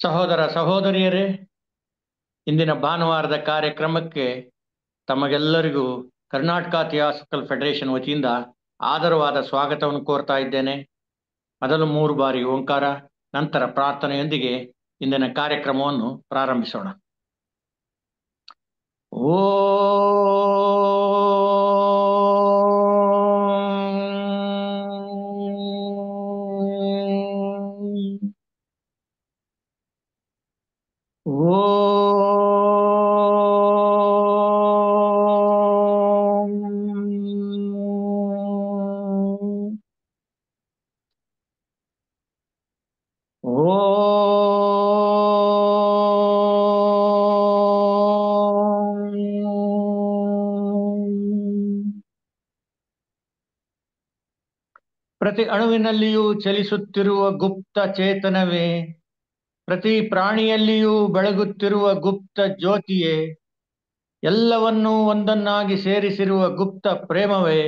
ಸಹೋದರ ಸಹೋದರಿಯರೇ, ಇಂದಿನ ಭಾನುವಾರದ ಕಾರ್ಯಕ್ರಮಕ್ಕೆ ತಮಗೆಲ್ಲರಿಗೂ ಕರ್ನಾಟಕ ಥಿಯಾಸಫಿಕಲ್ ಫೆಡರೇಷನ್ ವತಿಯಿಂದ ಆದರವಾದ ಸ್ವಾಗತವನ್ನು ಕೋರ್ತಾ ಇದ್ದೇನೆ. ಮೊದಲು 3 ಬಾರಿ ಓಂಕಾರ, ನಂತರ ಪ್ರಾರ್ಥನೆಯೊಂದಿಗೆ ಇಂದಿನ ಕಾರ್ಯಕ್ರಮವನ್ನು ಪ್ರಾರಂಭಿಸೋಣ. ಓ ಪ್ರತಿ ಅಣುವಿನಲ್ಲಿಯೂ ಚಲಿಸುತ್ತಿರುವ ಗುಪ್ತ ಚೇತನವೇ, ಪ್ರತಿ ಪ್ರಾಣಿಯಲ್ಲಿಯೂ ಬೆಳಗುತ್ತಿರುವ ಗುಪ್ತ ಜ್ಯೋತಿಯೇ, ಎಲ್ಲವನ್ನೂ ಒಂದನ್ನಾಗಿ ಸೇರಿಸಿರುವ ಗುಪ್ತ ಪ್ರೇಮವೇ,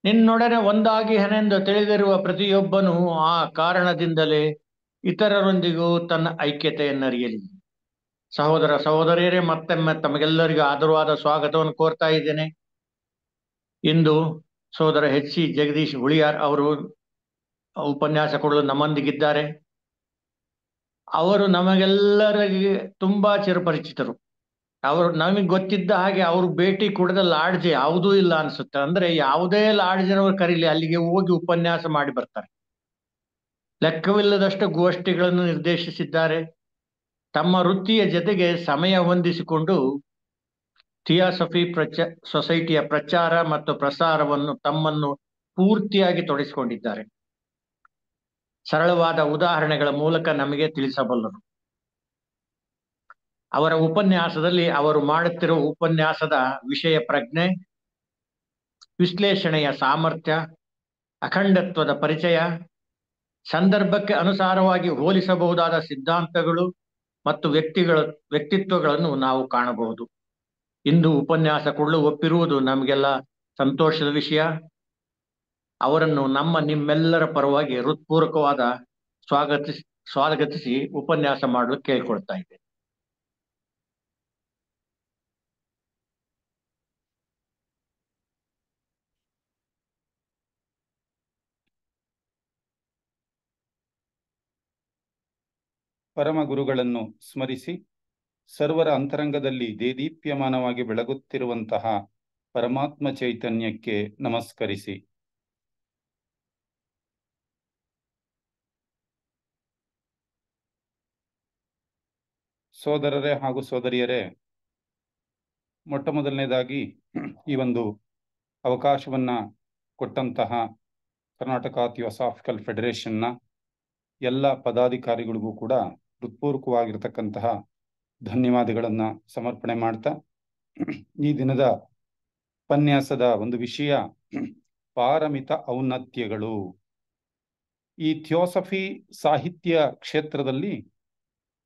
ನಿನ್ನೊಡನೆ ಒಂದಾಗಿಹನೆಂದು ತಿಳಿದಿರುವ ಪ್ರತಿಯೊಬ್ಬನೂ ಆ ಕಾರಣದಿಂದಲೇ ಇತರರೊಂದಿಗೂ ತನ್ನ ಐಕ್ಯತೆಯನ್ನರಿಯಲಿ. ಸಹೋದರ ಸಹೋದರಿಯರೇ, ಮತ್ತೊಮ್ಮೆ ತಮಗೆಲ್ಲರಿಗೂ ಆದರವಾದ ಸ್ವಾಗತವನ್ನು ಕೋರ್ತಾ ಇದ್ದೇನೆ. ಇಂದು ಸೋದರ HC ಜಗದೀಶ್ ಹುಳಿಯಾರ್ ಅವರು ಉಪನ್ಯಾಸ ಕೊಡಲು ನಮ್ಮೊಂದಿಗಿದ್ದಾರೆ. ಅವರು ನಮಗೆಲ್ಲರಿಗೆ ತುಂಬಾ ಚಿರಪರಿಚಿತರು. ಅವರು ನಮಗೆ ಗೊತ್ತಿದ್ದ ಹಾಗೆ ಅವರು ಭೇಟಿ ಕೊಡದ ಲಾಡ್ಜ್ ಯಾವುದೂ ಇಲ್ಲ ಅನ್ಸುತ್ತೆ. ಅಂದ್ರೆ ಯಾವುದೇ ಲಾಡ್ಜಿನವರು ಕರೀಲಿ, ಅಲ್ಲಿಗೆ ಹೋಗಿ ಉಪನ್ಯಾಸ ಮಾಡಿ ಬರ್ತಾರೆ. ಲೆಕ್ಕವಿಲ್ಲದಷ್ಟು ಗೋಷ್ಠಿಗಳನ್ನು ನಿರ್ದೇಶಿಸಿದ್ದಾರೆ. ತಮ್ಮ ವೃತ್ತಿಯ ಜೊತೆಗೆ ಸಮಯ ಹೊಂದಿಸಿಕೊಂಡು ಥಿಯಾಸಫಿ ಸೊಸೈಟಿಯ ಪ್ರಚಾರ ಮತ್ತು ಪ್ರಸಾರವನ್ನು ತಮ್ಮನ್ನು ಪೂರ್ತಿಯಾಗಿ ತೊಡಗಿಸಿಕೊಂಡಿದ್ದಾರೆ. ಸರಳವಾದ ಉದಾಹರಣೆಗಳ ಮೂಲಕ ನಮಗೆ ತಿಳಿಸಬಲ್ಲರು. ಅವರ ಉಪನ್ಯಾಸದಲ್ಲಿ ಅವರು ಮಾಡುತ್ತಿರುವ ಉಪನ್ಯಾಸದ ವಿಷಯ ಪ್ರಜ್ಞೆ, ವಿಶ್ಲೇಷಣೆಯ ಸಾಮರ್ಥ್ಯ, ಅಖಂಡತ್ವದ ಪರಿಚಯ, ಸಂದರ್ಭಕ್ಕೆ ಅನುಸಾರವಾಗಿ ಹೋಲಿಸಬಹುದಾದ ಸಿದ್ಧಾಂತಗಳು ಮತ್ತು ವ್ಯಕ್ತಿತ್ವಗಳನ್ನು ನಾವು ಕಾಣಬಹುದು. ಇಂದು ಉಪನ್ಯಾಸ ಕೊಡಲು ಒಪ್ಪಿರುವುದು ನಮಗೆಲ್ಲ ಸಂತೋಷದ ವಿಷಯ. ಅವರನ್ನು ನಿಮ್ಮೆಲ್ಲರ ಪರವಾಗಿ ಹೃತ್ಪೂರ್ವಕವಾದ ಸ್ವಾಗತಿಸಿ ಉಪನ್ಯಾಸ ಮಾಡಲು ಕೇಳಿಕೊಳ್ತಾ ಇದ್ದೇನೆ. ಪರಮ ಗುರುಗಳನ್ನು ಸ್ಮರಿಸಿ ಸರ್ವರ ಅಂತರಂಗದಲ್ಲಿ ದೇದೀಪ್ಯಮಾನವಾಗಿ ಬೆಳಗುತ್ತಿರುವಂತಹ ಪರಮಾತ್ಮ ಚೈತನ್ಯಕ್ಕೆ ನಮಸ್ಕರಿಸಿ. ಸೋದರರೇ ಹಾಗೂ ಸೋದರಿಯರೇ, ಮೊಟ್ಟ ಮೊದಲನೇದಾಗಿ ಈ ಒಂದು ಅವಕಾಶವನ್ನ ಕೊಟ್ಟಂತಹ ಕರ್ನಾಟಕ ಥಿಯೋಸಾಫಿಕಲ್ ಫೆಡರೇಷನ್ನ ಎಲ್ಲ ಪದಾಧಿಕಾರಿಗಳಿಗೂ ಕೂಡ ಹೃತ್ಪೂರ್ವಕವಾಗಿರ್ತಕ್ಕಂತಹ ಧನ್ಯವಾದಗಳನ್ನ ಸಮರ್ಪಣೆ ಮಾಡ್ತಾ, ಈ ದಿನದ ಉಪನ್ಯಾಸದ ಒಂದು ವಿಷಯ ಪಾರಮಿತ ಔನ್ನತ್ಯಗಳು. ಈ ಥಿಯೋಸಫಿ ಸಾಹಿತ್ಯ ಕ್ಷೇತ್ರದಲ್ಲಿ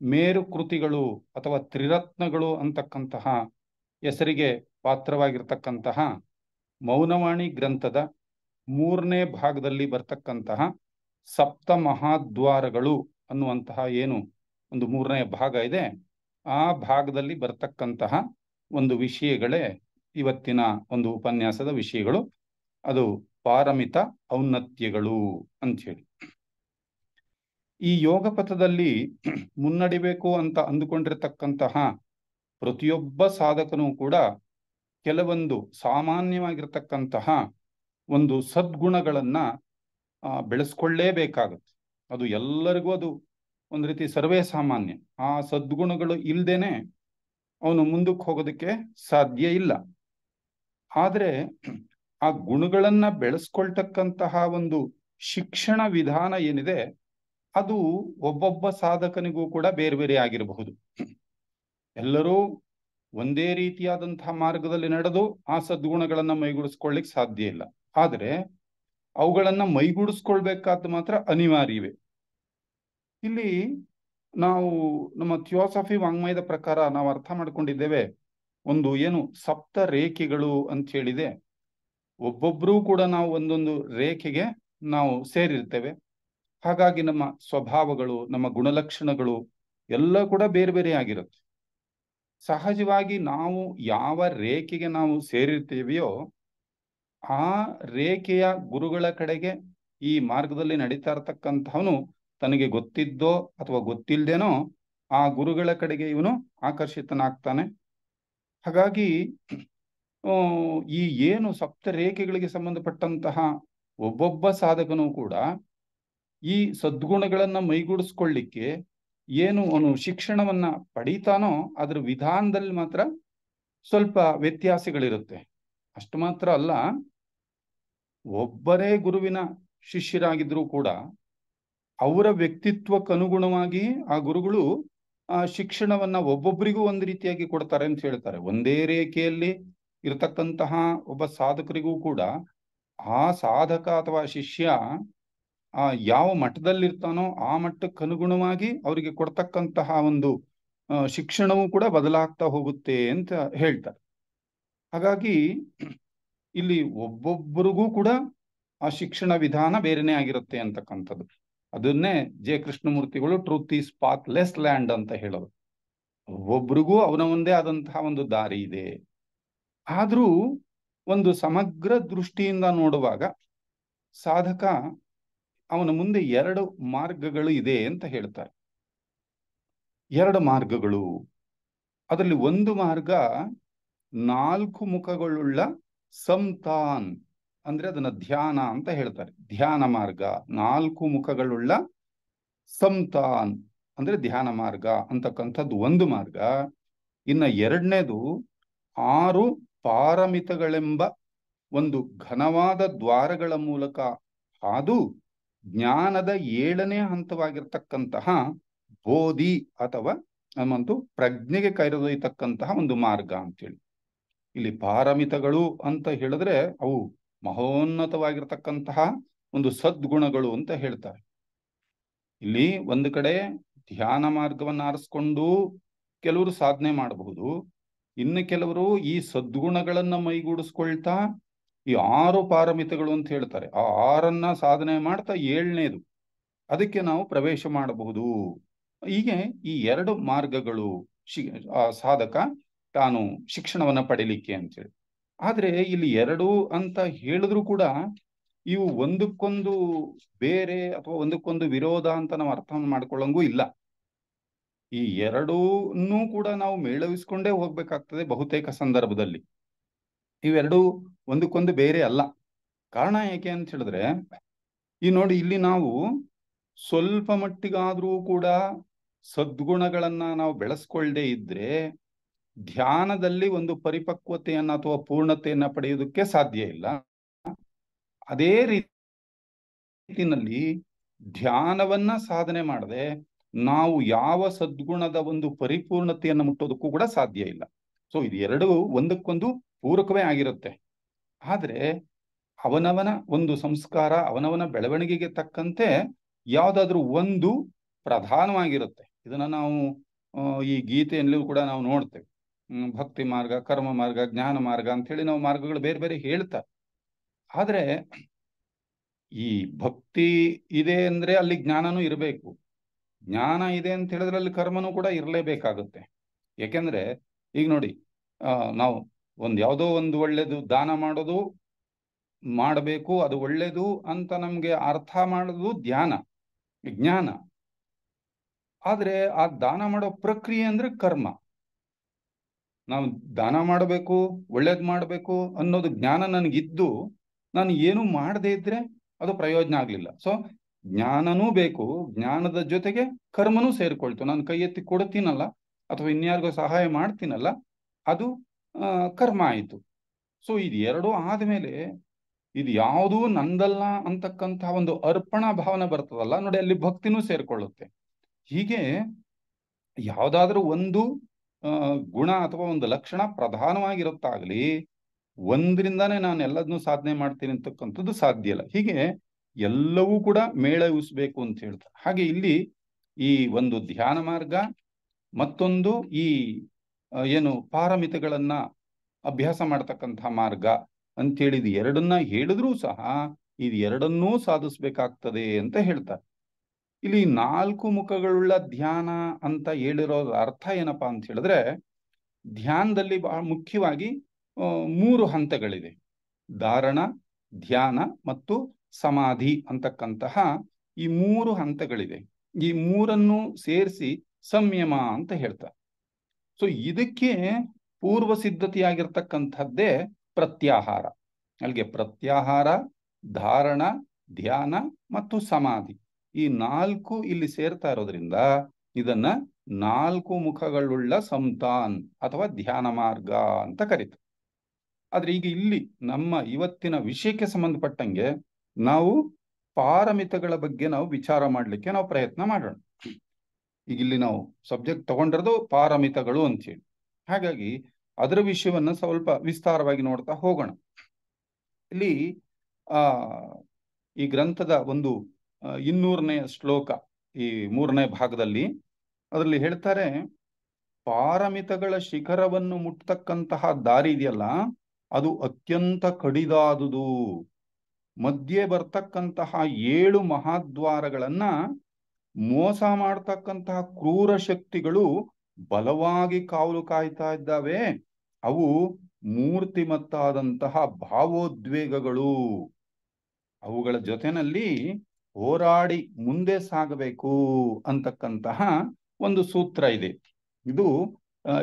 ಮೇರು ಕೃತಿಗಳು ಅಥವಾ ತ್ರಿರತ್ನಗಳು ಅಂತಕ್ಕಂತಹ ಹೆಸರಿಗೆ ಪಾತ್ರವಾಗಿರ್ತಕ್ಕಂತಹ ಮೌನವಾಣಿ ಗ್ರಂಥದ 3ನೇ ಭಾಗದಲ್ಲಿ ಬರ್ತಕ್ಕಂತಹ ಸಪ್ತ ಮಹಾದ್ವಾರಗಳು ಅನ್ನುವಂತಹ ಏನು ಒಂದು 3ನೇ ಭಾಗ ಇದೆ, ಆ ಭಾಗದಲ್ಲಿ ಬರ್ತಕ್ಕಂತಹ ಒಂದು ವಿಷಯಗಳೇ ಇವತ್ತಿನ ಒಂದು ಉಪನ್ಯಾಸದ ವಿಷಯಗಳು. ಅದು ಪಾರಮಿತ ಔನ್ನತ್ಯಗಳು ಅಂತ ಹೇಳಿ. ಈ ಯೋಗ ಪಥದಲ್ಲಿ ಮುನ್ನಡಿಬೇಕು ಅಂತ ಅಂದುಕೊಂಡಿರ್ತಕ್ಕಂತಹ ಪ್ರತಿಯೊಬ್ಬ ಸಾಧಕನೂ ಕೂಡ ಕೆಲವೊಂದು ಸಾಮಾನ್ಯವಾಗಿರ್ತಕ್ಕಂತಹ ಒಂದು ಸದ್ಗುಣಗಳನ್ನ ಬೆಳೆಸ್ಕೊಳ್ಳೇಬೇಕಾಗತ್ತೆ. ಅದು ಎಲ್ಲರಿಗೂ ಅದು ಒಂದು ರೀತಿ ಸರ್ವೇ ಸಾಮಾನ್ಯ. ಆ ಸದ್ಗುಣಗಳು ಇಲ್ದೇನೆ ಅವನು ಮುಂದಕ್ಕೆ ಹೋಗೋದಕ್ಕೆ ಸಾಧ್ಯ ಇಲ್ಲ. ಆದ್ರೆ ಆ ಗುಣಗಳನ್ನ ಬೆಳೆಸ್ಕೊಳ್ತಕ್ಕಂತಹ ಒಂದು ಶಿಕ್ಷಣ ವಿಧಾನ ಏನಿದೆ, ಅದು ಒಬ್ಬೊಬ್ಬ ಸಾಧಕನಿಗೂ ಕೂಡ ಬೇರೆ ಬೇರೆ ಆಗಿರಬಹುದು. ಎಲ್ಲರೂ ಒಂದೇ ರೀತಿಯಾದಂತಹ ಮಾರ್ಗದಲ್ಲಿ ನಡೆದು ಆ ಸದ್ಗುಣಗಳನ್ನ ಮೈಗೂಡಿಸ್ಕೊಳ್ಳಿಕ್ ಸಾಧ್ಯ ಇಲ್ಲ. ಆದ್ರೆ ಅವುಗಳನ್ನ ಮೈಗೂಡಿಸ್ಕೊಳ್ಬೇಕಾದ ಮಾತ್ರ ಅನಿವಾರ್ಯವೇ. ಇಲ್ಲಿ ನಾವು ನಮ್ಮ ಥಿಯೋಸಫಿ ವಾಂಗ್ಮಯದ ಪ್ರಕಾರ ನಾವು ಅರ್ಥ ಮಾಡ್ಕೊಂಡಿದ್ದೇವೆ, ಒಂದು ಏನು ಸಪ್ತ ರೇಖೆಗಳು ಅಂತ ಹೇಳಿದೆ. ಒಬ್ಬೊಬ್ರು ಕೂಡ ನಾವು ಒಂದೊಂದು ರೇಖೆಗೆ ನಾವು ಸೇರಿರ್ತೇವೆ. ಹಾಗಾಗಿ ನಮ್ಮ ಸ್ವಭಾವಗಳು, ನಮ್ಮ ಗುಣಲಕ್ಷಣಗಳು ಎಲ್ಲ ಕೂಡ ಬೇರೆ ಬೇರೆ ಆಗಿರುತ್ತೆ. ಸಹಜವಾಗಿ ನಾವು ಯಾವ ರೇಖೆಗೆ ನಾವು ಸೇರಿರ್ತೀವಿಯೋ ಆ ರೇಖೆಯ ಗುರುಗಳ ಕಡೆಗೆ ಈ ಮಾರ್ಗದಲ್ಲಿ ನಡೀತಾ ಇರತಕ್ಕಂಥವನು ತನಗೆ ಗೊತ್ತಿದ್ದೋ ಅಥವಾ ಗೊತ್ತಿಲ್ಲದೇನೋ ಆ ಗುರುಗಳ ಕಡೆಗೆ ಇವನು ಆಕರ್ಷಿತನಾಗ್ತಾನೆ. ಹಾಗಾಗಿ ಈ ಏನು ಸಪ್ತ ರೇಖೆಗಳಿಗೆ ಸಂಬಂಧಪಟ್ಟಂತಹ ಒಬ್ಬೊಬ್ಬ ಸಾಧಕನೂ ಕೂಡ ಈ ಸದ್ಗುಣಗಳನ್ನ ಮೈಗೂಡಿಸ್ಕೊಳ್ಳಿಕ್ಕೆ ಏನು ಅವನು ಶಿಕ್ಷಣವನ್ನ ಪಡೀತಾನೋ ಅದ್ರ ವಿಧಾನದಲ್ಲಿ ಮಾತ್ರ ಸ್ವಲ್ಪ ವ್ಯತ್ಯಾಸಗಳಿರುತ್ತೆ. ಅಷ್ಟು ಮಾತ್ರ ಅಲ್ಲ, ಒಬ್ಬರೇ ಗುರುವಿನ ಶಿಷ್ಯರಾಗಿದ್ರೂ ಕೂಡ ಅವರ ವ್ಯಕ್ತಿತ್ವಕ್ಕನುಗುಣವಾಗಿ ಆ ಗುರುಗಳು ಆ ಶಿಕ್ಷಣವನ್ನ ಒಬ್ಬೊಬ್ಬರಿಗೂ ಒಂದು ರೀತಿಯಾಗಿ ಕೊಡ್ತಾರೆ ಅಂತ ಹೇಳ್ತಾರೆ. ಒಂದೇ ರೇಖೆಯಲ್ಲಿ ಇರತಕ್ಕಂತಹ ಒಬ್ಬ ಸಾಧಕರಿಗೂ ಕೂಡ ಆ ಸಾಧಕ ಅಥವಾ ಶಿಷ್ಯ ಯಾವ ಮಟ್ಟದಲ್ಲಿರ್ತಾನೋ ಆ ಮಟ್ಟಕ್ಕನುಗುಣವಾಗಿ ಅವರಿಗೆ ಕೊಡ್ತಕ್ಕಂತಹ ಒಂದು ಶಿಕ್ಷಣವೂ ಕೂಡ ಬದಲಾಗ್ತಾ ಹೋಗುತ್ತೆ ಅಂತ ಹೇಳ್ತಾರೆ. ಹಾಗಾಗಿ ಇಲ್ಲಿ ಒಬ್ಬೊಬ್ಬರಿಗೂ ಕೂಡ ಆ ಶಿಕ್ಷಣ ವಿಧಾನ ಬೇರೆನೇ ಆಗಿರುತ್ತೆ ಅಂತಕ್ಕಂಥದ್ದು. ಅದನ್ನೇ ಜೆ ಕೃಷ್ಣಮೂರ್ತಿಗಳು ಟ್ರೂತ್ ಈಸ್ ಪಾತ್ಲೆಸ್ ಲ್ಯಾಂಡ್ ಅಂತ ಹೇಳೋದು. ಒಬ್ಬೊಬ್ರಿಗೂ ಅವನ ಒಂದೇ ಆದಂತಹ ಒಂದು ದಾರಿ ಇದೆ. ಆದ್ರೂ ಒಂದು ಸಮಗ್ರ ದೃಷ್ಟಿಯಿಂದ ನೋಡುವಾಗ ಸಾಧಕ ಅವನ ಮುಂದೆ 2 ಮಾರ್ಗಗಳು ಇದೆ ಅಂತ ಹೇಳ್ತಾರೆ. 2 ಮಾರ್ಗಗಳು. ಅದರಲ್ಲಿ ಒಂದು ಮಾರ್ಗ 4 ಮುಖಗಳುಳ್ಳ ಸಂತಾನ್, ಅಂದ್ರೆ ಅದನ್ನ ಧ್ಯಾನ ಅಂತ ಹೇಳ್ತಾರೆ. ಧ್ಯಾನ ಮಾರ್ಗ, 4 ಮುಖಗಳುಳ್ಳ ಸಂತಾನ್ ಅಂದ್ರೆ ಧ್ಯಾನ ಮಾರ್ಗ ಅಂತಕ್ಕಂಥದ್ದು ಒಂದು ಮಾರ್ಗ. ಇನ್ನ ಎರಡನೇದು 6 ಪಾರಮಿತಗಳೆಂಬ ಒಂದು ಘನವಾದ ದ್ವಾರಗಳ ಮೂಲಕ ಹಾದು ಜ್ಞಾನದ 7ನೇ ಹಂತವಾಗಿರ್ತಕ್ಕಂತಹ ಬೋಧಿ ಅಥವಾ ನಮ್ಮಂತೂ ಪ್ರಜ್ಞೆಗೆ ಕರೆದೊಯ್ತಕ್ಕಂತಹ ಒಂದು ಮಾರ್ಗ ಅಂತೇಳಿ. ಇಲ್ಲಿ ಪಾರಮಿತಗಳು ಅಂತ ಹೇಳಿದ್ರೆ ಅವು ಮಹೋನ್ನತವಾಗಿರ್ತಕ್ಕಂತಹ ಒಂದು ಸದ್ಗುಣಗಳು ಅಂತ ಹೇಳ್ತಾರೆ. ಇಲ್ಲಿ ಒಂದು ಕಡೆ ಧ್ಯಾನ ಮಾರ್ಗವನ್ನು ಆರಿಸ್ಕೊಂಡು ಕೆಲವರು ಸಾಧನೆ ಮಾಡಬಹುದು, ಇನ್ನು ಕೆಲವರು ಈ ಸದ್ಗುಣಗಳನ್ನ ಮೈಗೂಡಿಸ್ಕೊಳ್ತಾ ಈ 6 ಪಾರಮಿತಗಳು ಅಂತ ಹೇಳ್ತಾರೆ, ಆ 6 ಸಾಧನೆ ಮಾಡ್ತಾ 7ನೇದು ಅದಕ್ಕೆ ನಾವು ಪ್ರವೇಶ ಮಾಡಬಹುದು. ಹೀಗೆ ಈ 2 ಮಾರ್ಗಗಳು ಸಾಧಕ ತಾನು ಶಿಕ್ಷಣವನ್ನ ಪಡಿಲಿಕ್ಕೆ ಅಂತೇಳಿ. ಆದ್ರೆ ಇಲ್ಲಿ 2 ಅಂತ ಹೇಳಿದ್ರು ಕೂಡ ಇವು ಒಂದಕ್ಕೊಂದು ಬೇರೆ ಅಥವಾ ಒಂದಕ್ಕೊಂದು ವಿರೋಧ ಅಂತ ನಾವು ಅರ್ಥ ಮಾಡ್ಕೊಳ್ಳಂಗೂ ಇಲ್ಲ. ಈ 2 ಕೂಡ ನಾವು ಮೇಳವಿಸ್ಕೊಂಡೇ ಹೋಗ್ಬೇಕಾಗ್ತದೆ ಬಹುತೇಕ ಸಂದರ್ಭದಲ್ಲಿ. ಇವೆರಡೂ ಒಂದಕ್ಕೊಂದು ಬೇರೆ ಅಲ್ಲ. ಕಾರಣ ಏಕೆ ಅಂತ ಹೇಳಿದ್ರೆ ಈ ನೋಡಿ, ಇಲ್ಲಿ ನಾವು ಸ್ವಲ್ಪ ಮಟ್ಟಿಗಾದ್ರೂ ಕೂಡ ಸದ್ಗುಣಗಳನ್ನ ನಾವು ಬೆಳೆಸ್ಕೊಳ್ಳದೆ ಇದ್ರೆ ಧ್ಯಾನದಲ್ಲಿ ಒಂದು ಪರಿಪಕ್ವತೆಯನ್ನ ಅಥವಾ ಪೂರ್ಣತೆಯನ್ನ ಪಡೆಯುವುದಕ್ಕೆ ಸಾಧ್ಯ ಇಲ್ಲ. ಅದೇ ರೀತಿಯಲ್ಲಿ ಧ್ಯಾನವನ್ನ ಸಾಧನೆ ಮಾಡದೆ ನಾವು ಯಾವ ಸದ್ಗುಣದ ಒಂದು ಪರಿಪೂರ್ಣತೆಯನ್ನು ಮುಟ್ಟೋದಕ್ಕೂ ಕೂಡ ಸಾಧ್ಯ ಇಲ್ಲ. ಸೊ ಇದು 2 ಒಂದಕ್ಕೊಂದು ಪೂರಕವೇ ಆಗಿರುತ್ತೆ. ಆದ್ರೆ ಅವನವನ ಒಂದು ಸಂಸ್ಕಾರ, ಅವನವನ ಬೆಳವಣಿಗೆಗೆ ತಕ್ಕಂತೆ ಯಾವ್ದಾದ್ರೂ ಒಂದು ಪ್ರಧಾನವಾಗಿರುತ್ತೆ. ಇದನ್ನ ನಾವು ಈ ಗೀತೆಯಲ್ಲೂ ಕೂಡ ನಾವು ನೋಡ್ತೇವೆ. ಭಕ್ತಿ ಮಾರ್ಗ, ಕರ್ಮ ಮಾರ್ಗ, ಜ್ಞಾನ ಮಾರ್ಗ ಅಂತ ಹೇಳಿ ನಾವು ಮಾರ್ಗಗಳು ಬೇರೆ ಬೇರೆ ಹೇಳ್ತಾರೆ. ಆದ್ರೆ ಈ ಭಕ್ತಿ ಇದೆ ಅಂದ್ರೆ ಅಲ್ಲಿ ಜ್ಞಾನನೂ ಇರಬೇಕು, ಜ್ಞಾನ ಇದೆ ಅಂತ ಹೇಳಿದ್ರೆ ಅಲ್ಲಿ ಕರ್ಮನೂ ಕೂಡ ಇರಲೇಬೇಕಾಗುತ್ತೆ. ಯಾಕೆಂದ್ರೆ ಈಗ ನೋಡಿ, ನಾವು ಯಾವುದೋ ಒಂದು ಒಳ್ಳೇದು ದಾನ ಮಾಡೋದು ಮಾಡಬೇಕು, ಅದು ಒಳ್ಳೇದು ಅಂತ ನಮ್ಗೆ ಅರ್ಥ ಮಾಡೋದು ಜ್ಞಾನ. ಆದ್ರೆ ಆ ದಾನ ಮಾಡೋ ಪ್ರಕ್ರಿಯೆ ಅಂದ್ರೆ ಕರ್ಮ. ನಾವು ದಾನ ಮಾಡಬೇಕು, ಒಳ್ಳೇದು ಮಾಡಬೇಕು ಅನ್ನೋದು ಜ್ಞಾನ ನನಗಿದ್ದು ನಾನು ಏನು ಮಾಡದೇ ಇದ್ರೆ ಅದು ಪ್ರಯೋಜನ ಆಗ್ಲಿಲ್ಲ. ಸೊ ಜ್ಞಾನನೂ ಬೇಕು, ಜ್ಞಾನದ ಜೊತೆಗೆ ಕರ್ಮನೂ ಸೇರ್ಕೊಳ್ತು. ನಾನು ಕೈ ಎತ್ತಿ ಕೊಡ್ತೀನಲ್ಲ ಅಥವಾ ಇನ್ಯಾರಿಗೋ ಸಹಾಯ ಮಾಡ್ತೀನಲ್ಲ, ಅದು ಕರ್ಮ ಆಯಿತು. ಸೊ ಇದು 2 ಆದ್ಮೇಲೆ ಇದು ಯಾವುದೂ ನಂದಲ್ಲ ಅಂತಕ್ಕಂತಹ ಒಂದು ಅರ್ಪಣಾ ಭಾವನೆ ಬರ್ತದಲ್ಲ ನೋಡಿ, ಅಲ್ಲಿ ಭಕ್ತಿನೂ ಸೇರ್ಕೊಳ್ಳುತ್ತೆ. ಹೀಗೆ ಯಾವುದಾದ್ರೂ ಒಂದು ಗುಣ ಅಥವಾ ಒಂದು ಲಕ್ಷಣ ಪ್ರಧಾನವಾಗಿರುತ್ತಾಗ್ಲಿ, ಒಂದ್ರಿಂದಾನೇ ನಾನು ಎಲ್ಲದನ್ನೂ ಸಾಧನೆ ಮಾಡ್ತೀನಿ ಅಂತಕ್ಕಂಥದ್ದು ಸಾಧ್ಯ ಇಲ್ಲ. ಹೀಗೆ ಎಲ್ಲವೂ ಕೂಡ ಮೇಳವಿಸಬೇಕು ಅಂತ ಹೇಳ್ತಾರೆ. ಹಾಗೆ ಇಲ್ಲಿ ಈ ಒಂದು ಧ್ಯಾನ ಮಾರ್ಗ ಮತ್ತೊಂದು ಈ ಏನು ಪಾರಮಿತಗಳನ್ನ ಅಭ್ಯಾಸ ಮಾಡ್ತಕ್ಕಂತಹ ಮಾರ್ಗ ಅಂತೇಳಿ ಇದು 2 ಹೇಳಿದ್ರೂ ಸಹ ಇದು 2 ಸಾಧಿಸ್ಬೇಕಾಗ್ತದೆ ಅಂತ ಹೇಳ್ತಾರೆ. ಇಲ್ಲಿ 4 ಮುಖಗಳುಳ್ಳ ಧ್ಯಾನ ಅಂತ ಹೇಳಿರೋದ್ರ ಅರ್ಥ ಏನಪ್ಪಾ ಅಂತ ಹೇಳಿದ್ರೆ, ಧ್ಯಾನದಲ್ಲಿ ಬಹಳ ಮುಖ್ಯವಾಗಿ 3 ಹಂತಗಳಿದೆ. ಧಾರಣ, ಧ್ಯಾನ ಮತ್ತು ಸಮಾಧಿ ಅಂತಕ್ಕಂತಹ ಈ 3 ಹಂತಗಳಿದೆ. ಈ 3 ಸೇರಿಸಿ ಸಂಯಮ ಅಂತ ಹೇಳ್ತಾರೆ. ಸೊ ಇದಕ್ಕೆ ಪೂರ್ವ ಸಿದ್ಧತೆಯಾಗಿರ್ತಕ್ಕಂಥದ್ದೇ ಪ್ರತ್ಯಾಹಾರ. ಅಲ್ಲಿಗೆ ಪ್ರತ್ಯಾಹಾರ, ಧಾರಣ, ಧ್ಯಾನ ಮತ್ತು ಸಮಾಧಿ ಈ 4 ಇಲ್ಲಿ ಸೇರ್ತಾ ಇರೋದ್ರಿಂದ ಇದನ್ನ 4 ಮುಖಗಳುಳ್ಳ ಸಂತಾನ್ ಅಥವಾ ಧ್ಯಾನ ಮಾರ್ಗ ಅಂತ ಕರೀತಾರೆ. ಆದ್ರೆ ಈಗ ಇಲ್ಲಿ ನಮ್ಮ ಇವತ್ತಿನ ವಿಷಯಕ್ಕೆ ಸಂಬಂಧಪಟ್ಟಂಗೆ ನಾವು ಪಾರಮಿತಗಳ ಬಗ್ಗೆ ನಾವು ವಿಚಾರ ಮಾಡ್ಲಿಕ್ಕೆ ನಾವು ಪ್ರಯತ್ನ ಮಾಡೋಣ. ಈಗ ಇಲ್ಲಿ ನಾವು ಸಬ್ಜೆಕ್ಟ್ ತಗೊಂಡಿರೋದು ಪಾರಮಿತಗಳು ಅಂತ ಹೇಳಿ. ಹಾಗಾಗಿ ಅದರ ವಿಷಯವನ್ನ ಸ್ವಲ್ಪ ವಿಸ್ತಾರವಾಗಿ ನೋಡ್ತಾ ಹೋಗೋಣ. ಇಲ್ಲಿ ಈ ಗ್ರಂಥದ ಒಂದು 200ನೇ ಶ್ಲೋಕ, ಈ 3ನೇ ಭಾಗದಲ್ಲಿ ಅದರಲ್ಲಿ ಹೇಳ್ತಾರೆ, ಪಾರಮಿತಗಳ ಶಿಖರವನ್ನು ಮುಟ್ಟತಕ್ಕಂತಹ ದಾರಿ ಇದೆಯಲ್ಲ, ಅದು ಅತ್ಯಂತ ಕಡಿದಾದುದು. ಮಧ್ಯೆ ಬರ್ತಕ್ಕಂತಹ 7 ಮಹಾದ್ವಾರಗಳನ್ನ ಮೋಸ ಮಾಡ್ತಕ್ಕಂತಹ ಕ್ರೂರ ಶಕ್ತಿಗಳು ಬಲವಾಗಿ ಕಾವಲು ಕಾಯ್ತಾ ಇದ್ದಾವೆ. ಅವು ಮೂರ್ತಿಮತ್ತಾದಂತಹ ಭಾವೋದ್ವೇಗಗಳು. ಅವುಗಳ ಜೊತೆನಲ್ಲಿ ಹೋರಾಡಿ ಮುಂದೆ ಸಾಗಬೇಕು ಅಂತಕ್ಕಂತಹ ಒಂದು ಸೂತ್ರ ಇದೆ. ಇದು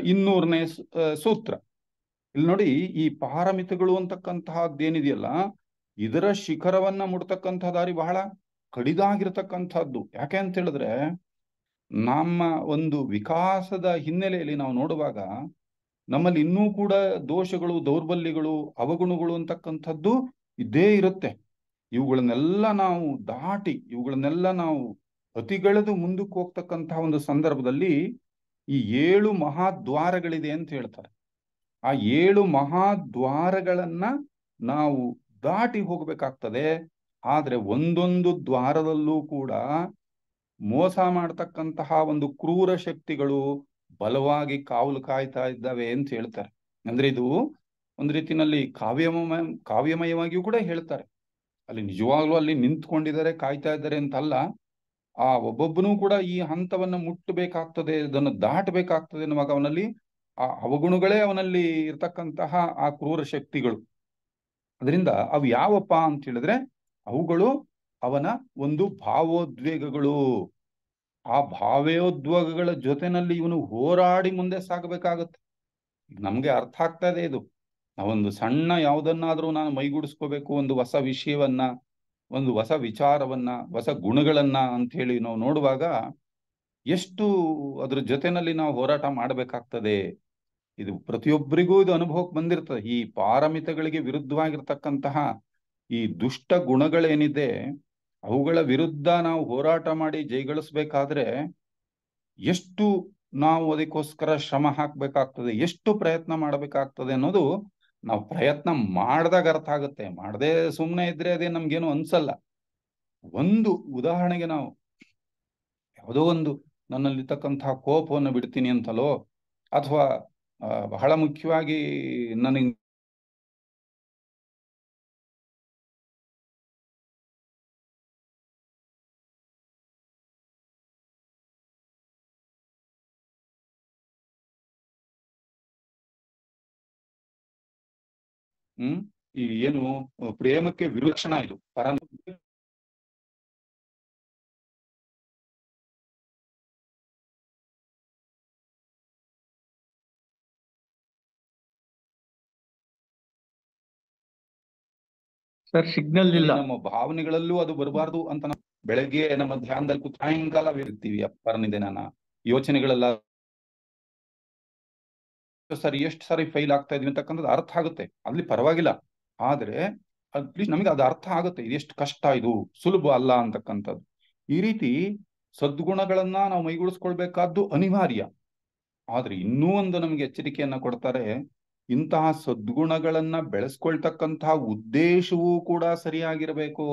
200ನೇ ಸೂತ್ರ. ಇಲ್ಲಿ ನೋಡಿ, ಈ ಪಾರಮಿತಗಳು ಅಂತಕ್ಕಂತಹದ್ದೇನಿದೆಯಲ್ಲ, ಇದರ ಶಿಖರವನ್ನ ಮುಡ್ತಕ್ಕಂಥ ದಾರಿ ಬಹಳ ಕಡಿದಾಗಿರ್ತಕ್ಕಂಥದ್ದು. ಯಾಕೆ ಅಂತ ಹೇಳಿದ್ರೆ, ನಮ್ಮ ಒಂದು ವಿಕಾಸದ ಹಿನ್ನೆಲೆಯಲ್ಲಿ ನಾವು ನೋಡುವಾಗ ನಮ್ಮಲ್ಲಿ ಇನ್ನೂ ಕೂಡ ದೋಷಗಳು, ದೌರ್ಬಲ್ಯಗಳು, ಅವಗುಣಗಳು ಅಂತಕ್ಕಂಥದ್ದು ಇದ್ದೇ ಇರುತ್ತೆ. ಇವುಗಳನ್ನೆಲ್ಲ ನಾವು ದಾಟಿ, ಇವುಗಳನ್ನೆಲ್ಲ ನಾವು ಅತಿಗೆಳೆದು ಮುಂದಕ್ಕೆ ಹೋಗ್ತಕ್ಕಂತಹ ಒಂದು ಸಂದರ್ಭದಲ್ಲಿ ಈ 7 ಮಹಾದ್ವಾರಗಳಿದೆ ಅಂತ ಹೇಳ್ತಾರೆ. ಆ 7 ಮಹಾದ್ವಾರಗಳನ್ನ ನಾವು ದಾಟಿ ಹೋಗ್ಬೇಕಾಗ್ತದೆ. ಆದ್ರೆ ಒಂದೊಂದು ದ್ವಾರದಲ್ಲೂ ಕೂಡ ಮೋಸ ಮಾಡ್ತಕ್ಕಂತಹ ಒಂದು ಕ್ರೂರ ಶಕ್ತಿಗಳು ಬಲವಾಗಿ ಕಾವಲು ಕಾಯ್ತಾ ಇದ್ದಾವೆ ಅಂತ ಹೇಳ್ತಾರೆ. ಅಂದ್ರೆ ಇದು ಒಂದು ರೀತಿನಲ್ಲಿ ಕಾವ್ಯಮಯವಾಗಿಯೂ ಕೂಡ ಹೇಳ್ತಾರೆ. ಅಲ್ಲಿ ನಿಜವಾಗ್ಲೂ ಅಲ್ಲಿ ನಿಂತ್ಕೊಂಡಿದ್ದಾರೆ, ಕಾಯ್ತಾ ಇದ್ದಾರೆ ಅಂತಲ್ಲ. ಆ ಒಬ್ಬೊಬ್ಬನೂ ಕೂಡ ಈ ಹಂತವನ್ನ ಮುಟ್ಟಬೇಕಾಗ್ತದೆ, ಇದನ್ನು ದಾಟಬೇಕಾಗ್ತದೆ ಅನ್ನುವಾಗ ಅವನಲ್ಲಿ ಆ ಅವಗುಣಗಳೇ ಅವನಲ್ಲಿ ಇರ್ತಕ್ಕಂತಹ ಆ ಕ್ರೂರ ಶಕ್ತಿಗಳು. ಅದರಿಂದ ಅವು ಯಾವಪ್ಪ ಅಂತ ಹೇಳಿದ್ರೆ, ಅವುಗಳು ಅವನ ಒಂದು ಭಾವೋದ್ವೇಗಗಳು. ಆ ಭಾವೋದ್ವೇಗಗಳ ಜೊತೆನಲ್ಲಿ ಇವನು ಹೋರಾಡಿ ಮುಂದೆ ಸಾಗಬೇಕಾಗತ್ತೆ. ಈಗ ನಮ್ಗೆ ಅರ್ಥ ಆಗ್ತಾ ಇದೆ ಇದು. ನಾವೊಂದು ಸಣ್ಣ ಯಾವುದನ್ನಾದ್ರೂ ನಾನು ಮೈಗೂಡಿಸ್ಕೋಬೇಕು, ಒಂದು ಹೊಸ ವಿಷಯವನ್ನ, ಒಂದು ಹೊಸ ವಿಚಾರವನ್ನ, ಹೊಸ ಗುಣಗಳನ್ನ ಅಂತ ಹೇಳಿ ನಾವು ನೋಡುವಾಗ ಎಷ್ಟು ಅದ್ರ ಜೊತೆನಲ್ಲಿ ನಾವು ಹೋರಾಟ ಮಾಡಬೇಕಾಗ್ತದೆ. ಇದು ಪ್ರತಿಯೊಬ್ಬರಿಗೂ ಇದು ಅನುಭವಕ್ಕೆ ಬಂದಿರ್ತದೆ. ಈ ಪಾರಮಿತಗಳಿಗೆ ವಿರುದ್ಧವಾಗಿರ್ತಕ್ಕಂತಹ ಈ ದುಷ್ಟ ಗುಣಗಳೇನಿದೆ, ಅವುಗಳ ವಿರುದ್ಧ ನಾವು ಹೋರಾಟ ಮಾಡಿ ಜಯಗಳಿಸ್ಬೇಕಾದ್ರೆ ಎಷ್ಟು ನಾವು ಅದಕ್ಕೋಸ್ಕರ ಶ್ರಮ ಹಾಕ್ಬೇಕಾಗ್ತದೆ, ಎಷ್ಟು ಪ್ರಯತ್ನ ಮಾಡಬೇಕಾಗ್ತದೆ ಅನ್ನೋದು ನಾವು ಪ್ರಯತ್ನ ಮಾಡಿದಾಗ ಅರ್ಥ ಆಗುತ್ತೆ. ಮಾಡದೆ ಸುಮ್ಮನೆ ಇದ್ರೆ ಅದೇ ನಮ್ಗೇನು ಅನ್ಸಲ್ಲ. ಒಂದು ಉದಾಹರಣೆಗೆ, ನಾವು ಯಾವುದೋ ಒಂದು ನನ್ನಲ್ಲಿರ್ತಕ್ಕಂತಹ ಕೋಪವನ್ನು ಬಿಡ್ತೀನಿ ಅಂತಲೋ, ಅಥವಾ ಬಹಳ ಮುಖ್ಯವಾಗಿ ನನಗೆ ಈ ಏನು ಪ್ರೇಮಕ್ಕೆ ವಿಲಕ್ಷಣ ಇದು ಸರ್ ಸಿಗ್ನಲ್ ಇಲ್ಲ. ನಮ್ಮ ಭಾವನೆಗಳಲ್ಲೂ ಅದು ಬರಬಾರ್ದು ಅಂತ ನಾವು ಬೆಳಗ್ಗೆ ನಮ್ಮ ಧ್ಯಾನದಲ್ಲಿ ಸಾಯಂಕಾಲ ಇರ್ತೀವಿ. ಪರನಿಧಾನ ಯೋಚನೆಗಳೆಲ್ಲ ಎಷ್ಟು ಸಾರಿ ಫೈಲ್ ಆಗ್ತಾ ಇದೀವಿ ಅಂತಕ್ಕಂಥದ್ದು ಅರ್ಥ ಆಗುತ್ತೆ. ಅಲ್ಲಿ ಪರವಾಗಿಲ್ಲ. ಆದ್ರೆ ಅಟ್ಲೀಸ್ಟ್ ನಮಗೆ ಅದು ಅರ್ಥ ಆಗುತ್ತೆ, ಇದೆಷ್ಟು ಕಷ್ಟ, ಇದು ಸುಲಭ ಅಲ್ಲ ಅಂತಕ್ಕಂಥದ್ದು. ಈ ರೀತಿ ಸದ್ಗುಣಗಳನ್ನ ನಾವು ಮೈಗೂಡಿಸ್ಕೊಳ್ಬೇಕಾದ್ದು ಅನಿವಾರ್ಯ. ಆದ್ರೆ ಇನ್ನೂ ಒಂದು ನಮ್ಗೆ ಎಚ್ಚರಿಕೆಯನ್ನ ಕೊಡ್ತಾರೆ, ಇಂತಹ ಸದ್ಗುಣಗಳನ್ನ ಬೆಳೆಸ್ಕೊಳ್ತಕ್ಕಂತಹ ಉದ್ದೇಶವೂ ಕೂಡ ಸರಿಯಾಗಿರ್ಬೇಕು.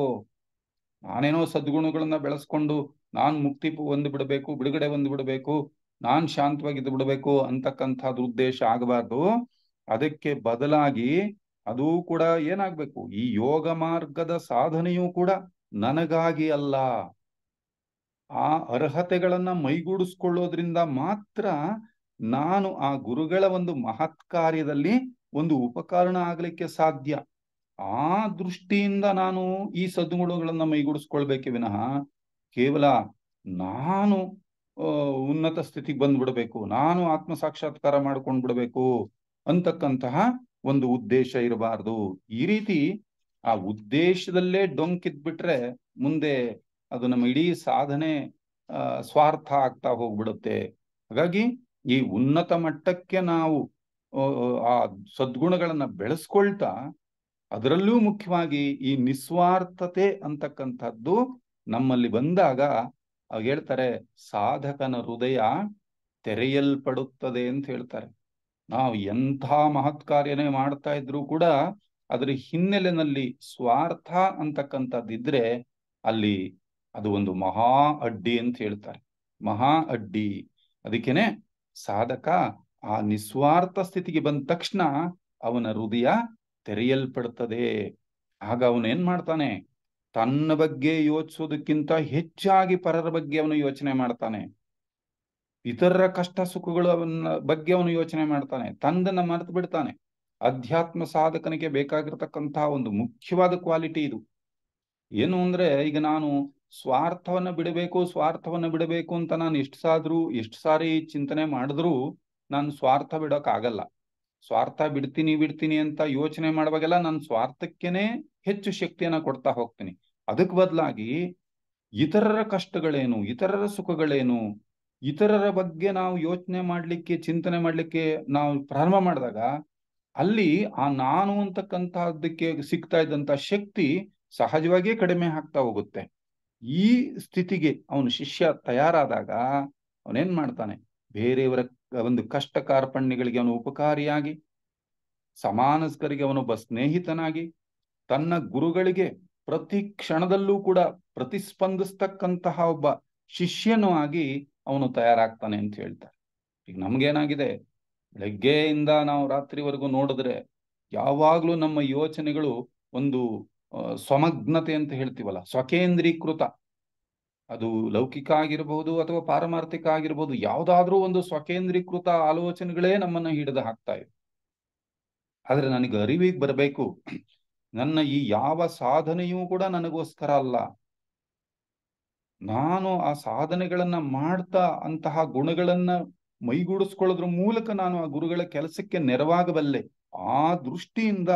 ನಾನೇನೋ ಸದ್ಗುಣಗಳನ್ನ ಬೆಳೆಸ್ಕೊಂಡು ನಾನ್ ಮುಕ್ತಿ ಹೊಂದಿ ಬಿಡಬೇಕು, ಬಿಡುಗಡೆ ಹೊಂದಿ ಬಿಡಬೇಕು, ನಾನ್ ಶಾಂತವಾಗಿದ್ದು ಬಿಡಬೇಕು ಅಂತಕ್ಕಂಥದ್ದು ಉದ್ದೇಶ ಆಗಬಾರ್ದು. ಅದಕ್ಕೆ ಬದಲಾಗಿ ಅದು ಕೂಡ ಏನಾಗ್ಬೇಕು, ಈ ಯೋಗ ಮಾರ್ಗದ ಸಾಧನೆಯೂ ಕೂಡ ನನಗಾಗಿ ಅಲ್ಲ, ಆ ಅರ್ಹತೆಗಳನ್ನ ಮೈಗೂಡಿಸ್ಕೊಳ್ಳೋದ್ರಿಂದ ಮಾತ್ರ ನಾನು ಆ ಗುರುಗಳ ಒಂದು ಮಹತ್ ಕಾರ್ಯದಲ್ಲಿ ಒಂದು ಉಪಕರಣ ಆಗ್ಲಿಕ್ಕೆ ಸಾಧ್ಯ. ಆ ದೃಷ್ಟಿಯಿಂದ ನಾನು ಈ ಸದ್ಗುಣಗಳನ್ನ ಮೈಗೂಡಿಸ್ಕೊಳ್ಬೇಕೆ ವಿನಃ ಕೇವಲ ನಾನು ಉನ್ನತ ಸ್ಥಿತಿಗೆ ಬಂದ್ಬಿಡ್ಬೇಕು, ನಾನು ಆತ್ಮ ಸಾಕ್ಷಾತ್ಕಾರ ಮಾಡ್ಕೊಂಡ್ ಬಿಡ್ಬೇಕು ಅಂತಕ್ಕಂತಹ ಒಂದು ಉದ್ದೇಶ ಇರಬಾರ್ದು. ಈ ರೀತಿ ಆ ಉದ್ದೇಶದಲ್ಲೇ ಡೊಂಕಿದ್ಬಿಟ್ರೆ ಮುಂದೆ ಅದು ನಮ್ಮ ಇಡೀ ಸಾಧನೆ ಸ್ವಾರ್ಥ ಆಗ್ತಾ ಹೋಗ್ಬಿಡುತ್ತೆ. ಹಾಗಾಗಿ ಈ ಉನ್ನತ ಮಟ್ಟಕ್ಕೆ ನಾವು ಆ ಸದ್ಗುಣಗಳನ್ನ ಬೆಳೆಸ್ಕೊಳ್ತಾ, ಅದರಲ್ಲೂ ಮುಖ್ಯವಾಗಿ ಈ ನಿಸ್ವಾರ್ಥತೆ ಅಂತಕ್ಕಂಥದ್ದು ನಮ್ಮಲ್ಲಿ ಬಂದಾಗ ಹೇಳ್ತಾರೆ ಸಾಧಕನ ಹೃದಯ ತೆರೆಯಲ್ಪಡುತ್ತದೆ ಅಂತ ಹೇಳ್ತಾರೆ. ನಾವು ಎಂಥ ಮಹತ್ ಕಾರ್ಯನೇ ಮಾಡ್ತಾ ಇದ್ರು ಕೂಡ ಅದರ ಹಿನ್ನೆಲೆಯಲ್ಲಿ ಸ್ವಾರ್ಥ ಅಂತಕ್ಕಂಥದ್ದಿದ್ರೆ ಅಲ್ಲಿ ಅದು ಒಂದು ಮಹಾ ಅಡ್ಡಿ ಅಂತ ಹೇಳ್ತಾರೆ, ಮಹಾ ಅಡ್ಡಿ. ಅದಕ್ಕೇನೆ ಸಾಧಕ ಆ ನಿಸ್ವಾರ್ಥ ಸ್ಥಿತಿಗೆ ಬಂದ ತಕ್ಷಣ ಅವನ ಹೃದಯ ತೆರೆಯಲ್ಪಡುತ್ತದೆ. ಆಗ ಅವನೇನ್ ಮಾಡ್ತಾನೆ, ತನ್ನ ಬಗ್ಗೆ ಯೋಚಿಸೋದಕ್ಕಿಂತ ಹೆಚ್ಚಾಗಿ ಪರರ ಬಗ್ಗೆ ಅವನು ಯೋಚನೆ ಮಾಡ್ತಾನೆ, ಇತರರ ಕಷ್ಟ ಸುಖಗಳ ಬಗ್ಗೆ ಅವನು ಯೋಚನೆ ಮಾಡ್ತಾನೆ, ತಂದನ್ನ ಮರೆತು ಬಿಡ್ತಾನೆ. ಅಧ್ಯಾತ್ಮ ಸಾಧಕನಿಗೆ ಬೇಕಾಗಿರ್ತಕ್ಕಂತಹ ಒಂದು ಮುಖ್ಯವಾದ ಕ್ವಾಲಿಟಿ ಇದು. ಏನು ಅಂದ್ರೆ, ಈಗ ನಾನು ಸ್ವಾರ್ಥವನ್ನ ಬಿಡಬೇಕು ಅಂತ ನಾನು ಎಷ್ಟು ಸಾರಿ ಚಿಂತನೆ ಮಾಡಿದ್ರು ನಾನು ಸ್ವಾರ್ಥ ಬಿಡೋಕ್ ಆಗಲ್ಲ. ಸ್ವಾರ್ಥ ಬಿಡ್ತೀನಿ ಅಂತ ಯೋಚನೆ ಮಾಡುವಾಗೆಲ್ಲ ನಾನು ಸ್ವಾರ್ಥಕ್ಕೇನೆ ಹೆಚ್ಚು ಶಕ್ತಿಯನ್ನ ಕೊಡ್ತಾ ಹೋಗ್ತೀನಿ. ಅದಕ್ಕೆ ಬದಲಾಗಿ ಇತರರ ಕಷ್ಟಗಳೇನು, ಇತರರ ಸುಖಗಳೇನು, ಇತರರ ಬಗ್ಗೆ ನಾವು ಯೋಚನೆ ಮಾಡ್ಲಿಕ್ಕೆ, ಚಿಂತನೆ ಮಾಡ್ಲಿಕ್ಕೆ ನಾವು ಪ್ರಾರಂಭ ಮಾಡಿದಾಗ ಅಲ್ಲಿ ಆ ನಾನು ಅಂತಕ್ಕಂತಹದ್ದಕ್ಕೆ ಸಿಗ್ತಾ ಇದ್ದಂತ ಶಕ್ತಿ ಸಹಜವಾಗಿಯೇ ಕಡಿಮೆ ಆಗ್ತಾ ಹೋಗುತ್ತೆ. ಈ ಸ್ಥಿತಿಗೆ ಅವನು ಶಿಷ್ಯ ತಯಾರಾದಾಗ ಅವನೇನ್ ಮಾಡ್ತಾನೆ, ಬೇರೆಯವರ ಒಂದು ಕಷ್ಟ ಕಾರ್ಪಣ್ಯಗಳಿಗೆ ಅವನು ಉಪಕಾರಿಯಾಗಿ, ಸಮಾನಸ್ಕರಿಗೆ ಅವನೊಬ್ಬ ಸ್ನೇಹಿತನಾಗಿ, ತನ್ನ ಗುರುಗಳಿಗೆ ಪ್ರತಿ ಕ್ಷಣದಲ್ಲೂ ಕೂಡ ಪ್ರತಿಸ್ಪಂದಿಸ್ತಕ್ಕಂತಹ ಒಬ್ಬ ಶಿಷ್ಯನೂ ಆಗಿ ಅವನು ತಯಾರಾಗ್ತಾನೆ ಅಂತ ಹೇಳ್ತಾರೆ. ಈಗ ನಮ್ಗೇನಾಗಿದೆ, ಬೆಳಗ್ಗೆಯಿಂದ ನಾವು ರಾತ್ರಿವರೆಗೂ ನೋಡಿದ್ರೆ ಯಾವಾಗ್ಲೂ ನಮ್ಮ ಯೋಚನೆಗಳು ಒಂದು ಸ್ವಮಗ್ನತೆ ಅಂತ ಹೇಳ್ತೀವಲ್ಲ, ಸ್ವಕೇಂದ್ರೀಕೃತ. ಅದು ಲೌಕಿಕ ಆಗಿರ್ಬಹುದು ಅಥವಾ ಪಾರಮಾರ್ಥಿಕ ಆಗಿರ್ಬೋದು, ಯಾವ್ದಾದ್ರೂ ಒಂದು ಸ್ವಕೇಂದ್ರೀಕೃತ ಆಲೋಚನೆಗಳೇ ನಮ್ಮನ್ನ ಹಿಡಿದು ಹಾಕ್ತಾ ಇವೆ. ಆದ್ರೆ ನನಗೆ ಅರಿವಿಗೆ ಬರಬೇಕು, ನನ್ನ ಈ ಯಾವ ಸಾಧನೆಯೂ ಕೂಡ ನನಗೋಸ್ಕರ ಅಲ್ಲ. ನಾನು ಆ ಸಾಧನೆಗಳನ್ನ ಮಾಡ್ತಾ ಅಂತಹ ಗುಣಗಳನ್ನ ಮೈಗೂಡಿಸ್ಕೊಳ್ಳೋದ್ರ ಮೂಲಕ ನಾನು ಆ ಗುರುಗಳ ಕೆಲಸಕ್ಕೆ ನೆರವಾಗಬಲ್ಲೆ. ಆ ದೃಷ್ಟಿಯಿಂದ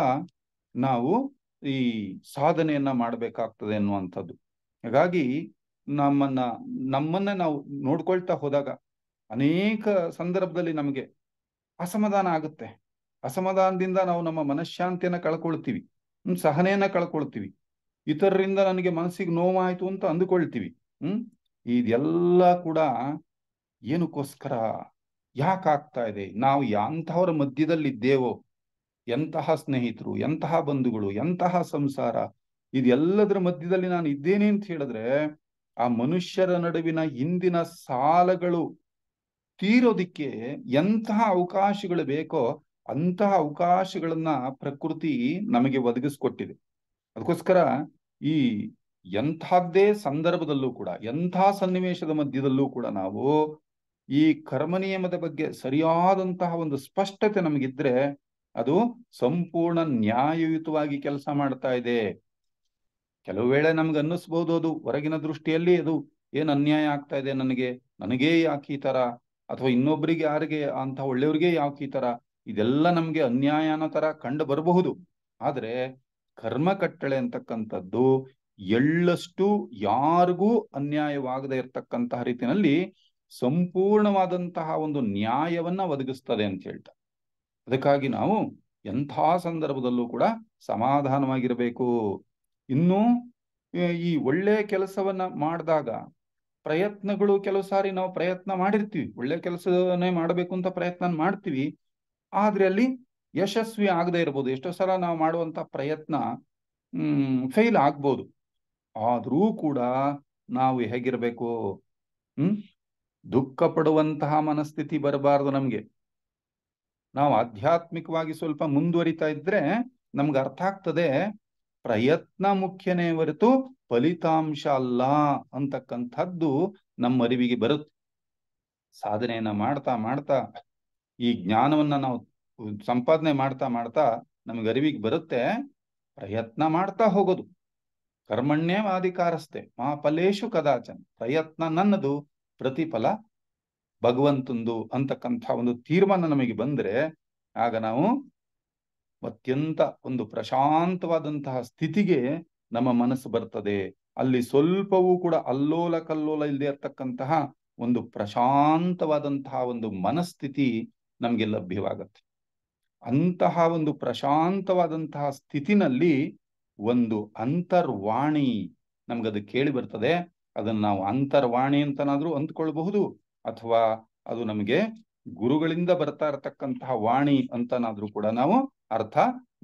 ನಾವು ಈ ಸಾಧನೆಯನ್ನ ಮಾಡಬೇಕಾಗ್ತದೆ ಅನ್ನುವಂಥದ್ದು. ಹಾಗಾಗಿ ನಮ್ಮನ್ನ ನಾವು ನೋಡ್ಕೊಳ್ತಾ ಹೋದಾಗ ಅನೇಕ ಸಂದರ್ಭದಲ್ಲಿ ನಮಗೆ ಅಸಮಾಧಾನ ಆಗುತ್ತೆ. ಅಸಮಾಧಾನದಿಂದ ನಾವು ನಮ್ಮ ಮನಃಶಾಂತಿಯನ್ನ ಕಳ್ಕೊಳ್ತೀವಿ, ಸಹನೆಯನ್ನ ಕಳ್ಕೊಳ್ತೀವಿ, ಇತರರಿಂದ ನನಗೆ ಮನಸ್ಸಿಗೆ ನೋವಾಯ್ತು ಅಂತ ಅಂದುಕೊಳ್ತೀವಿ. ಇದೆಲ್ಲ ಕೂಡ ಏನಕ್ಕೋಸ್ಕರ, ಯಾಕಾಗ್ತಾ ಇದೆ? ನಾವು ಎಂತಹವರ ಮಧ್ಯದಲ್ಲಿದ್ದೇವೋ, ಎಂತಹ ಸ್ನೇಹಿತರು, ಎಂತಹ ಬಂಧುಗಳು, ಎಂತಹ ಸಂಸಾರ, ಇದೆಲ್ಲದರ ಮಧ್ಯದಲ್ಲಿ ನಾನು ಇದ್ದೇನೆ ಅಂತ ಹೇಳಿದ್ರೆ ಆ ಮನುಷ್ಯರ ನಡುವಿನ ಹಿಂದಿನ ಸಾಲಗಳು ತೀರೋದಿಕ್ಕೆ ಎಂತಹ ಅವಕಾಶಗಳು ಬೇಕೋ ಅಂತಹ ಅವಕಾಶಗಳನ್ನ ಪ್ರಕೃತಿ ನಮಗೆ ಒದಗಿಸ್ಕೊಟ್ಟಿದೆ. ಅದಕ್ಕೋಸ್ಕರ ಈ ಎಂಥದ್ದೇ ಸಂದರ್ಭದಲ್ಲೂ ಕೂಡ, ಎಂಥ ಸನ್ನಿವೇಶದ ಮಧ್ಯದಲ್ಲೂ ಕೂಡ ನಾವು ಈ ಕರ್ಮ ನಿಯಮದ ಬಗ್ಗೆ ಸರಿಯಾದಂತಹ ಒಂದು ಸ್ಪಷ್ಟತೆ ನಮಗಿದ್ರೆ ಅದು ಸಂಪೂರ್ಣ ನ್ಯಾಯಯುತವಾಗಿ ಕೆಲಸ ಮಾಡ್ತಾ ಇದೆ. ಕೆಲವು ವೇಳೆ ನಮ್ಗೆ ಅನ್ನಿಸ್ಬೋದು ಅದು ಹೊರಗಿನ ದೃಷ್ಟಿಯಲ್ಲಿ ಅದು ಏನ್ ಅನ್ಯಾಯ ಆಗ್ತಾ ಇದೆ, ನನಗೇ ಯಾಕೆ ಈ ತರ, ಅಥವಾ ಇನ್ನೊಬ್ಬರಿಗೆ ಯಾರಿಗೆ ಅಂತ ಒಳ್ಳೆಯವ್ರಿಗೆ ಯಾಕೆ ಈ ತರ, ಇದೆಲ್ಲ ನಮ್ಗೆ ಅನ್ಯಾಯ ಅನ್ನೋ ತರ ಕಂಡು ಬರಬಹುದು. ಆದ್ರೆ ಕರ್ಮ ಕಟ್ಟಳೆ ಅಂತಕ್ಕಂಥದ್ದು ಎಳ್ಳಷ್ಟು ಯಾರಿಗೂ ಅನ್ಯಾಯವಾಗದೆ ಇರತಕ್ಕಂತಹ ರೀತಿಯಲ್ಲಿ ಸಂಪೂರ್ಣವಾದಂತಹ ಒಂದು ನ್ಯಾಯವನ್ನ ಒದಗಿಸ್ತದೆ ಅಂತ ಹೇಳ್ತಾರೆ. ಅದಕ್ಕಾಗಿ ನಾವು ಎಂಥ ಸಂದರ್ಭದಲ್ಲೂ ಕೂಡ ಸಮಾಧಾನವಾಗಿರಬೇಕು. ಇನ್ನು ಈ ಒಳ್ಳೆ ಕೆಲಸವನ್ನ ಮಾಡಿದಾಗ ಪ್ರಯತ್ನಗಳು, ಕೆಲವು ಸಾರಿ ನಾವು ಪ್ರಯತ್ನ ಮಾಡಿರ್ತೀವಿ, ಒಳ್ಳೆ ಕೆಲಸನೇ ಮಾಡಬೇಕು ಅಂತ ಪ್ರಯತ್ನ ಮಾಡ್ತೀವಿ, ಆದ್ರೆ ಅಲ್ಲಿ ಯಶಸ್ವಿ ಆಗದೆ ಇರ್ಬೋದು. ಎಷ್ಟೋ ಸಲ ನಾವು ಮಾಡುವಂತ ಪ್ರಯತ್ನ ಫೇಲ್ ಆಗ್ಬೋದು. ಆದ್ರೂ ಕೂಡ ನಾವು ಹೇಗಿರ್ಬೇಕು, ದುಃಖ ಪಡುವಂತಹ ಮನಸ್ಥಿತಿ ಬರಬಾರದು ನಮ್ಗೆ. ನಾವು ಆಧ್ಯಾತ್ಮಿಕವಾಗಿ ಸ್ವಲ್ಪ ಮುಂದುವರಿತಾ ಇದ್ರೆ ನಮ್ಗೆ ಅರ್ಥ ಆಗ್ತದೆ, ಪ್ರಯತ್ನ ಮುಖ್ಯನೇ ಹೊರತು ಫಲಿತಾಂಶ ಅಲ್ಲ ಅಂತಕ್ಕಂಥದ್ದು ನಮ್ಮ ಅರಿವಿಗೆ ಬರುತ್ತೆ. ಸಾಧನೆಯನ್ನ ಮಾಡ್ತಾ ಮಾಡ್ತಾ ಈ ಜ್ಞಾನವನ್ನ ನಾವು ಸಂಪಾದನೆ ಮಾಡ್ತಾ ಮಾಡ್ತಾ ನಮಗೆ ಅರಿವಿಗೆ ಬರುತ್ತೆ. ಪ್ರಯತ್ನ ಮಾಡ್ತಾ ಹೋಗೋದು. ಕರ್ಮಣ್ಯೇವಾಧಿಕಾರಸ್ಥೆ ಮಾ ಫಲೇಶು ಕದಾಚನ, ಪ್ರಯತ್ನ ನನ್ನದು, ಪ್ರತಿಫಲ ಭಗವಂತಂದು ಅಂತಕ್ಕಂಥ ಒಂದು ತೀರ್ಮಾನ ನಮಗೆ ಬಂದ್ರೆ ಆಗ ನಾವು ಅತ್ಯಂತ ಒಂದು ಪ್ರಶಾಂತವಾದಂತಹ ಸ್ಥಿತಿಗೆ ನಮ್ಮ ಮನಸ್ಸು ಬರ್ತದೆ. ಅಲ್ಲಿ ಸ್ವಲ್ಪವೂ ಕೂಡ ಅಲ್ಲೋಲ ಕಲ್ಲೋಲ ಇಲ್ಲದೆ ಇರ್ತಕ್ಕಂತಹ ಒಂದು ಪ್ರಶಾಂತವಾದಂತಹ ಒಂದು ಮನಸ್ಥಿತಿ ನಮ್ಗೆ ಲಭ್ಯವಾಗತ್ತೆ. ಅಂತಹ ಒಂದು ಪ್ರಶಾಂತವಾದಂತಹ ಸ್ಥಿತಿನಲ್ಲಿ ಒಂದು ಅಂತರ್ವಾಣಿ ನಮ್ಗದು ಕೇಳಿ ಬರ್ತದೆ. ಅದನ್ನ ನಾವು ಅಂತರ್ವಾಣಿ ಅಂತನಾದ್ರೂ ಅಂದ್ಕೊಳ್ಬಹುದು, ಅಥವಾ ಅದು ನಮಗೆ ಗುರುಗಳಿಂದ ಬರ್ತಾ ಇರತಕ್ಕಂತಹ ವಾಣಿ ಅಂತನಾದ್ರೂ ಕೂಡ ನಾವು ಅರ್ಥ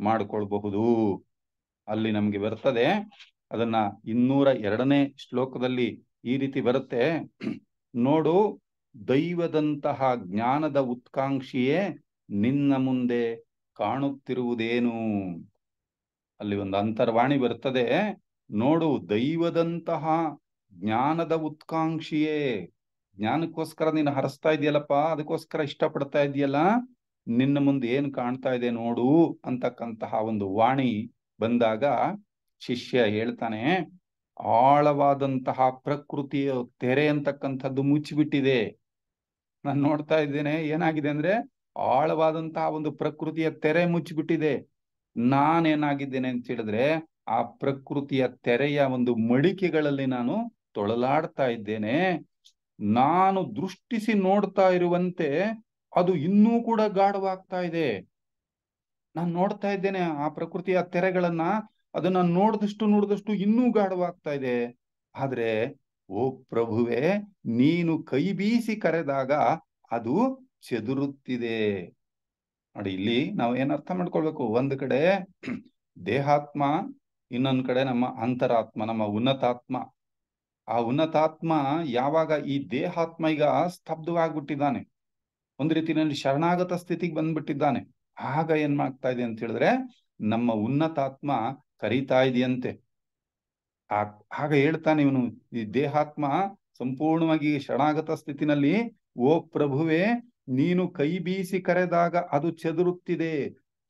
ಮಾಡ್ಕೊಳ್ಬಹುದು. ಅಲ್ಲಿ ನಮ್ಗೆ ಬರ್ತದೆ, ಅದನ್ನ 202ನೇ ಶ್ಲೋಕದಲ್ಲಿ ಈ ರೀತಿ ಬರುತ್ತೆ. ನೋಡು, ದೈವದಂತಹ ಜ್ಞಾನದ ಉತ್ಕಾಂಕ್ಷಿಯೇ ನಿನ್ನ ಮುಂದೆ ಕಾಣುತ್ತಿರುವುದೇನು. ಅಲ್ಲಿ ಒಂದು ಅಂತರ್ವಾಣಿ ಬರ್ತದೆ. ನೋಡು, ದೈವದಂತಹ ಜ್ಞಾನದ ಉತ್ಕಾಂಕ್ಷಿಯೇ, ಜ್ಞಾನಕ್ಕೋಸ್ಕರ ನೀನು ಹರಸ್ತಾ ಇದೆಯಲ್ಲಪ್ಪ, ಅದಕ್ಕೋಸ್ಕರ ಇಷ್ಟಪಡ್ತಾ ಇದೆಯಲ್ಲ, ನಿನ್ನ ಮುಂದೆ ಏನ್ ಕಾಣ್ತಾ ಇದೆ ನೋಡು ಅಂತಕ್ಕಂತಹ ಒಂದು ವಾಣಿ ಬಂದಾಗ ಶಿಷ್ಯ ಹೇಳ್ತಾನೆ, ಆಳವಾದಂತಹ ಪ್ರಕೃತಿಯ ತೆರೆ ಅಂತಕ್ಕಂಥದ್ದು ಮುಚ್ಚಿಬಿಟ್ಟಿದೆ. ನಾನು ನೋಡ್ತಾ ಇದ್ದೇನೆ, ಏನಾಗಿದೆ ಅಂದ್ರೆ ಆಳವಾದಂತಹ ಒಂದು ಪ್ರಕೃತಿಯ ತೆರೆ ಮುಚ್ಚಿಬಿಟ್ಟಿದೆ. ನಾನೇನಾಗಿದ್ದೇನೆ ಅಂತ ಹೇಳಿದ್ರೆ ಆ ಪ್ರಕೃತಿಯ ತೆರೆಯ ಒಂದು ಮಡಿಕೆಗಳಲ್ಲಿ ನಾನು ತೊಳಲಾಡ್ತಾ ಇದ್ದೇನೆ. ನಾನು ದೃಷ್ಟಿಸಿ ನೋಡ್ತಾ ಇರುವಂತೆ ಅದು ಇನ್ನೂ ಕೂಡ ಗಾಢವಾಗ್ತಾ ಇದೆ. ನಾನು ನೋಡ್ತಾ ಇದ್ದೇನೆ ಆ ಪ್ರಕೃತಿಯ ತೆರೆಗಳನ್ನ, ಅದನ್ನ ನೋಡಿದಷ್ಟು ಇನ್ನೂ ಗಾಢವಾಗ್ತಾ ಇದೆ. ಆದ್ರೆ ಓ ಪ್ರಭುವೆ, ನೀನು ಕೈ ಬೀಸಿ ಕರೆದಾಗ ಅದು ಚೆದುರುತ್ತಿದೆ. ನೋಡಿ, ಇಲ್ಲಿ ನಾವು ಏನ್ ಅರ್ಥ ಮಾಡ್ಕೊಳ್ಬೇಕು, ಒಂದ್ ಕಡೆ ದೇಹಾತ್ಮ, ಇನ್ನೊಂದ್ ಕಡೆ ನಮ್ಮ ಅಂತರಾತ್ಮ, ನಮ್ಮ ಉನ್ನತಾತ್ಮ. ಆ ಉನ್ನತಾತ್ಮ ಯಾವಾಗ ಈ ದೇಹಾತ್ಮ ಈಗ ಸ್ತಬ್ಧವಾಗ್ಬಿಟ್ಟಿದ್ದಾನೆ, ಒಂದ್ ರೀತಿಯಲ್ಲಿ ಶರಣಾಗತ ಸ್ಥಿತಿಗೆ ಬಂದ್ಬಿಟ್ಟಿದ್ದಾನೆ, ಆಗ ಏನ್ ಮಾಡ್ತಾ ಇದೆ ಅಂತ ಹೇಳಿದ್ರೆ ನಮ್ಮ ಉನ್ನತಾತ್ಮ ಕರೀತಾ ಇದೆಯಂತೆ. ಆಗ ಹೇಳ್ತಾನೆ ಇವನು, ಈ ದೇಹಾತ್ಮ ಸಂಪೂರ್ಣವಾಗಿ ಶರಣಾಗತ ಸ್ಥಿತಿನಲ್ಲಿ, ಓ ಪ್ರಭುವೆ, ನೀನು ಕೈ ಬೀಸಿ ಕರೆದಾಗ ಅದು ಚೆದುರುತ್ತಿದೆ.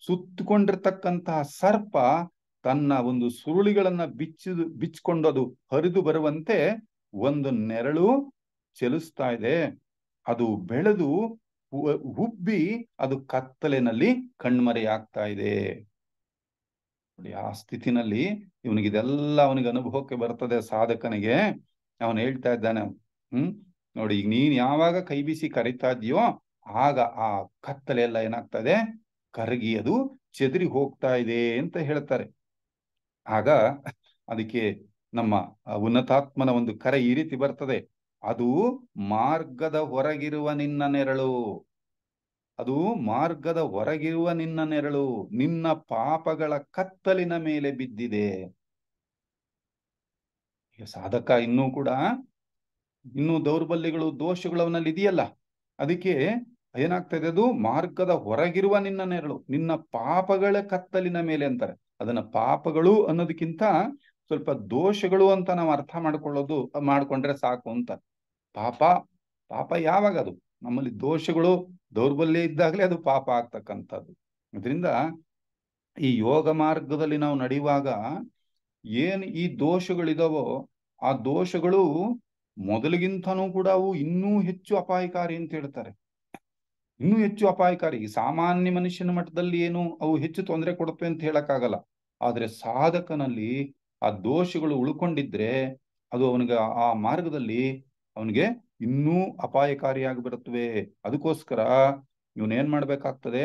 ಸುತ್ತಕೊಂಡಿರ್ತಕ್ಕಂತಹ ಸರ್ಪ ತನ್ನ ಒಂದು ಸುರುಳಿಗಳನ್ನ ಬಿಚ್ಚಿಕೊಂಡು ಅದು ಹರಿದು ಬರುವಂತೆ ಒಂದು ನೆರಳು ಚಲಿಸ್ತಾ ಇದೆ. ಅದು ಬೆಳೆದು ಉಬ್ಬಿ ಅದು ಕತ್ತಲಿನಲ್ಲಿ ಕಣ್ಮರೆಯಾಗ್ತಾ ಇದೆ. ನೋಡಿ, ಆ ಸ್ಥಿತಿನಲ್ಲಿ ಇವನಿಗಿದೆಲ್ಲ ಅವನಿಗೆ ಅನುಭವಕ್ಕೆ ಬರ್ತದೆ ಸಾಧಕನಿಗೆ. ಅವನು ಹೇಳ್ತಾ ಇದ್ದಾನೆ, ನೋಡಿ, ಈಗ ನೀನ್ ಯಾವಾಗ ಕೈ ಬೀಸಿ ಕರೀತಾ ಇದೆಯೋ ಆಗ ಆ ಕತ್ತಲೆ ಎಲ್ಲ ಏನಾಗ್ತಾ ಇದೆ, ಕರಗಿ ಅದು ಚೆದರಿ ಹೋಗ್ತಾ ಇದೆ ಅಂತ ಹೇಳ್ತಾರೆ. ಆಗ ಅದಕ್ಕೆ ನಮ್ಮ ಉನ್ನತಾತ್ಮನ ಒಂದು ಕರೆ ಈ ರೀತಿ ಬರ್ತದೆ, ಅದು ಮಾರ್ಗದ ಹೊರಗಿರುವ ನಿನ್ನ ನೆರಳು, ಅದು ಮಾರ್ಗದ ಹೊರಗಿರುವ ನಿನ್ನ ನೆರಳು, ನಿನ್ನ ಪಾಪಗಳ ಕತ್ತಲಿನ ಮೇಲೆ ಬಿದ್ದಿದೆ. ಈಗ ಸಾಧಕ ಇನ್ನೂ ದೌರ್ಬಲ್ಯಗಳು ದೋಷಗಳು ಅವನಲ್ಲಿ ಇದೆಯಲ್ಲ, ಅದಕ್ಕೆ ಏನಾಗ್ತದೆ, ಅದು ಮಾರ್ಗದ ಹೊರಗಿರುವ ನಿನ್ನ ನೆರಳು, ನಿನ್ನ ಪಾಪಗಳ ಕತ್ತಲಿನ ಮೇಲೆ ಅಂತಾರೆ. ಅದನ್ನ ಪಾಪಗಳು ಅನ್ನೋದಕ್ಕಿಂತ ಸ್ವಲ್ಪ ದೋಷಗಳು ಅಂತ ನಾವು ಅರ್ಥ ಮಾಡ್ಕೊಂಡ್ರೆ ಸಾಕು ಅಂತ. ಪಾಪ ಯಾವಾಗ ಅದು ನಮ್ಮಲ್ಲಿ ದೋಷಗಳು ದೌರ್ಬಲ್ಯ ಇದ್ದಾಗಲೇ ಅದು ಪಾಪ ಆಗ್ತಕ್ಕಂಥದ್ದು. ಅದರಿಂದ ಈ ಯೋಗ ಮಾರ್ಗದಲ್ಲಿ ನಾವು ನಡೆಯುವಾಗ ಏನ್ ಈ ದೋಷಗಳಿದಾವೋ ಆ ದೋಷಗಳು ಮೊದಲಿಗಿಂತನೂ ಕೂಡ ಅವು ಇನ್ನೂ ಹೆಚ್ಚು ಅಪಾಯಕಾರಿ ಅಂತ ಹೇಳ್ತಾರೆ. ಇನ್ನೂ ಹೆಚ್ಚು ಅಪಾಯಕಾರಿ. ಸಾಮಾನ್ಯ ಮನುಷ್ಯನ ಮಟ್ಟದಲ್ಲಿ ಏನು ಅವು ಹೆಚ್ಚು ತೊಂದರೆ ಕೊಡುತ್ತವೆ ಅಂತ ಹೇಳಕ್ಕಾಗಲ್ಲ. ಆದ್ರೆ ಸಾಧಕನಲ್ಲಿ ಆ ದೋಷಗಳು ಉಳ್ಕೊಂಡಿದ್ರೆ ಅದು ಅವನಿಗೆ ಆ ಮಾರ್ಗದಲ್ಲಿ ಅವನಿಗೆ ಇನ್ನೂ ಅಪಾಯಕಾರಿಯಾಗಿ ಬರುತ್ತವೆ. ಅದಕ್ಕೋಸ್ಕರ ಇವನೇನ್ ಮಾಡ್ಬೇಕಾಗ್ತದೆ,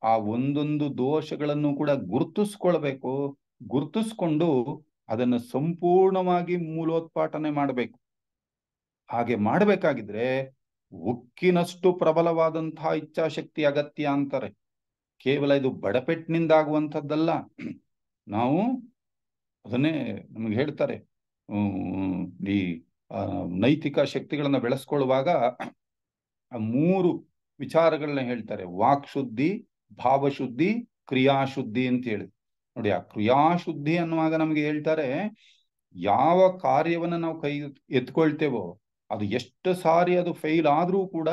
ಆ ಒಂದೊಂದು ದೋಷಗಳನ್ನು ಕೂಡ ಗುರುತಿಸ್ಕೊಳ್ಬೇಕು. ಗುರುತಿಸ್ಕೊಂಡು ಅದನ್ನು ಸಂಪೂರ್ಣವಾಗಿ ಮೂಲೋತ್ಪಾಟನೆ ಮಾಡಬೇಕು. ಹಾಗೆ ಮಾಡಬೇಕಾಗಿದ್ರೆ ಉಕ್ಕಿನಷ್ಟು ಪ್ರಬಲವಾದಂತಹ ಇಚ್ಛಾಶಕ್ತಿ ಅಗತ್ಯ ಅಂತಾರೆ. ಕೇವಲ ಇದು ಬಡಪೆಟ್ಟಿನಿಂದ ಆಗುವಂಥದ್ದಲ್ಲ. ನಾವು ಅದನ್ನೇ ನಮ್ಗೆ ಹೇಳ್ತಾರೆ, ಈ ನೈತಿಕ ಶಕ್ತಿಗಳನ್ನ ಬೆಳೆಸ್ಕೊಳ್ಳುವಾಗ 3 ವಿಚಾರಗಳನ್ನ ಹೇಳ್ತಾರೆ. ವಾಕ್ ಶುದ್ಧಿ, ಭಾವಶುದ್ಧಿ, ಕ್ರಿಯಾಶುದ್ಧಿ ಅಂತ ಹೇಳಿ. ನೋಡಿ, ಆ ಕ್ರಿಯಾಶುದ್ಧಿ ಅನ್ನುವಾಗ ನಮ್ಗೆ ಹೇಳ್ತಾರೆ, ಯಾವ ಕಾರ್ಯವನ್ನ ನಾವು ಕೈ ಎತ್ಕೊಳ್ತೇವೋ ಅದು ಎಷ್ಟು ಸಾರಿ ಅದು ಫೇಲ್ ಆದ್ರೂ ಕೂಡ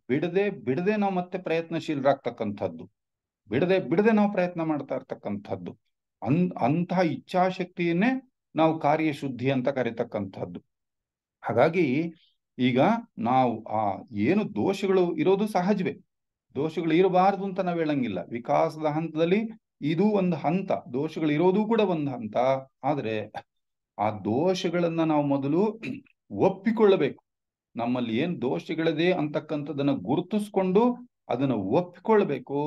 ಬಿಡದೆ ಬಿಡದೆ ನಾವು ಮತ್ತೆ ಪ್ರಯತ್ನಶೀಲರಾಗ್ತಕ್ಕಂಥದ್ದು, ಬಿಡದೆ ಬಿಡದೆ ನಾವು ಪ್ರಯತ್ನ ಮಾಡ್ತಾ ಇರ್ತಕ್ಕಂಥದ್ದು. ಅಂತಹ ಇಚ್ಛಾಶಕ್ತಿಯನ್ನೇ ನಾವು ಕಾರ್ಯಶುದ್ಧಿ ಅಂತ ಕರಿತಕ್ಕಂಥದ್ದು. ಹಾಗಾಗಿ ಈಗ ನಾವು ಏನು ದೋಷಗಳು ಇರೋದು ಸಹಜವೇ, ದೋಷಗಳು ಇರಬಾರದು ಅಂತ ನಾವು ಹೇಳಂಗಿಲ್ಲ. ವಿಕಾಸದ ಹಂತದಲ್ಲಿ ಇದು ಒಂದು ಹಂತ, ದೋಷಗಳು ಇರೋದು ಕೂಡ ಒಂದು ಹಂತ. ಆದ್ರೆ ಆ ದೋಷಗಳನ್ನ ನಾವು ಮೊದಲು ಒಪ್ಪಿಕೊಳ್ಳಬೇಕು. ನಮ್ಮಲ್ಲಿ ಏನ್ ದೋಷಗಳಿದೆ ಅಂತಕ್ಕಂಥದ್ದನ್ನ ಗುರುತಿಸ್ಕೊಂಡು ಅದನ್ನ ಒಪ್ಪಿಕೊಳ್ಬೇಕು.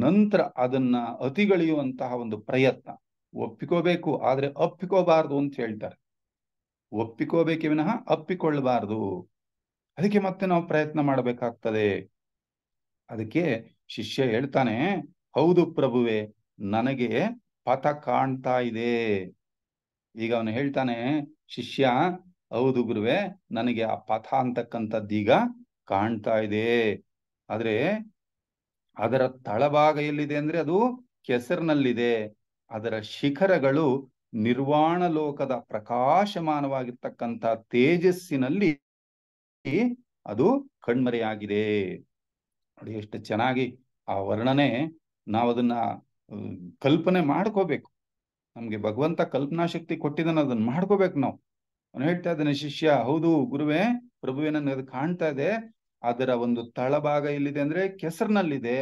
ನಂತರ ಅದನ್ನ ಅತಿಗಳೆಯುವಂತಹ ಒಂದು ಪ್ರಯತ್ನ. ಒಪ್ಪಿಕೋಬೇಕು, ಆದ್ರೆ ಅಪ್ಪಿಕೋಬಾರ್ದು ಅಂತ ಹೇಳ್ತಾರೆ. ಒಪ್ಪಿಕೋಬೇಕೇ ವಿನಃ ಅಪ್ಪಿಕೊಳ್ಳಬಾರ್ದು. ಅದಕ್ಕೆ ಮತ್ತೆ ನಾವು ಪ್ರಯತ್ನ ಮಾಡಬೇಕಾಗ್ತದೆ. ಅದಕ್ಕೆ ಶಿಷ್ಯ ಹೇಳ್ತಾನೆ, ಹೌದು ಪ್ರಭುವೆ, ನನಗೆ ಪಥ ಕಾಣ್ತಾ ಇದೆ. ಈಗ ಅವನು ಹೇಳ್ತಾನೆ, ಶಿಷ್ಯ, ಹೌದು ಗುರುವೆ, ನನಗೆ ಆ ಪಥ ಅಂತಕ್ಕಂಥದ್ದೀಗ ಕಾಣ್ತಾ ಇದೆ. ಆದ್ರೆ ಅದರ ತಳಭಾಗ ಎಲ್ಲಿದೆ ಅಂದ್ರೆ ಅದು ಕೆಸರಿನಲ್ಲಿದೆ. ಅದರ ಶಿಖರಗಳು ನಿರ್ವಾಣ ಲೋಕದ ಪ್ರಕಾಶಮಾನವಾಗಿರ್ತಕ್ಕಂಥ ತೇಜಸ್ಸಿನಲ್ಲಿ ಅದು ಕಣ್ಮರೆಯಾಗಿದೆ. ನೋಡಿ ಎಷ್ಟು ಚೆನ್ನಾಗಿ ಆ ವರ್ಣನೆ, ನಾವದನ್ನ ಕಲ್ಪನೆ ಮಾಡ್ಕೋಬೇಕು. ನಮ್ಗೆ ಭಗವಂತ ಕಲ್ಪನಾ ಶಕ್ತಿ ಕೊಟ್ಟಿದ್ದಾನೆ, ಅದನ್ನ ಮಾಡ್ಕೋಬೇಕು ನಾವು. ಅವನು ಹೇಳ್ತಾ ಇದ್ದಾನೆ, ಶಿಷ್ಯ, ಹೌದು ಗುರುವೆ, ಪ್ರಭುವೆ, ನನಗೆ ಅದು ಕಾಣ್ತಾ ಇದೆ. ಅದರ ಒಂದು ತಳಭಾಗ ಎಲ್ಲಿದೆ ಅಂದ್ರೆ ಕೆಸರಿನಲ್ಲಿದೆ.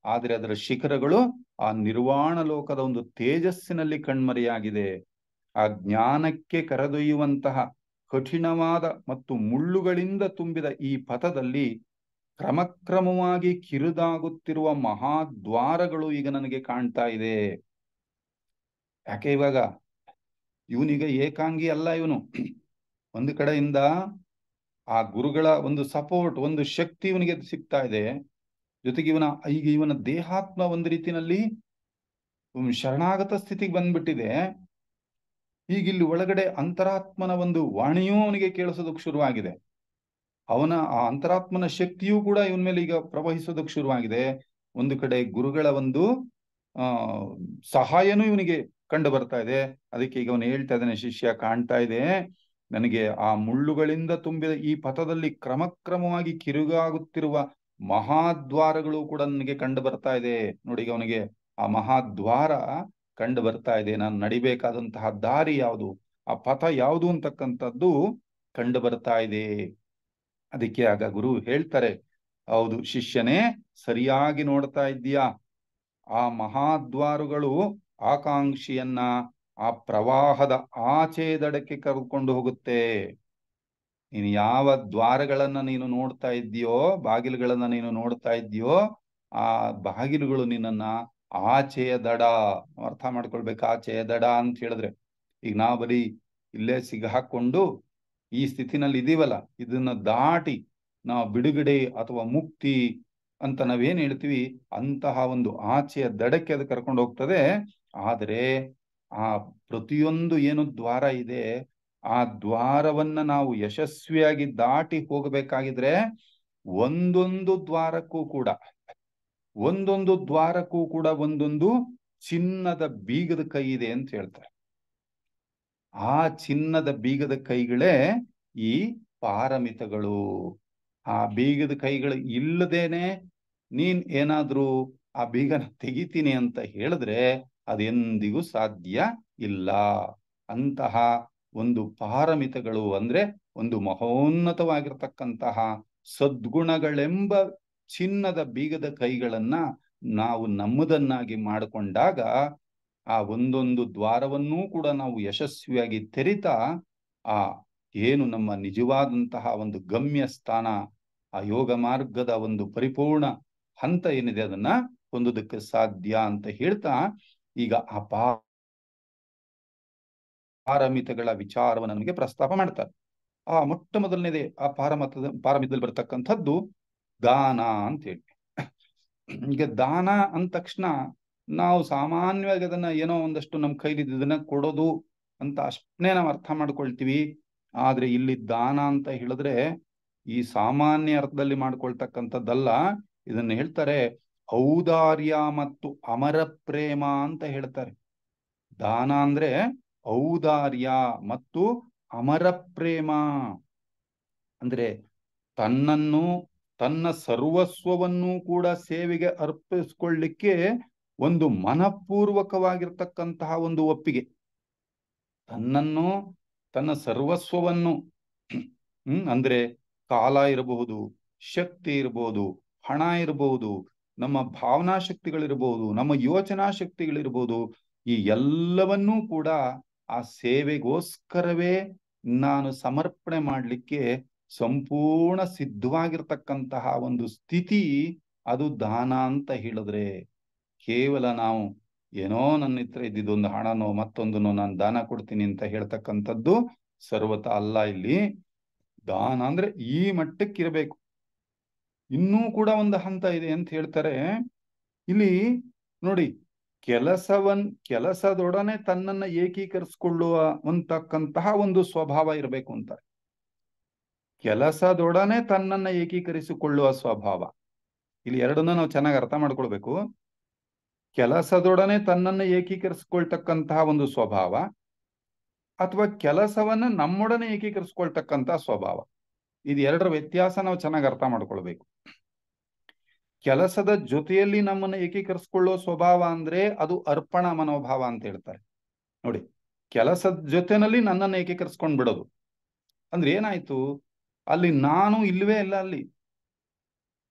ಆದ್ರೆ ಅದರ ಶಿಖರಗಳು ಆ ನಿರ್ವಾಣ ಲೋಕದ ಒಂದು ತೇಜಸ್ಸಿನಲ್ಲಿ ಕಣ್ಮರೆಯಾಗಿದೆ. ಆ ಜ್ಞಾನಕ್ಕೆ ಕರೆದೊಯ್ಯುವಂತಹ ಕಠಿಣವಾದ ಮತ್ತು ಮುಳ್ಳುಗಳಿಂದ ತುಂಬಿದ ಈ ಪಥದಲ್ಲಿ ಕ್ರಮಕ್ರಮವಾಗಿ ಕಿರಿದಾಗುತ್ತಿರುವ ಮಹಾದ್ವಾರಗಳು ಈಗ ನನಗೆ ಕಾಣ್ತಾ ಇದೆ. ಯಾಕೆ ಇವಾಗ ಇವನೀಗ ಏಕಾಂಗಿ ಅಲ್ಲ, ಇವನು ಒಂದು ಕಡೆಯಿಂದ ಆ ಗುರುಗಳ ಒಂದು ಸಪೋರ್ಟ್, ಒಂದು ಶಕ್ತಿ ಇವನಿಗೆ ಸಿಗ್ತಾ ಇದೆ. ಜೊತೆಗೆ ಇವನ ದೇಹಾತ್ಮ ಒಂದು ರೀತಿಯಲ್ಲಿ ಶರಣಾಗತ ಸ್ಥಿತಿಗೆ ಬಂದ್ಬಿಟ್ಟಿದೆ. ಈಗ ಇಲ್ಲಿ ಒಳಗಡೆ ಅಂತರಾತ್ಮನ ಒಂದು ವಾಣಿಯೂ ಅವನಿಗೆ ಕೇಳಿಸೋದಕ್ಕೆ ಶುರುವಾಗಿದೆ. ಅವನ ಆ ಅಂತರಾತ್ಮನ ಶಕ್ತಿಯೂ ಕೂಡ ಇವನ ಮೇಲೆ ಈಗ ಪ್ರವಹಿಸೋದಕ್ಕೆ ಶುರುವಾಗಿದೆ. ಒಂದು ಕಡೆ ಗುರುಗಳ ಒಂದು ಸಹಾಯನೂ ಇವನಿಗೆ ಕಂಡು ಬರ್ತಾ ಇದೆ. ಅದಕ್ಕೆ ಈಗ ಅವನು ಹೇಳ್ತಾ ಇದ್ದಾನೆ, ಶಿಷ್ಯ, ಕಾಣ್ತಾ ಇದೆ, ನನಗೆ ಆ ಮುಳ್ಳುಗಳಿಂದ ತುಂಬಿದ ಈ ಪಥದಲ್ಲಿ ಕ್ರಮಕ್ರಮವಾಗಿ ಕಿರುಗಾಗುತ್ತಿರುವ ಮಹಾದ್ವಾರಗಳು ಕೂಡ ನನಗೆ ಕಂಡು ಬರ್ತಾ ಇದೆ. ನೋಡಿ, ಈಗ ಅವನಿಗೆ ಆ ಮಹಾದ್ವಾರ ಕಂಡು ಬರ್ತಾ ಇದೆ. ನಾನು ನಡಿಬೇಕಾದಂತಹ ದಾರಿ ಯಾವುದು, ಆ ಪಥ ಯಾವುದು ಅಂತಕ್ಕಂಥದ್ದು ಕಂಡು ಬರ್ತಾ ಇದೆ. ಅದಕ್ಕೆ ಆಗ ಗುರು ಹೇಳ್ತಾರೆ, ಹೌದು ಶಿಷ್ಯನೇ, ಸರಿಯಾಗಿ ನೋಡ್ತಾ ಇದ್ದೀಯಾ. ಆ ಮಹಾದ್ವಾರಗಳು ಆಕಾಂಕ್ಷಿಯನ್ನ ಆ ಪ್ರವಾಹದ ಆಚೆ ದಡಕ್ಕೆ ಕರೆದುಕೊಂಡು ಹೋಗುತ್ತೆ. ನೀನು ಯಾವ ದ್ವಾರಗಳನ್ನ ನೀನು ನೋಡ್ತಾ ಇದ್ದೀಯೋ, ಬಾಗಿಲುಗಳನ್ನ ನೀನು ನೋಡ್ತಾ ಇದ್ದೀಯೋ, ಆ ಬಾಗಿಲುಗಳು ನಿನ್ನನ್ನ ಆಚೆಯ ದಡ, ಅರ್ಥ ಮಾಡ್ಕೊಳ್ಬೇಕು. ಆಚೆಯ ದಡ ಅಂತ ಹೇಳಿದ್ರೆ ಈಗ ನಾವು ಬರೀ ಇಲ್ಲೇ ಸಿಗಾಕೊಂಡು ಈ ಸ್ಥಿತಿನಲ್ಲಿ ಇದೀವಲ್ಲ, ಇದನ್ನ ದಾಟಿ ನಾವು ಬಿಡುಗಡೆ ಅಥವಾ ಮುಕ್ತಿ ಅಂತ ನಾವೇನ್ ಹೇಳ್ತೀವಿ, ಅಂತಹ ಒಂದು ಆಚೆಯ ದಡಕ್ಕೆ ಅದು ಕರ್ಕೊಂಡು ಹೋಗ್ತದೆ. ಆದರೆ ಆ ಪ್ರತಿಯೊಂದು ಏನು ದ್ವಾರ ಇದೆ, ಆ ದ್ವಾರವನ್ನ ನಾವು ಯಶಸ್ವಿಯಾಗಿ ದಾಟಿ ಹೋಗಬೇಕಾಗಿದ್ರೆ ಒಂದೊಂದು ದ್ವಾರಕ್ಕೂ ಕೂಡ ಒಂದೊಂದು ಚಿನ್ನದ ಬೀಗದ ಕೈ ಇದೆ ಅಂತ ಹೇಳ್ತಾರೆ. ಆ ಚಿನ್ನದ ಬೀಗದ ಕೈಗಳೇ ಈ ಪಾರಮಿತಗಳು. ಆ ಬೀಗದ ಕೈಗಳು ಇಲ್ಲದೇನೆ ನೀನ್ ಏನಾದ್ರೂ ಆ ಬೀಗನ ತೆಗಿತೀನಿ ಅಂತ ಹೇಳಿದ್ರೆ ಅದೆಂದಿಗೂ ಸಾಧ್ಯ ಇಲ್ಲ. ಅಂತಹ ಒಂದು ಪಾರಮಿತಗಳು ಅಂದ್ರೆ ಒಂದು ಮಹೋನ್ನತವಾಗಿರ್ತಕ್ಕಂತಹ ಸದ್ಗುಣಗಳೆಂಬ ಚಿನ್ನದ ಬೀಗದ ಕೈಗಳನ್ನ ನಾವು ನಮ್ಮದನ್ನಾಗಿ ಮಾಡಿಕೊಂಡಾಗ ಆ ಒಂದೊಂದು ದ್ವಾರವನ್ನೂ ಕೂಡ ನಾವು ಯಶಸ್ವಿಯಾಗಿ ತೆರಿತಾ ಆ ಏನು ನಮ್ಮ ನಿಜವಾದಂತಹ ಒಂದು ಗಮ್ಯ ಸ್ಥಾನ, ಆ ಯೋಗ ಮಾರ್ಗದ ಒಂದು ಪರಿಪೂರ್ಣ ಹಂತ ಏನಿದೆ ಅದನ್ನ ಹೊಂದೋದಕ್ಕೆ ಸಾಧ್ಯ ಅಂತ ಹೇಳ್ತಾ, ಈಗ ಆ ಪಾರಮಿತಗಳ ವಿಚಾರವನ್ನು ನಮಗೆ ಪ್ರಸ್ತಾಪ ಮಾಡ್ತಾರೆ. ಆ ಮೊಟ್ಟ ಮೊದಲನೇದೇ ಆ ಪಾರಮಿತದಲ್ಲಿ ಬರ್ತಕ್ಕಂಥದ್ದು ದಾನ ಅಂತ ಹೇಳಿ. ಈಗ ದಾನ ಅಂದ ತಕ್ಷಣ ನಾವು ಸಾಮಾನ್ಯವಾಗಿ ಅದನ್ನ ಏನೋ ಒಂದಷ್ಟು ನಮ್ಮ ಕೈಲಿದ್ದನ್ನ ಕೊಡೋದು ಅಂತ ಅಷ್ಟೇ ನಾವು ಅರ್ಥ ಮಾಡ್ಕೊಳ್ತೀವಿ. ಆದ್ರೆ ಇಲ್ಲಿ ದಾನ ಅಂತ ಹೇಳಿದ್ರೆ ಈ ಸಾಮಾನ್ಯ ಅರ್ಥದಲ್ಲಿ ಮಾಡ್ಕೊಳ್ತಕ್ಕಂಥದ್ದಲ್ಲ. ಇದನ್ನ ಹೇಳ್ತಾರೆ ಔದಾರ್ಯ ಮತ್ತು ಅಮರ ಪ್ರೇಮ ಅಂತ ಹೇಳ್ತಾರೆ. ದಾನ ಅಂದ್ರೆ ಔದಾರ್ಯ ಮತ್ತು ಅಮರ ಪ್ರೇಮ. ಅಂದ್ರೆ ತನ್ನನ್ನು, ತನ್ನ ಸರ್ವಸ್ವವನ್ನು ಕೂಡ ಸೇವೆಗೆ ಅರ್ಪಿಸ್ಕೊಳ್ಳಿಕ್ಕೆ ಒಂದು ಮನಪೂರ್ವಕವಾಗಿರ್ತಕ್ಕಂತಹ ಒಂದು ಒಪ್ಪಿಗೆ. ತನ್ನನ್ನು, ತನ್ನ ಸರ್ವಸ್ವವನ್ನು, ಅಂದ್ರೆ ಕಾಲ ಇರಬಹುದು, ಶಕ್ತಿ ಇರಬಹುದು, ಹಣ ಇರಬಹುದು, ನಮ್ಮ ಭಾವನಾ ಶಕ್ತಿಗಳಿರ್ಬೋದು, ನಮ್ಮ ಯೋಚನಾ ಶಕ್ತಿಗಳಿರ್ಬೋದು, ಈ ಎಲ್ಲವನ್ನೂ ಕೂಡ ಆ ಸೇವೆಗೋಸ್ಕರವೇ ನಾನು ಸಮರ್ಪಣೆ ಮಾಡಲಿಕ್ಕೆ ಸಂಪೂರ್ಣ ಸಿದ್ಧವಾಗಿರ್ತಕ್ಕಂತಹ ಒಂದು ಸ್ಥಿತಿ, ಅದು ದಾನ ಅಂತ ಹೇಳಿದ್ರೆ ಕೇವಲ ನಾವು ಏನೋ ನನ್ನ ಹತ್ರ ಇದ್ದಿದ್ದೊಂದು ಹಣನೋ ಮತ್ತೊಂದನೋ ನಾನು ದಾನ ಕೊಡ್ತೀನಿ ಅಂತ ಹೇಳ್ತಕ್ಕಂಥದ್ದು ಸರ್ವತ ಅಲ್ಲ. ಇಲ್ಲಿ ದಾನ ಅಂದ್ರೆ ಈ ಮಟ್ಟಕ್ಕಿರಬೇಕು. ಇನ್ನೂ ಕೂಡ ಒಂದು ಹಂತ ಇದೆ ಅಂತ ಹೇಳ್ತಾರೆ ಇಲ್ಲಿ ನೋಡಿ. ಕೆಲಸದೊಡನೆ ತನ್ನನ್ನ ಏಕೀಕರಿಸಿಕೊಳ್ಳುವ ಅಂತಕ್ಕಂತಹ ಒಂದು ಸ್ವಭಾವ ಇರಬೇಕು ಅಂತಾರೆ. ಕೆಲಸದೊಡನೆ ತನ್ನನ್ನ ಏಕೀಕರಿಸಿಕೊಳ್ಳುವ ಸ್ವಭಾವ, ಇಲ್ಲಿ ಎರಡನ್ನ ನಾವು ಚೆನ್ನಾಗಿ ಅರ್ಥ ಮಾಡ್ಕೊಳ್ಬೇಕು. ಕೆಲಸದೊಡನೆ ತನ್ನನ್ನ ಏಕೀಕರಿಸಿಕೊಳ್ತಕ್ಕಂತಹ ಒಂದು ಸ್ವಭಾವ, ಅಥವಾ ಕೆಲಸವನ್ನ ನಮ್ಮೊಡನೆ ಏಕೀಕರಿಸಿಕೊಳ್ತಕ್ಕಂತಹ ಸ್ವಭಾವ, ಇದು ಎರಡರ ವ್ಯತ್ಯಾಸ ನಾವು ಚೆನ್ನಾಗಿ ಅರ್ಥ ಮಾಡ್ಕೊಳ್ಬೇಕು. ಕೆಲಸದ ಜೊತೆಯಲ್ಲಿ ನಮ್ಮನ್ನು ಏಕೀಕರಿಸಿಕೊಳ್ಳುವ ಸ್ವಭಾವ ಅಂದ್ರೆ ಅದು ಅರ್ಪಣಾ ಮನೋಭಾವ ಅಂತ ಹೇಳ್ತಾರೆ ನೋಡಿ. ಕೆಲಸದ ಜೊತೆನಲ್ಲಿ ನನ್ನನ್ನು ಏಕೀಕರಿಸ್ಕೊಂಡು ಬಿಡೋದು ಅಂದ್ರೆ ಏನಾಯ್ತು, ಅಲ್ಲಿ ನಾನು ಇಲ್ವೇ ಇಲ್ಲ. ಅಲ್ಲಿ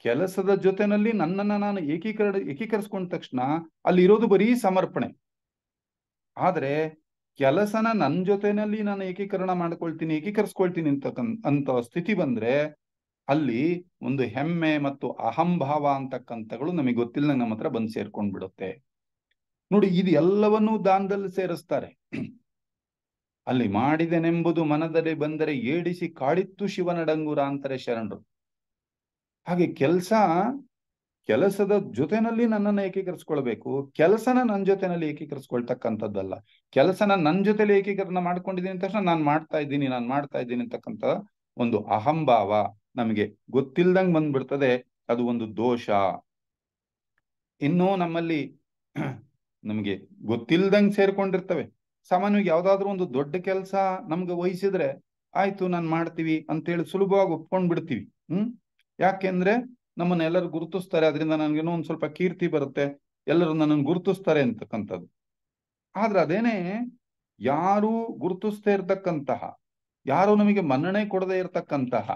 ಕೆಲಸದ ಜೊತೆನಲ್ಲಿ ನನ್ನನ್ನ ನಾನು ಏಕೀಕರಿಸ್ಕೊಂಡ ತಕ್ಷಣ ಅಲ್ಲಿ ಇರೋದು ಬರೀ ಸಮರ್ಪಣೆ. ಆದ್ರೆ ಕೆಲಸನ ನನ್ನ ಜೊತೆನಲ್ಲಿ ನಾನು ಏಕೀಕರಿಸ್ಕೊಳ್ತೀನಿ ಅಂತ ಸ್ಥಿತಿ ಬಂದ್ರೆ ಅಲ್ಲಿ ಒಂದು ಹೆಮ್ಮೆ ಮತ್ತು ಅಹಂಭಾವ ಅಂತಕ್ಕಂಥಗಳು ನಮಗೆ ಗೊತ್ತಿಲ್ಲ ನಮ್ಮ ಹತ್ರ ಬಂದು ಸೇರ್ಕೊಂಡ್ ಬಿಡುತ್ತೆ ನೋಡಿ. ಇದು ಎಲ್ಲವನ್ನೂ ದಾನದಲ್ಲಿ ಸೇರಿಸ್ತಾರೆ. ಅಲ್ಲಿ ಮಾಡಿದೆನೆಂಬುದು ಮನದಲ್ಲಿ ಬಂದರೆ ಏಡಿಸಿ ಕಾಡಿತ್ತು ಶಿವನಡಂಗುರ ಅಂತಾರೆ ಶರಣರು. ಹಾಗೆ ಕೆಲಸದ ಜೊತೆನಲ್ಲಿ ನನ್ನನ್ನು ಏಕೀಕರಿಸ್ಕೊಳ್ಬೇಕು, ಕೆಲಸನ ನನ್ನ ಜೊತೆನಲ್ಲಿ ಏಕೀಕರಿಸ್ಕೊಳ್ತಕ್ಕಂಥದ್ದಲ್ಲ. ಕೆಲಸನ ನನ್ನ ಜೊತೆಲಿ ಏಕೀಕರಣ ಮಾಡ್ಕೊಂಡಿದ್ದೀನಿ ತಕ್ಷಣ ನಾನು ಮಾಡ್ತಾ ಇದ್ದೀನಿ ಅಂತಕ್ಕಂಥ ಒಂದು ಅಹಂಭಾವ ನಮಗೆ ಗೊತ್ತಿಲ್ದಂಗ್ ಬಂದ್ಬಿಡ್ತದೆ. ಅದು ಒಂದು ದೋಷ. ಇನ್ನೂ ನಮ್ಮಲ್ಲಿ ನಮಗೆ ಗೊತ್ತಿಲ್ದಂಗ್ ಸೇರ್ಕೊಂಡಿರ್ತವೆ. ಸಾಮಾನ್ಯವಾಗಿ ಯಾವ್ದಾದ್ರು ಒಂದು ದೊಡ್ಡ ಕೆಲಸ ನಮ್ಗೆ ವಹಿಸಿದ್ರೆ ಆಯ್ತು ನಾನು ಮಾಡ್ತೀವಿ ಅಂತೇಳಿ ಸುಲಭವಾಗಿ ಒಪ್ಕೊಂಡ್ ಬಿಡ್ತೀವಿ. ಯಾಕೆಂದ್ರೆ ನಮ್ಮನ್ನೆಲ್ಲರೂ ಗುರುತಿಸ್ತಾರೆ, ಅದರಿಂದ ನನ್ಗೇನೋ ಒಂದ್ ಸ್ವಲ್ಪ ಕೀರ್ತಿ ಬರುತ್ತೆ, ಎಲ್ಲರೂ ನನ್ನನ್ನು ಗುರುತಿಸ್ತಾರೆ ಅಂತಕ್ಕಂಥದ್ದು. ಆದ್ರೆ ಅದೇನೆ ಯಾರು ಗುರುತಿಸ್ತಾ ಇರ್ತಕ್ಕಂತಹ, ಯಾರು ನಮಗೆ ಮನ್ನಣೆ ಕೊಡದೇ ಇರತಕ್ಕಂತಹ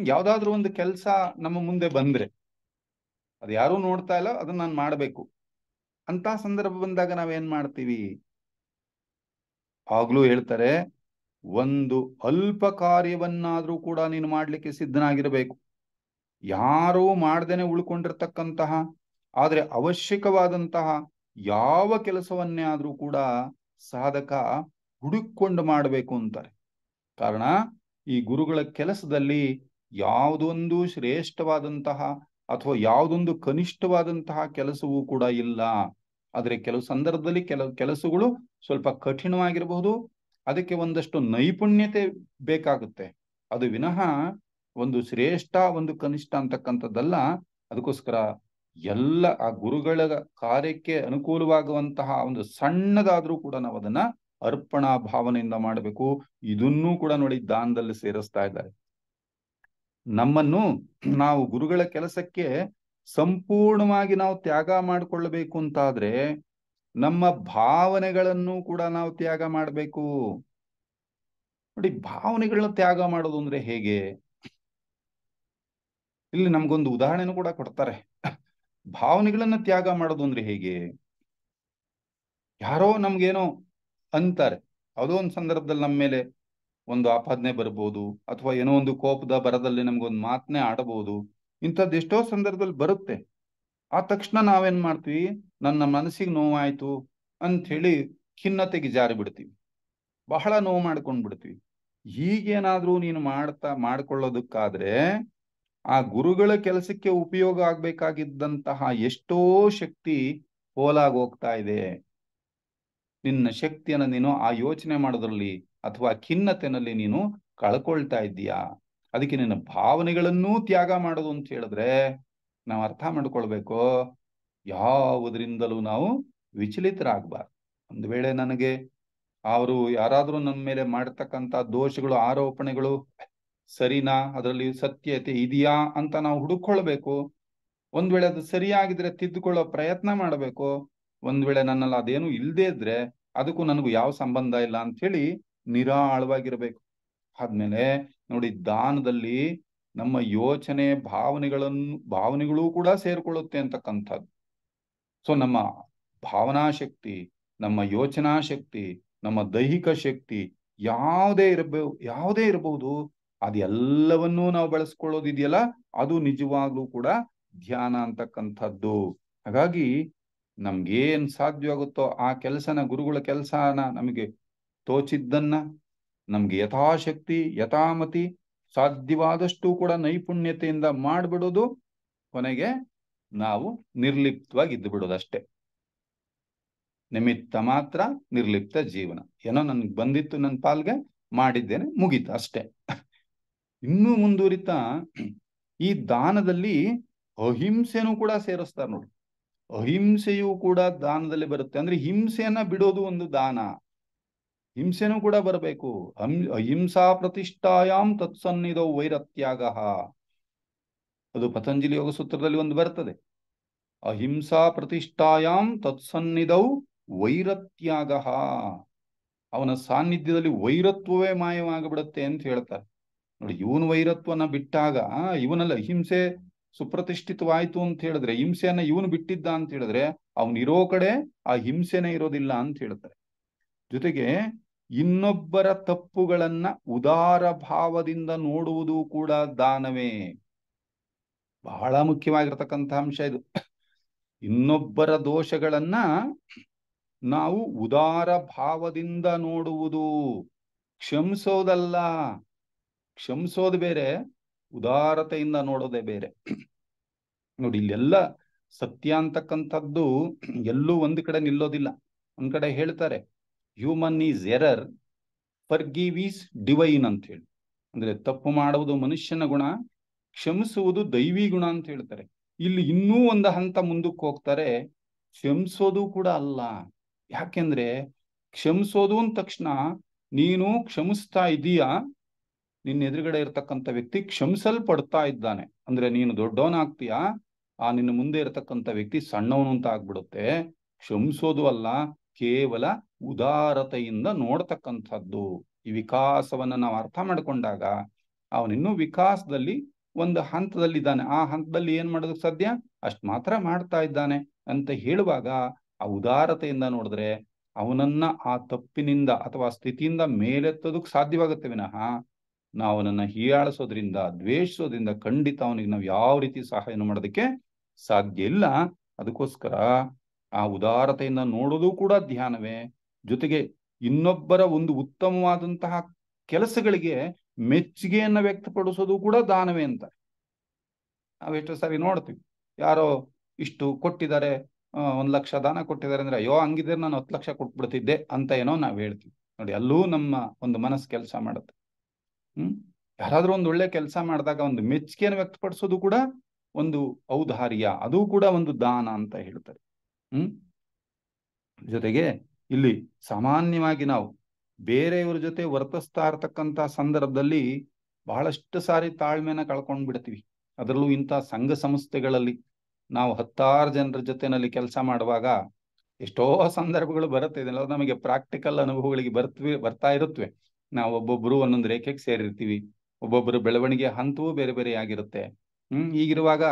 ಯಾವ್ದಾದ್ರು ಒಂದು ಕೆಲಸ ನಮ್ಮ ಮುಂದೆ ಬಂದ್ರೆ ಅದು ಯಾರು ನೋಡ್ತಾ ಇಲ್ಲ, ಅದನ್ನ ನಾನು ಮಾಡ್ಬೇಕು ಅಂತ ಸಂದರ್ಭ ಬಂದಾಗ ನಾವೇನ್ ಮಾಡ್ತೀವಿ? ಆಗ್ಲೂ ಹೇಳ್ತಾರೆ, ಒಂದು ಅಲ್ಪ ಕಾರ್ಯವನ್ನಾದ್ರೂ ಕೂಡ ನೀನು ಮಾಡ್ಲಿಕ್ಕೆ ಸಿದ್ಧನಾಗಿರ್ಬೇಕು. ಯಾರೂ ಮಾಡ್ದೇನೆ ಉಳ್ಕೊಂಡಿರ್ತಕ್ಕಂತಹ ಆದ್ರೆ ಅವಶ್ಯಕವಾದಂತಹ ಯಾವ ಕೆಲಸವನ್ನೇ ಆದ್ರೂ ಕೂಡ ಸಾಧಕ ಹುಡುಕೊಂಡು ಮಾಡಬೇಕು ಅಂತಾರೆ. ಕಾರಣ ಈ ಗುರುಗಳ ಕೆಲಸದಲ್ಲಿ ಯಾವುದೊಂದು ಶ್ರೇಷ್ಠವಾದಂತಹ ಅಥವಾ ಯಾವುದೊಂದು ಕನಿಷ್ಠವಾದಂತಹ ಕೆಲಸವೂ ಕೂಡ ಇಲ್ಲ. ಆದ್ರೆ ಕೆಲವು ಸಂದರ್ಭದಲ್ಲಿ ಕೆಲವು ಕೆಲಸಗಳು ಸ್ವಲ್ಪ ಕಠಿಣವಾಗಿರಬಹುದು, ಅದಕ್ಕೆ ಒಂದಷ್ಟು ನೈಪುಣ್ಯತೆ ಬೇಕಾಗುತ್ತೆ. ಅದು ವಿನಃ ಒಂದು ಶ್ರೇಷ್ಠ ಒಂದು ಕನಿಷ್ಠ ಅಂತಕ್ಕಂಥದ್ದಲ್ಲ. ಅದಕ್ಕೋಸ್ಕರ ಎಲ್ಲ ಆ ಗುರುಗಳ ಕಾರ್ಯಕ್ಕೆ ಅನುಕೂಲವಾಗುವಂತಹ ಒಂದು ಸಣ್ಣದಾದ್ರೂ ಕೂಡ ನಾವು ಅದನ್ನ ಅರ್ಪಣಾ ಭಾವನೆಯಿಂದ ಮಾಡಬೇಕು. ಇದನ್ನೂ ಕೂಡ ನೋಡಿ ದಾನದಲ್ಲಿ ಸೇರಿಸ್ತಾ ಇದ್ದಾರೆ. ನಮ್ಮನ್ನು ನಾವು ಗುರುಗಳ ಕೆಲಸಕ್ಕೆ ಸಂಪೂರ್ಣವಾಗಿ ನಾವು ತ್ಯಾಗ ಮಾಡಿಕೊಳ್ಳಬೇಕು ಅಂತಾದ್ರೆ ನಮ್ಮ ಭಾವನೆಗಳನ್ನು ಕೂಡ ನಾವು ತ್ಯಾಗ ಮಾಡಬೇಕು ನೋಡಿ. ಭಾವನೆಗಳನ್ನ ತ್ಯಾಗ ಮಾಡೋದು ಅಂದ್ರೆ ಹೇಗೆ? ಇಲ್ಲಿ ನಮ್ಗೊಂದು ಉದಾಹರಣೆನೂ ಕೂಡ ಕೊಡ್ತಾರೆ. ಭಾವನೆಗಳನ್ನ ತ್ಯಾಗ ಮಾಡೋದು ಅಂದ್ರೆ ಹೇಗೆ? ಯಾರೋ ನಮ್ಗೇನೋ ಅಂತಾರೆ, ಯಾವುದೋ ಒಂದು ಸಂದರ್ಭದಲ್ಲಿ ನಮ್ಮ ಮೇಲೆ ಒಂದು ಆಪಾದನೆ ಬರ್ಬೋದು, ಅಥವಾ ಏನೋ ಒಂದು ಕೋಪದ ಬರದಲ್ಲಿ ನಮ್ಗೊಂದು ಮಾತನ್ನೇ ಆಡಬಹುದು. ಇಂಥದ್ದು ಎಷ್ಟೋ ಸಂದರ್ಭದಲ್ಲಿ ಬರುತ್ತೆ. ಆ ತಕ್ಷಣ ನಾವೇನ್ ಮಾಡ್ತೀವಿ, ನನ್ನ ಮನಸ್ಸಿಗೆ ನೋವಾಯ್ತು ಅಂತ ಹೇಳಿ ಖಿನ್ನತೆಗೆ ಜಾರಿ ಬಿಡ್ತೀವಿ, ಬಹಳ ನೋವು ಮಾಡ್ಕೊಂಡ್ ಬಿಡ್ತೀವಿ. ಹೀಗೇನಾದ್ರೂ ನೀನು ಮಾಡ್ಕೊಳ್ಳೋದಕ್ಕಾದ್ರೆ ಆ ಗುರುಗಳ ಕೆಲಸಕ್ಕೆ ಉಪಯೋಗ ಆಗ್ಬೇಕಾಗಿದ್ದಂತಹ ಎಷ್ಟೋ ಶಕ್ತಿ ಪೋಲಾಗಿ ಹೋಗ್ತಾ ಇದೆ. ನಿನ್ನ ಶಕ್ತಿಯನ್ನು ನೀನು ಆ ಯೋಚನೆ ಮಾಡೋದ್ರಲ್ಲಿ ಅಥವಾ ಖಿನ್ನತೆನಲ್ಲಿ ನೀನು ಕಳ್ಕೊಳ್ತಾ ಇದ್ದೀಯಾ. ಅದಕ್ಕೆ ನಿನ್ನ ಭಾವನೆಗಳನ್ನೂ ತ್ಯಾಗ ಮಾಡೋದು ಅಂತ ಹೇಳಿದ್ರೆ ನಾವು ಅರ್ಥ ಮಾಡ್ಕೊಳ್ಬೇಕು, ಯಾವುದರಿಂದಲೂ ನಾವು ವಿಚಲಿತರಾಗಬಾರ್ದು. ಒಂದು ವೇಳೆ ನನಗೆ ಅವರು ಯಾರಾದ್ರೂ ನಮ್ಮ ಮೇಲೆ ಮಾಡ್ತಕ್ಕಂಥ ದೋಷಗಳು, ಆರೋಪಣೆಗಳು ಸರಿನಾ, ಅದರಲ್ಲಿ ಸತ್ಯತೆ ಇದೆಯಾ ಅಂತ ನಾವು ಹುಡುಕೊಳ್ಬೇಕು. ಒಂದ್ ವೇಳೆ ಅದು ಸರಿಯಾಗಿದ್ರೆ ತಿದ್ದುಕೊಳ್ಳೋ ಪ್ರಯತ್ನ ಮಾಡಬೇಕು. ಒಂದ್ ವೇಳೆ ನನ್ನಲ್ಲಿ ಅದೇನು ಇಲ್ಲದೆ ಇದ್ರೆ ಅದಕ್ಕೂ ನನಗೂ ಯಾವ ಸಂಬಂಧ ಇಲ್ಲ ಅಂತ ಹೇಳಿ ನಿರಾಳವಾಗಿರ್ಬೇಕು. ಆದ್ಮೇಲೆ ನೋಡಿ, ದಾನದಲ್ಲಿ ನಮ್ಮ ಯೋಚನೆ ಭಾವನೆಗಳು ಕೂಡ ಸೇರ್ಕೊಳ್ಳುತ್ತೆ ಅಂತಕ್ಕಂಥದ್ದು. ಸೊ ನಮ್ಮ ಭಾವನಾ ಶಕ್ತಿ, ನಮ್ಮ ಯೋಚನಾ ಶಕ್ತಿ, ನಮ್ಮ ದೈಹಿಕ ಶಕ್ತಿ ಯಾವುದೇ ಇರಬಹುದು, ಅದೆಲ್ಲವನ್ನೂ ನಾವು ಬಳಸ್ಕೊಳ್ಳೋದಿದೆಯಲ್ಲ, ಅದು ನಿಜವಾಗ್ಲೂ ಕೂಡ ಧ್ಯಾನ ಅಂತಕ್ಕಂಥದ್ದು. ಹಾಗಾಗಿ ನಮ್ಗೇನ್ ಸಾಧ್ಯವಾಗುತ್ತೋ ಆ ಕೆಲಸನ, ಗುರುಗಳ ಕೆಲಸನ ನಮಗೆ ತೋಚಿದ್ದನ್ನ ನಮ್ಗೆ ಯಥಾಶಕ್ತಿ ಯಥಾಮತಿ ಸಾಧ್ಯವಾದಷ್ಟು ಕೂಡ ನೈಪುಣ್ಯತೆಯಿಂದ ಮಾಡಿಬಿಡೋದು. ಕೊನೆಗೆ ನಾವು ನಿರ್ಲಿಪ್ತವಾಗಿ ಇದ್ದು ಬಿಡೋದಷ್ಟೇ. ನಿಮಿತ್ತ ಮಾತ್ರ ನಿರ್ಲಿಪ್ತ ಜೀವನ. ಏನೋ ನನ್ಗೆ ಬಂದಿತ್ತು, ನನ್ನ ಪಾಲ್ಗೆ ಮಾಡಿದ್ದೇನೆ, ಮುಗೀತು ಅಷ್ಟೇ. ಇನ್ನೂ ಮುಂದುವರಿತಾ ಈ ದಾನದಲ್ಲಿ ಅಹಿಂಸೆನೂ ಕೂಡ ಸೇರಿಸ್ತಾರೆ ನೋಡಿ. ಅಹಿಂಸೆಯೂ ಕೂಡ ದಾನದಲ್ಲಿ ಬರುತ್ತೆ. ಅಂದ್ರೆ ಹಿಂಸೆಯನ್ನ ಬಿಡೋದು ಒಂದು ದಾನ. ಹಿಂಸೆನೂ ಕೂಡ ಬರಬೇಕು. ಅಹಿಂಸಾ ಪ್ರತಿಷ್ಠಾಯಾಮ್ ತತ್ಸನ್ನಿಧೌ ವೈರತ್ಯಾಗ. ಅದು ಪತಂಜಲಿ ಯೋಗ ಸೂತ್ರದಲ್ಲಿ ಒಂದು ಬರ್ತದೆ. ಅಹಿಂಸಾ ಪ್ರತಿಷ್ಠಾಯಾಮ್ ತತ್ಸನ್ನಿಧೌ ವೈರತ್ಯಾಗ. ಅವನ ಸಾನ್ನಿಧ್ಯದಲ್ಲಿ ವೈರತ್ವವೇ ಮಾಯವಾಗಿಬಿಡುತ್ತೆ ಅಂತ ಹೇಳ್ತಾರೆ ನೋಡಿ. ಇವನು ವೈರತ್ವನ ಬಿಟ್ಟಾಗ ಇವನಲ್ಲಿ ಅಹಿಂಸೆ ಸುಪ್ರತಿಷ್ಠಿತವಾಯ್ತು ಅಂತ ಹೇಳಿದ್ರೆ, ಹಿಂಸೆಯನ್ನ ಇವನು ಬಿಟ್ಟಿದ್ದ ಅಂತ ಹೇಳಿದ್ರೆ, ಅವನಿರೋ ಕಡೆ ಆ ಹಿಂಸೆನೇ ಇರೋದಿಲ್ಲ ಅಂತ ಹೇಳ್ತಾರೆ. ಜೊತೆಗೆ ಇನ್ನೊಬ್ಬರ ತಪ್ಪುಗಳನ್ನ ಉದಾರ ಭಾವದಿಂದ ನೋಡುವುದು ಕೂಡ ದಾನವೇ. ಬಹಳ ಮುಖ್ಯವಾಗಿರತಕ್ಕಂಥ ಅಂಶ ಇದು. ಇನ್ನೊಬ್ಬರ ದೋಷಗಳನ್ನ ನಾವು ಉದಾರ ಭಾವದಿಂದ ನೋಡುವುದು. ಕ್ಷಮಿಸೋದಲ್ಲ. ಕ್ಷಮಿಸೋದು ಬೇರೆ, ಉದಾರತೆಯಿಂದ ನೋಡೋದೇ ಬೇರೆ. ನೋಡಿ, ಇಲ್ಲೆಲ್ಲ ಸತ್ಯ ಅಂತಕ್ಕಂಥದ್ದು ಎಲ್ಲೂ ಒಂದು ಕಡೆ ನಿಲ್ಲೋದಿಲ್ಲ. ಒಂದ್ ಕಡೆ ಹೇಳ್ತಾರೆ human is error, forgive is divine ಅಂತ ಹೇಳಿ. ಅಂದ್ರೆ ತಪ್ಪು ಮಾಡುವುದು ಮನುಷ್ಯನ ಗುಣ, ಕ್ಷಮಿಸುವುದು ದೈವಿ ಗುಣ ಅಂತ ಹೇಳ್ತಾರೆ. ಇಲ್ಲಿ ಇನ್ನೂ ಒಂದು ಹಂತ ಮುಂದಕ್ಕೆ ಹೋಗ್ತಾರೆ. ಕ್ಷಮಿಸೋದು ಕೂಡ ಅಲ್ಲ. ಯಾಕೆಂದ್ರೆ ಕ್ಷಮಿಸೋದು ಅಂದ ತಕ್ಷಣ ನೀನು ಕ್ಷಮಿಸ್ತಾ ಇದೀಯಾ, ನಿನ್ನ ಎದುರುಗಡೆ ಇರತಕ್ಕಂಥ ವ್ಯಕ್ತಿ ಕ್ಷಮಿಸಲ್ಪಡ್ತಾ ಇದ್ದಾನೆ ಅಂದ್ರೆ ನೀನು ದೊಡ್ಡವನಾಗ್ತೀಯಾ, ಆ ನಿನ್ನ ಮುಂದೆ ಇರತಕ್ಕಂಥ ವ್ಯಕ್ತಿ ಸಣ್ಣವನು ಅಂತ ಆಗ್ಬಿಡುತ್ತೆ. ಕ್ಷಮಿಸೋದು ಅಲ್ಲ, ಕೇವಲ ಉದಾರತೆಯಿಂದ ನೋಡ್ತಕ್ಕಂಥದ್ದು. ಈ ವಿಕಾಸವನ್ನ ನಾವು ಅರ್ಥ ಮಾಡ್ಕೊಂಡಾಗ ಅವನಿನ್ನೂ ವಿಕಾಸದಲ್ಲಿ ಒಂದು ಹಂತದಲ್ಲಿದ್ದಾನೆ. ಆ ಹಂತದಲ್ಲಿ ಏನ್ ಮಾಡೋದಕ್ಕೆ ಸಾಧ್ಯ ಅಷ್ಟು ಮಾತ್ರ ಮಾಡ್ತಾ ಇದ್ದಾನೆ ಅಂತ ಹೇಳುವಾಗ ಆ ಉದಾರತೆಯಿಂದ ನೋಡಿದ್ರೆ ಅವನನ್ನ ಆ ತಪ್ಪಿನಿಂದ ಅಥವಾ ಸ್ಥಿತಿಯಿಂದ ಮೇಲೆತ್ತೋದಕ್ಕೆ ಸಾಧ್ಯವಾಗುತ್ತೆ ವಿನಃ ನಾವು ಅವನನ್ನ ಹೀಯಾಳಿಸೋದ್ರಿಂದ, ದ್ವೇಷಿಸೋದ್ರಿಂದ ಖಂಡಿತ ಅವನಿಗೆ ನಾವು ಯಾವ ರೀತಿ ಸಹಾಯನ ಮಾಡೋದಕ್ಕೆ ಸಾಧ್ಯ ಇಲ್ಲ. ಅದಕ್ಕೋಸ್ಕರ ಆ ಉದಾರತೆಯಿಂದ ನೋಡೋದು ಕೂಡ ಧ್ಯಾನವೇ. ಜೊತೆಗೆ ಇನ್ನೊಬ್ಬರ ಒಂದು ಉತ್ತಮವಾದಂತಹ ಕೆಲಸಗಳಿಗೆ ಮೆಚ್ಚುಗೆಯನ್ನ ವ್ಯಕ್ತಪಡಿಸೋದು ಕೂಡ ದಾನವೇ ಅಂತ ನಾವೆಷ್ಟು ಸಾರಿ ನೋಡ್ತೀವಿ. ಯಾರೋ ಇಷ್ಟು ಕೊಟ್ಟಿದ್ದಾರೆ, 1 ಲಕ್ಷ ದಾನ ಕೊಟ್ಟಿದ್ದಾರೆ ಅಂದ್ರೆ, ಅಯ್ಯೋ ಹಂಗಿದ್ರೆ ನಾನು 10 ಲಕ್ಷ ಕೊಟ್ಬಿಡ್ತಿದ್ದೆ ಅಂತ ಏನೋ ನಾವ್ ಹೇಳ್ತೀವಿ ನೋಡಿ. ಅಲ್ಲೂ ನಮ್ಮ ಒಂದು ಮನಸ್ಸು ಕೆಲಸ ಮಾಡುತ್ತೆ. ಯಾರಾದ್ರೂ ಒಂದು ಒಳ್ಳೆ ಕೆಲಸ ಮಾಡಿದಾಗ ಒಂದು ಮೆಚ್ಚುಗೆಯನ್ನು ವ್ಯಕ್ತಪಡಿಸೋದು ಕೂಡ ಒಂದು ಔದಾರ್ಯ, ಅದು ಕೂಡ ಒಂದು ದಾನ ಅಂತ ಹೇಳ್ತಾರೆ. ಜೊತೆಗೆ ಇಲ್ಲಿ ಸಾಮಾನ್ಯವಾಗಿ ನಾವು ಬೇರೆಯವ್ರ ಜೊತೆ ವರ್ತಿಸ್ತಾ ಇರ್ತಕ್ಕಂಥ ಸಂದರ್ಭದಲ್ಲಿ ಬಹಳಷ್ಟು ಸಾರಿ ತಾಳ್ಮೆನ ಕಳ್ಕೊಂಡ್ ಬಿಡ್ತೀವಿ. ಅದರಲ್ಲೂ ಇಂಥ ಸಂಘ ಸಂಸ್ಥೆಗಳಲ್ಲಿ ನಾವು 10 ಜನರ ಜೊತೆನಲ್ಲಿ ಕೆಲಸ ಮಾಡುವಾಗ ಎಷ್ಟೋ ಸಂದರ್ಭಗಳು ಬರುತ್ತೆ. ಇದೆಲ್ಲ ನಮಗೆ ಪ್ರಾಕ್ಟಿಕಲ್ ಅನುಭವಗಳಿಗೆ ಬರ್ತಾ ಇರುತ್ತವೆ. ನಾವು ಒಬ್ಬೊಬ್ರು ಒಂದೊಂದು ರೇಖೆಗೆ ಸೇರಿರ್ತೀವಿ, ಒಬ್ಬೊಬ್ಬರು ಬೆಳವಣಿಗೆ ಹಂತವೂ ಬೇರೆ ಬೇರೆ ಆಗಿರುತ್ತೆ. ಹೀಗಿರುವಾಗ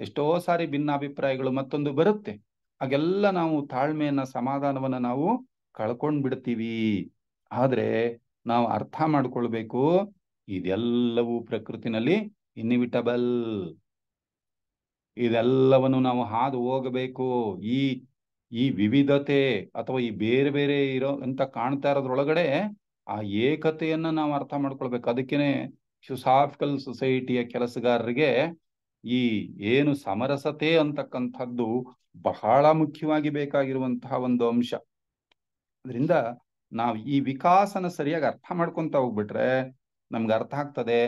ಎಷ್ಟೋ ಸಾರಿ ಭಿನ್ನಾಭಿಪ್ರಾಯಗಳು ಮತ್ತೊಂದು ಬರುತ್ತೆ. ಹಾಗೆಲ್ಲ ನಾವು ತಾಳ್ಮೆಯನ್ನ, ಸಮಾಧಾನವನ್ನ ನಾವು ಕಳ್ಕೊಂಡ್ ಬಿಡ್ತೀವಿ. ಆದ್ರೆ ನಾವು ಅರ್ಥ ಮಾಡ್ಕೊಳ್ಬೇಕು, ಇದೆಲ್ಲವೂ ಪ್ರಕೃತಿನಲ್ಲಿ ಇನ್ಎವಿಟಬಲ್. ಇದೆಲ್ಲವನ್ನು ನಾವು ಹಾದು ಹೋಗಬೇಕು. ಈ ವಿವಿಧತೆ ಅಥವಾ ಈ ಬೇರೆ ಬೇರೆ ಇರೋ ಅಂತ ಕಾಣ್ತಾ ಇರೋದ್ರೊಳಗಡೆ ಆ ಏಕತೆಯನ್ನ ನಾವು ಅರ್ಥ ಮಾಡ್ಕೊಳ್ಬೇಕು. ಅದಕ್ಕೇನೆ ಫಿಲಾಸಾಫಿಕಲ್ ಸೊಸೈಟಿಯ ಕೆಲಸಗಾರರಿಗೆ ಈ ಏನು ಸಮರಸತೆ ಅಂತಕ್ಕಂಥದ್ದು ಬಹಳ ಮುಖ್ಯವಾಗಿ ಬೇಕಾಗಿರುವಂತಹ ಒಂದು ಅಂಶ. ಅದರಿಂದ ನಾವು ಈ ವಿಕಾಸನ ಸರಿಯಾಗಿ ಅರ್ಥ ಮಾಡ್ಕೊಂತ ಹೋಗ್ಬಿಟ್ರೆ ನಮ್ಗೆ ಅರ್ಥ ಆಗ್ತದೆ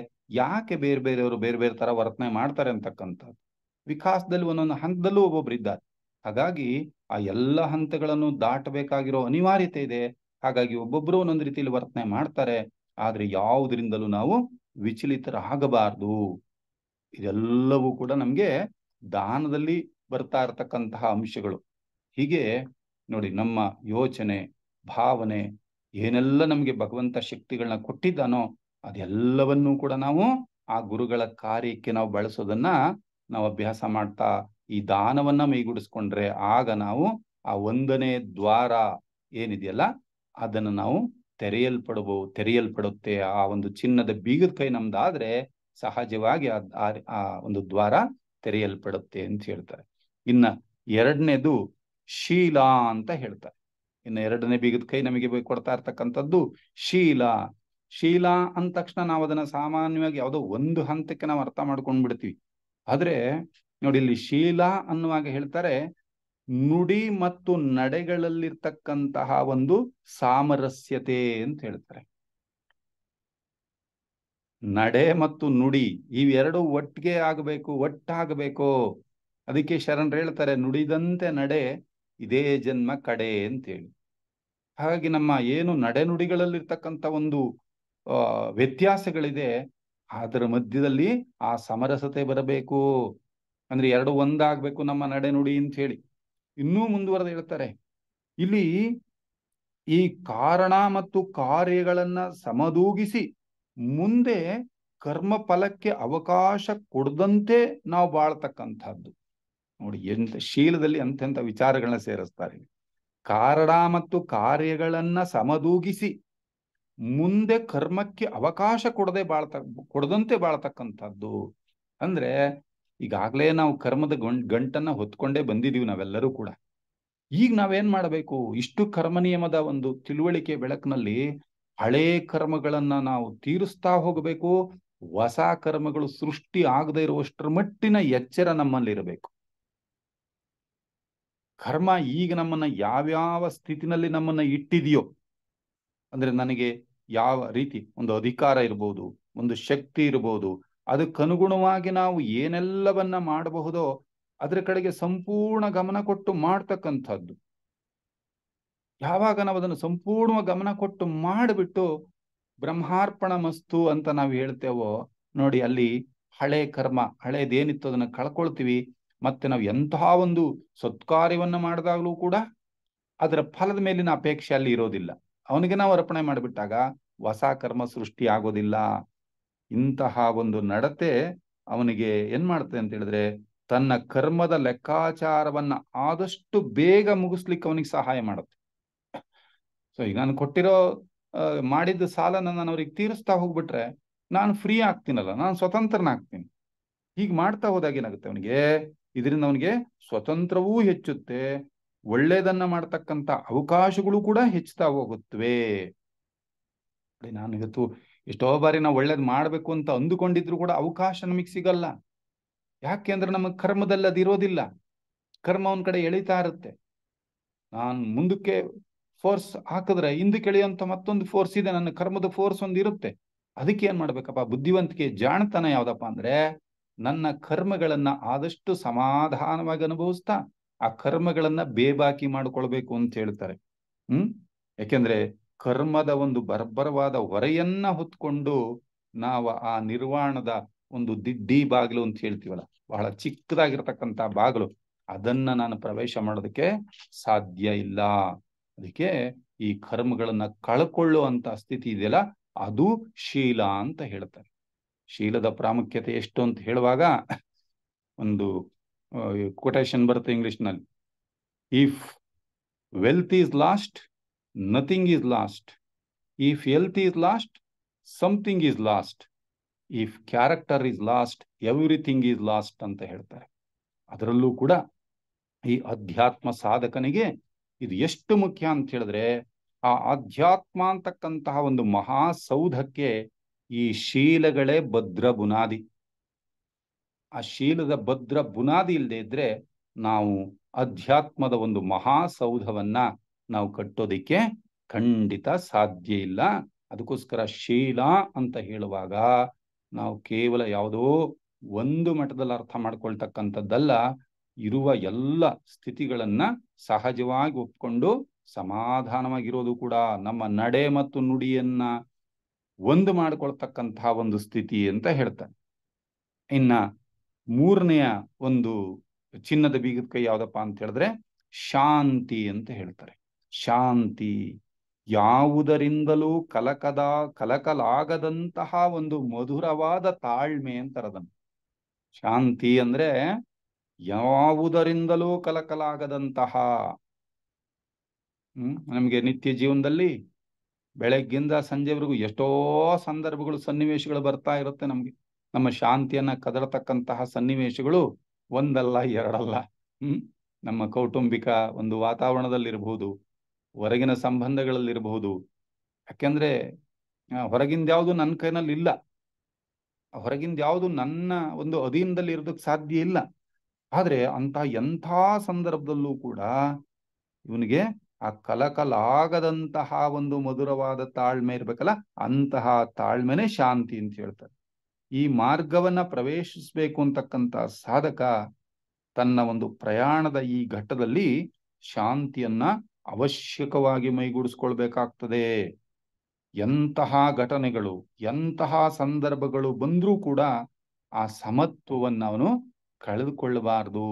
ಯಾಕೆ ಬೇರೆ ಬೇರೆಯವರು ಬೇರೆ ಬೇರೆ ತರ ವರ್ತನೆ ಮಾಡ್ತಾರೆ ಅಂತಕ್ಕಂಥದ್ದು. ವಿಕಾಸದಲ್ಲಿ ಒಂದೊಂದು ಹಂತದಲ್ಲೂ ಒಬ್ಬೊಬ್ರು ಇದ್ದಾರೆ. ಹಾಗಾಗಿ ಆ ಎಲ್ಲ ಹಂತಗಳನ್ನು ದಾಟಬೇಕಾಗಿರೋ ಅನಿವಾರ್ಯತೆ ಇದೆ. ಹಾಗಾಗಿ ಒಬ್ಬೊಬ್ಬರು ಒಂದೊಂದು ರೀತಿಯಲ್ಲಿ ವರ್ತನೆ ಮಾಡ್ತಾರೆ. ಆದ್ರೆ ಯಾವುದರಿಂದಲೂ ನಾವು ವಿಚಲಿತರಾಗಬಾರ್ದು. ಇದೆಲ್ಲವೂ ಕೂಡ ನಮ್ಗೆ ದಾನದಲ್ಲಿ ಬರ್ತಾ ಇರತಕ್ಕಂತಹ ಅಂಶಗಳು. ಹೀಗೆ ನೋಡಿ, ನಮ್ಮ ಯೋಚನೆ, ಭಾವನೆ, ಏನೆಲ್ಲ ನಮ್ಗೆ ಭಗವಂತ ಶಕ್ತಿಗಳನ್ನ ಕೊಟ್ಟಿದ್ದಾನೋ ಅದೆಲ್ಲವನ್ನೂ ಕೂಡ ನಾವು ಆ ಗುರುಗಳ ಕಾರ್ಯಕ್ಕೆ ನಾವು ಬಳಸೋದನ್ನ ನಾವು ಅಭ್ಯಾಸ ಮಾಡ್ತಾ ಈ ದಾನವನ್ನ ಮೈಗೂಡಿಸ್ಕೊಂಡ್ರೆ ಆಗ ನಾವು ಆ 1ನೇ ದ್ವಾರ ಏನಿದೆಯಲ್ಲ ಅದನ್ನು ನಾವು ತೆರೆಯಲ್ಪಡುತ್ತೆ. ಆ ಒಂದು ಚಿನ್ನದ ಬೀಗದ ಕೈ ನಮ್ದಾದ್ರೆ ಸಹಜವಾಗಿ ಆ ಒಂದು ದ್ವಾರ ತೆರೆಯಲ್ಪಡುತ್ತೆ ಅಂತ ಹೇಳ್ತಾರೆ. ಇನ್ನ 2ನೇದು ಶೀಲ ಅಂತ ಹೇಳ್ತಾರೆ. ಇನ್ನು 2ನೇ ಬೀಗದ ಕೈ ನಮಗೆ ಕೊಡ್ತಾ ಇರ್ತಕ್ಕಂಥದ್ದು ಶೀಲ. ಶೀಲ ಅಂದ ತಕ್ಷಣ ನಾವು ಅದನ್ನ ಸಾಮಾನ್ಯವಾಗಿ ಯಾವುದೋ ಒಂದು ಹಂತಕ್ಕೆ ನಾವು ಅರ್ಥ ಮಾಡ್ಕೊಂಡ್ ಬಿಡ್ತೀವಿ. ಆದ್ರೆ ನೋಡಿ, ಇಲ್ಲಿ ಶೀಲ ಅನ್ನುವಾಗ ಹೇಳ್ತಾರೆ ನುಡಿ ಮತ್ತು ನಡೆಗಳಲ್ಲಿರ್ತಕ್ಕಂತಹ ಒಂದು ಸಾಮರಸ್ಯತೆ ಅಂತ ಹೇಳ್ತಾರೆ. ನಡೆ ಮತ್ತು ನುಡಿ ಇವೆರಡು ಒಟ್ಟಿಗೆ ಆಗಬೇಕು, ಒಟ್ಟಾಗಬೇಕು. ಅದಕ್ಕೆ ಶರಣರು ಹೇಳ್ತಾರೆ ನುಡಿದಂತೆ ನಡೆ ಇದೇ ಜನ್ಮ ಕಡೆ ಅಂತೇಳಿ. ಹಾಗಾಗಿ ನಮ್ಮ ಏನು ನಡೆನುಡಿಗಳಲ್ಲಿರ್ತಕ್ಕಂಥ ಒಂದು ವ್ಯತ್ಯಾಸಗಳಿದೆ, ಅದರ ಮಧ್ಯದಲ್ಲಿ ಆ ಸಮರಸತೆ ಬರಬೇಕು. ಅಂದ್ರೆ ಎರಡು ಒಂದಾಗಬೇಕು ನಮ್ಮ ನಡೆನುಡಿ ಅಂತ ಹೇಳಿ ಇನ್ನೂ ಮುಂದುವರೆದು ಹೇಳ್ತಾರೆ. ಇಲ್ಲಿ ಈ ಕಾರಣ ಮತ್ತು ಕಾರ್ಯಗಳನ್ನ ಸಮದೂಗಿಸಿ ಮುಂದೆ ಕರ್ಮ ಫಲಕ್ಕೆ ಅವಕಾಶ ಕೊಡದಂತೆ ನಾವು ಬಾಳ್ತಕ್ಕಂಥದ್ದು. ನೋಡಿ, ಎಂತ ಶೀಲದಲ್ಲಿ ಅಂತೆಂಥ ವಿಚಾರಗಳನ್ನ ಸೇರಿಸ್ತಾರೆ. ಕಾರಣ ಮತ್ತು ಕಾರ್ಯಗಳನ್ನ ಸಮದೂಗಿಸಿ ಮುಂದೆ ಕರ್ಮಕ್ಕೆ ಅವಕಾಶ ಕೊಡದಂತೆ ಬಾಳ್ತಕ್ಕಂಥದ್ದು. ಅಂದ್ರೆ ಈಗಾಗಲೇ ನಾವು ಕರ್ಮದ ಗಂಟನ್ನ ಹೊತ್ಕೊಂಡೇ ಬಂದಿದೀವಿ ನಾವೆಲ್ಲರೂ ಕೂಡ. ಈಗ ನಾವೇನ್ ಮಾಡಬೇಕು? ಇಷ್ಟು ಕರ್ಮ ನಿಯಮದ ಒಂದು ತಿಳುವಳಿಕೆ ಬೆಳಕಿನಲ್ಲಿ ಹಳೇ ಕರ್ಮಗಳನ್ನ ನಾವು ತೀರಿಸ್ತಾ ಹೋಗಬೇಕು. ಹೊಸ ಕರ್ಮಗಳು ಸೃಷ್ಟಿ ಆಗದೆ ಇರುವಷ್ಟರ ಮಟ್ಟಿನ ಎಚ್ಚರ ನಮ್ಮಲ್ಲಿರಬೇಕು. ಕರ್ಮ ಈಗ ನಮ್ಮನ್ನ ಯಾವ್ಯಾವ ಸ್ಥಿತಿನಲ್ಲಿ ನಮ್ಮನ್ನ ಇಟ್ಟಿದೆಯೋ, ಅಂದ್ರೆ ನನಗೆ ಯಾವ ರೀತಿ ಒಂದು ಅಧಿಕಾರ ಇರ್ಬೋದು, ಒಂದು ಶಕ್ತಿ ಇರ್ಬೋದು, ಅದಕ್ಕನುಗುಣವಾಗಿ ನಾವು ಏನೆಲ್ಲವನ್ನ ಮಾಡಬಹುದೋ ಅದ್ರ ಕಡೆಗೆ ಸಂಪೂರ್ಣ ಗಮನ ಕೊಟ್ಟು ಮಾಡ್ತಕ್ಕಂಥದ್ದು. ಯಾವಾಗ ನಾವು ಅದನ್ನು ಸಂಪೂರ್ಣ ಗಮನ ಕೊಟ್ಟು ಮಾಡಿಬಿಟ್ಟು ಬ್ರಹ್ಮಾರ್ಪಣ ಮಸ್ತು ಅಂತ ನಾವು ಹೇಳ್ತೇವೋ, ನೋಡಿ ಅಲ್ಲಿ ಹಳೆ ಕರ್ಮ, ಹಳೇದೇನಿತ್ತು ಅದನ್ನ ಕಳ್ಕೊಳ್ತೀವಿ. ಮತ್ತೆ ನಾವು ಎಂತಹ ಒಂದು ಸತ್ಕಾರ್ಯವನ್ನ ಮಾಡಿದಾಗಲೂ ಕೂಡ ಅದರ ಫಲದ ಮೇಲಿನ ಅಪೇಕ್ಷೆ ಅಲ್ಲಿ ಇರೋದಿಲ್ಲ. ಅವನಿಗೆ ನಾವು ಅರ್ಪಣೆ ಮಾಡಿಬಿಟ್ಟಾಗ ಹೊಸ ಕರ್ಮ ಸೃಷ್ಟಿ ಆಗೋದಿಲ್ಲ. ಇಂತಹ ಒಂದು ನಡತೆ ಅವನಿಗೆ ಏನ್ ಮಾಡುತ್ತೆ ಅಂತ ಹೇಳಿದ್ರೆ, ತನ್ನ ಕರ್ಮದ ಲೆಕ್ಕಾಚಾರವನ್ನ ಆದಷ್ಟು ಬೇಗ ಮುಗಿಸ್ಲಿಕ್ಕೆ ಅವನಿಗೆ ಸಹಾಯ ಮಾಡುತ್ತೆ. ಸೊ ಈಗ ನಾನು ಕೊಟ್ಟಿರೋ ಮಾಡಿದ ಸಾಲನ ನಾನು ಅವ್ರಿಗೆ ತೀರಿಸ್ತಾ ಹೋಗ್ಬಿಟ್ರೆ ನಾನು ಫ್ರೀ ಆಗ್ತೀನಲ್ಲ, ನಾನು ಸ್ವತಂತ್ರನಾಗ್ತೀನಿ. ಹೀಗೆ ಮಾಡ್ತಾ ಹೋದಾಗ ಏನಾಗುತ್ತೆ ಅವನಿಗೆ, ಇದರಿಂದ ಅವನಿಗೆ ಸ್ವತಂತ್ರವೂ ಹೆಚ್ಚುತ್ತೆ, ಒಳ್ಳೇದನ್ನ ಮಾಡ್ತಕ್ಕಂಥ ಅವಕಾಶಗಳು ಕೂಡ ಹೆಚ್ಚುತ್ತಾ ಹೋಗುತ್ತವೆ. ನಾನು ಇವತ್ತು ಎಷ್ಟೋ ಬಾರಿ ನಾವು ಒಳ್ಳೇದು ಮಾಡ್ಬೇಕು ಅಂತ ಅಂದುಕೊಂಡಿದ್ರು ಕೂಡ ಅವಕಾಶ ನಮಗೆ ಸಿಗಲ್ಲ. ಯಾಕೆ ಅಂದ್ರೆ ನಮ್ಮ ಕರ್ಮದಲ್ಲಿ ಅದಿರೋದಿಲ್ಲ. ಕರ್ಮ ಒಂದ್ ಕಡೆ ಎಳಿತಾ ಇರುತ್ತೆ. ನಾನು ಮುಂದಕ್ಕೆ ಫೋರ್ಸ್ ಹಾಕಿದ್ರೆ ಹಿಂದಕ್ಕೆ ಎಳೆಯುವಂತ ಮತ್ತೊಂದು ಫೋರ್ಸ್ ಇದೆ, ನನ್ನ ಕರ್ಮದ ಫೋರ್ಸ್ ಒಂದು ಇರುತ್ತೆ. ಅದಕ್ಕೆ ಏನ್ ಮಾಡ್ಬೇಕಪ್ಪ? ಬುದ್ಧಿವಂತಿಕೆ, ಜಾಣತನ ಯಾವ್ದಪ್ಪ ಅಂದ್ರೆ ನನ್ನ ಕರ್ಮಗಳನ್ನ ಆದಷ್ಟು ಸಮಾಧಾನವಾಗಿ ಅನುಭವಿಸ್ತಾ ಆ ಕರ್ಮಗಳನ್ನ ಬೇಬಾಕಿ ಮಾಡ್ಕೊಳ್ಬೇಕು ಅಂತ ಹೇಳ್ತಾರೆ. ಯಾಕೆಂದ್ರೆ ಕರ್ಮದ ಒಂದು ಬರ್ಬರವಾದ ಹೊರೆಯನ್ನ ಹೊತ್ಕೊಂಡು ನಾವು ಆ ನಿರ್ವಾಣದ ಒಂದು ದಿಡ್ಡಿ ಬಾಗಿಲು ಅಂತ ಹೇಳ್ತೀವಲ್ಲ, ಬಹಳ ಚಿಕ್ಕದಾಗಿರ್ತಕ್ಕಂಥ ಬಾಗಿಲು, ಅದನ್ನ ನಾನು ಪ್ರವೇಶ ಮಾಡೋದಕ್ಕೆ ಸಾಧ್ಯ ಇಲ್ಲ. ಅದಕ್ಕೆ ಈ ಕರ್ಮಗಳನ್ನ ಕಳ್ಕೊಳ್ಳುವಂತ ಸ್ಥಿತಿ ಇದೆಯಲ್ಲ, ಅದು ಶೀಲ ಅಂತ ಹೇಳ್ತಾರೆ. ಶೀಲದ ಪ್ರಾಮುಖ್ಯತೆ ಎಷ್ಟು ಅಂತ ಹೇಳುವಾಗ ಒಂದು ಕೊಟೇಶನ್ ಬರುತ್ತೆ ಇಂಗ್ಲಿಷ್ನಲ್ಲಿ. If wealth is last, nothing is last. If health is last, something is last. If character is last, everything is last ಅಂತ ಹೇಳ್ತಾರೆ. ಅದರಲ್ಲೂ ಕೂಡ ಈ ಅಧ್ಯಾತ್ಮ ಸಾಧಕನಿಗೆ ಇದು ಎಷ್ಟು ಮುಖ್ಯ ಅಂತ ಹೇಳಿದ್ರೆ, ಆ ಅಧ್ಯಾತ್ಮ ಅಂತಕ್ಕಂತಹ ಒಂದು ಮಹಾಸೌಧಕ್ಕೆ ಈ ಶೀಲಗಳೇ ಭದ್ರ ಬುನಾದಿ. ಆ ಶೀಲದ ಭದ್ರ ಬುನಾದಿ ಇಲ್ಲದೆ ಇದ್ರೆ ನಾವು ಅಧ್ಯಾತ್ಮದ ಒಂದು ಮಹಾಸೌಧವನ್ನ ನಾವು ಕಟ್ಟೋದಿಕ್ಕೆ ಖಂಡಿತ ಸಾಧ್ಯ ಇಲ್ಲ. ಅದಕ್ಕೋಸ್ಕರ ಶೀಲ ಅಂತ ಹೇಳುವಾಗ ನಾವು ಕೇವಲ ಯಾವುದೋ ಒಂದು ಮಟ್ಟದಲ್ಲಿ ಅರ್ಥ ಮಾಡ್ಕೊಳ್ತಕ್ಕಂಥದ್ದಲ್ಲ, ಇರುವ ಎಲ್ಲ ಸ್ಥಿತಿಗಳನ್ನ ಸಹಜವಾಗಿ ಒಪ್ಕೊಂಡು ಸಮಾಧಾನವಾಗಿರೋದು ಕೂಡ ನಮ್ಮ ನಡೆ ಮತ್ತು ನುಡಿಯನ್ನ ಒಂದು ಮಾಡ್ಕೊಳ್ತಕ್ಕಂತಹ ಒಂದು ಸ್ಥಿತಿ ಅಂತ ಹೇಳ್ತಾರೆ. ಇನ್ನ ಮೂರನೆಯ ಒಂದು ಚಿನ್ನದ ಬೀಗದ ಕೈ ಯಾವ್ದಪ್ಪ ಅಂತ ಹೇಳಿದ್ರೆ ಶಾಂತಿ ಅಂತ ಹೇಳ್ತಾರೆ. ಶಾಂತಿ ಯಾವುದರಿಂದಲೂ ಕಲಕಲಾಗದಂತಹ ಒಂದು ಮಧುರವಾದ ತಾಳ್ಮೆ ಅಂತಾರದನ್ನು. ಶಾಂತಿ ಅಂದ್ರೆ ಯಾವುದರಿಂದಲೂ ಕಲಕಲಾಗದಂತಹ. ನಮ್ಗೆ ನಿತ್ಯ ಜೀವನದಲ್ಲಿ ಬೆಳಗ್ಗಿಂದ ಸಂಜೆವರೆಗೂ ಎಷ್ಟೋ ಸಂದರ್ಭಗಳು ಸನ್ನಿವೇಶಗಳು ಬರ್ತಾ ಇರುತ್ತೆ. ನಮ್ಗೆ ನಮ್ಮ ಶಾಂತಿಯನ್ನ ಕದಡತಕ್ಕಂತಹ ಸನ್ನಿವೇಶಗಳು ಒಂದಲ್ಲ ಎರಡಲ್ಲ. ನಮ್ಮ ಕೌಟುಂಬಿಕ ಒಂದು ವಾತಾವರಣದಲ್ಲಿರಬಹುದು, ಹೊರಗಿನ ಸಂಬಂಧಗಳಲ್ಲಿರಬಹುದು. ಯಾಕೆಂದ್ರೆ ಹೊರಗಿಂದ ಯಾವುದು ನನ್ನ ಕೈನಲ್ಲಿ ಇಲ್ಲ, ಹೊರಗಿಂದ ಯಾವುದು ನನ್ನ ಒಂದು ಅಧೀನದಲ್ಲಿ ಇರೋದಕ್ಕೆ ಸಾಧ್ಯ ಇಲ್ಲ. ಆದ್ರೆ ಎಂಥ ಸಂದರ್ಭದಲ್ಲೂ ಕೂಡ ಇವನಿಗೆ ಆ ಕಲಕಲಾಗದಂತಹ ಒಂದು ಮಧುರವಾದ ತಾಳ್ಮೆ ಇರ್ಬೇಕಲ್ಲ, ಅಂತಹ ತಾಳ್ಮೆನೆ ಶಾಂತಿ ಅಂತ ಹೇಳ್ತಾರೆ. ಈ ಮಾರ್ಗವನ್ನ ಪ್ರವೇಶಿಸಬೇಕು ಅಂತಕ್ಕಂಥ ಸಾಧಕ ತನ್ನ ಒಂದು ಪ್ರಯಾಣದ ಈ ಘಟ್ಟದಲ್ಲಿ ಶಾಂತಿಯನ್ನ ಅವಶ್ಯಕವಾಗಿ ಮೈಗೂಡಿಸ್ಕೊಳ್ಬೇಕಾಗ್ತದೆ. ಎಂತಹ ಘಟನೆಗಳು, ಎಂತಹ ಸಂದರ್ಭಗಳು ಬಂದ್ರೂ ಕೂಡ ಆ ಸಮತ್ವವನ್ನು ಅವನು ಕಳೆದುಕೊಳ್ಳಬಾರದು.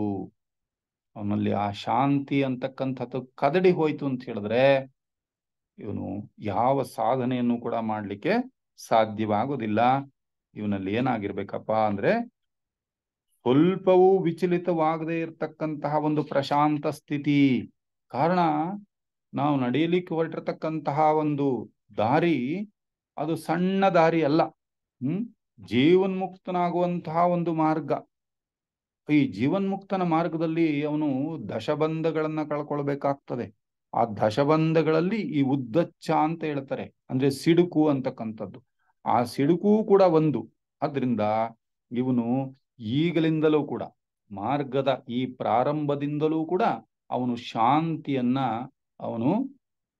ಅವನಲ್ಲಿ ಆ ಶಾಂತಿ ಅಂತಕ್ಕಂಥದ್ದು ಕದಡಿ ಹೋಯ್ತು ಅಂತ ಹೇಳಿದ್ರೆ ಇವನು ಯಾವ ಸಾಧನೆಯನ್ನು ಕೂಡ ಮಾಡ್ಲಿಕ್ಕೆ ಸಾಧ್ಯವಾಗೋದಿಲ್ಲ. ಇವನಲ್ಲಿ ಏನಾಗಿರ್ಬೇಕಪ್ಪ ಅಂದ್ರೆ ಸ್ವಲ್ಪವೂ ವಿಚಲಿತವಾಗದೇ ಇರತಕ್ಕಂತಹ ಒಂದು ಪ್ರಶಾಂತ ಸ್ಥಿತಿ. ಕಾರಣ ನಾವು ನಡೆಯಲಿಕ್ಕೆ ಹೊರಟಿರ್ತಕ್ಕಂತಹ ಒಂದು ದಾರಿ ಅದು ಸಣ್ಣ ದಾರಿ ಅಲ್ಲ. ಜೀವನ್ಮುಕ್ತನಾಗುವಂತಹ ಒಂದು ಮಾರ್ಗ. ಈ ಜೀವನ್ಮುಕ್ತನ ಮಾರ್ಗದಲ್ಲಿ ಅವನು ದಶಬಂಧಗಳನ್ನ ಕಳ್ಕೊಳ್ಬೇಕಾಗ್ತದೆ. ಆ ದಶಬಂಧಗಳಲ್ಲಿ ಈ ಉದ್ದಚ್ಚ ಅಂತ ಹೇಳ್ತಾರೆ, ಅಂದ್ರೆ ಸಿಡುಕು ಅಂತಕ್ಕಂಥದ್ದು. ಆ ಸಿಡುಕು ಕೂಡ ಒಂದು. ಆದ್ರಿಂದ ಇವನು ಈಗಲಿಂದಲೂ ಕೂಡ ಮಾರ್ಗದ ಈ ಪ್ರಾರಂಭದಿಂದಲೂ ಕೂಡ ಅವನು ಶಾಂತಿಯನ್ನ ಅವನು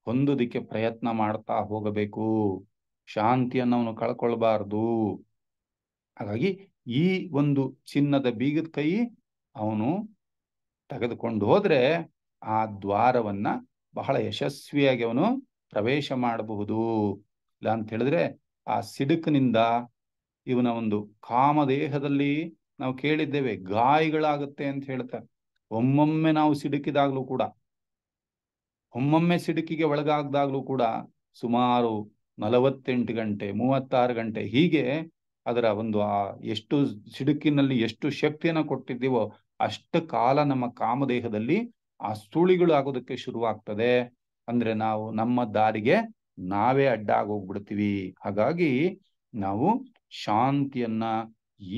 ಹೊಂದೋದಿಕ್ಕೆ ಪ್ರಯತ್ನ ಮಾಡ್ತಾ ಹೋಗಬೇಕು. ಶಾಂತಿಯನ್ನು ಅವನು ಕಳ್ಕೊಳ್ಬಾರ್ದು. ಹಾಗಾಗಿ ಈ ಒಂದು ಚಿನ್ನದ ಬೀಗದ ಕೈ ಅವನು ತೆಗೆದುಕೊಂಡು ಹೋದ್ರೆ ಆ ದ್ವಾರವನ್ನ ಬಹಳ ಯಶಸ್ವಿಯಾಗಿ ಅವನು ಪ್ರವೇಶ ಮಾಡಬಹುದು. ಇಲ್ಲ ಅಂತ ಹೇಳಿದ್ರೆ ಆ ಸಿಡುಕಿನಿಂದ ಇವನ ಒಂದು ಕಾಮದೇಹದಲ್ಲಿ ನಾವು ಕೇಳಿದ್ದೇವೆ ಗಾಯಗಳಾಗುತ್ತೆ ಅಂತ ಹೇಳ್ತಾರೆ. ಒಮ್ಮೊಮ್ಮೆ ನಾವು ಸಿಡುಕಿದಾಗ್ಲೂ ಕೂಡ, ಒಮ್ಮೊಮ್ಮೆ ಸಿಡುಕಿಗೆ ಒಳಗಾಗ್ದಾಗ್ಲೂ ಕೂಡ ಸುಮಾರು 48 ಗಂಟೆ 36 ಗಂಟೆ ಹೀಗೆ ಅದರ ಒಂದು ಎಷ್ಟು ಸಿಡುಕಿನಲ್ಲಿ ಎಷ್ಟು ಶಕ್ತಿಯನ್ನು ಕೊಟ್ಟಿದ್ದೀವೋ ಅಷ್ಟು ಕಾಲ ನಮ್ಮ ಕಾಮದೇಹದಲ್ಲಿ ಆ ಸುಳಿಗಳು ಆಗೋದಕ್ಕೆ ಶುರುವಾಗ್ತದೆ. ಅಂದ್ರೆ ನಾವು ನಮ್ಮ ದಾರಿಗೆ ನಾವೇ ಅಡ್ಡ ಆಗೋಗ್ಬಿಡ್ತೀವಿ. ಹಾಗಾಗಿ ನಾವು ಶಾಂತಿಯನ್ನ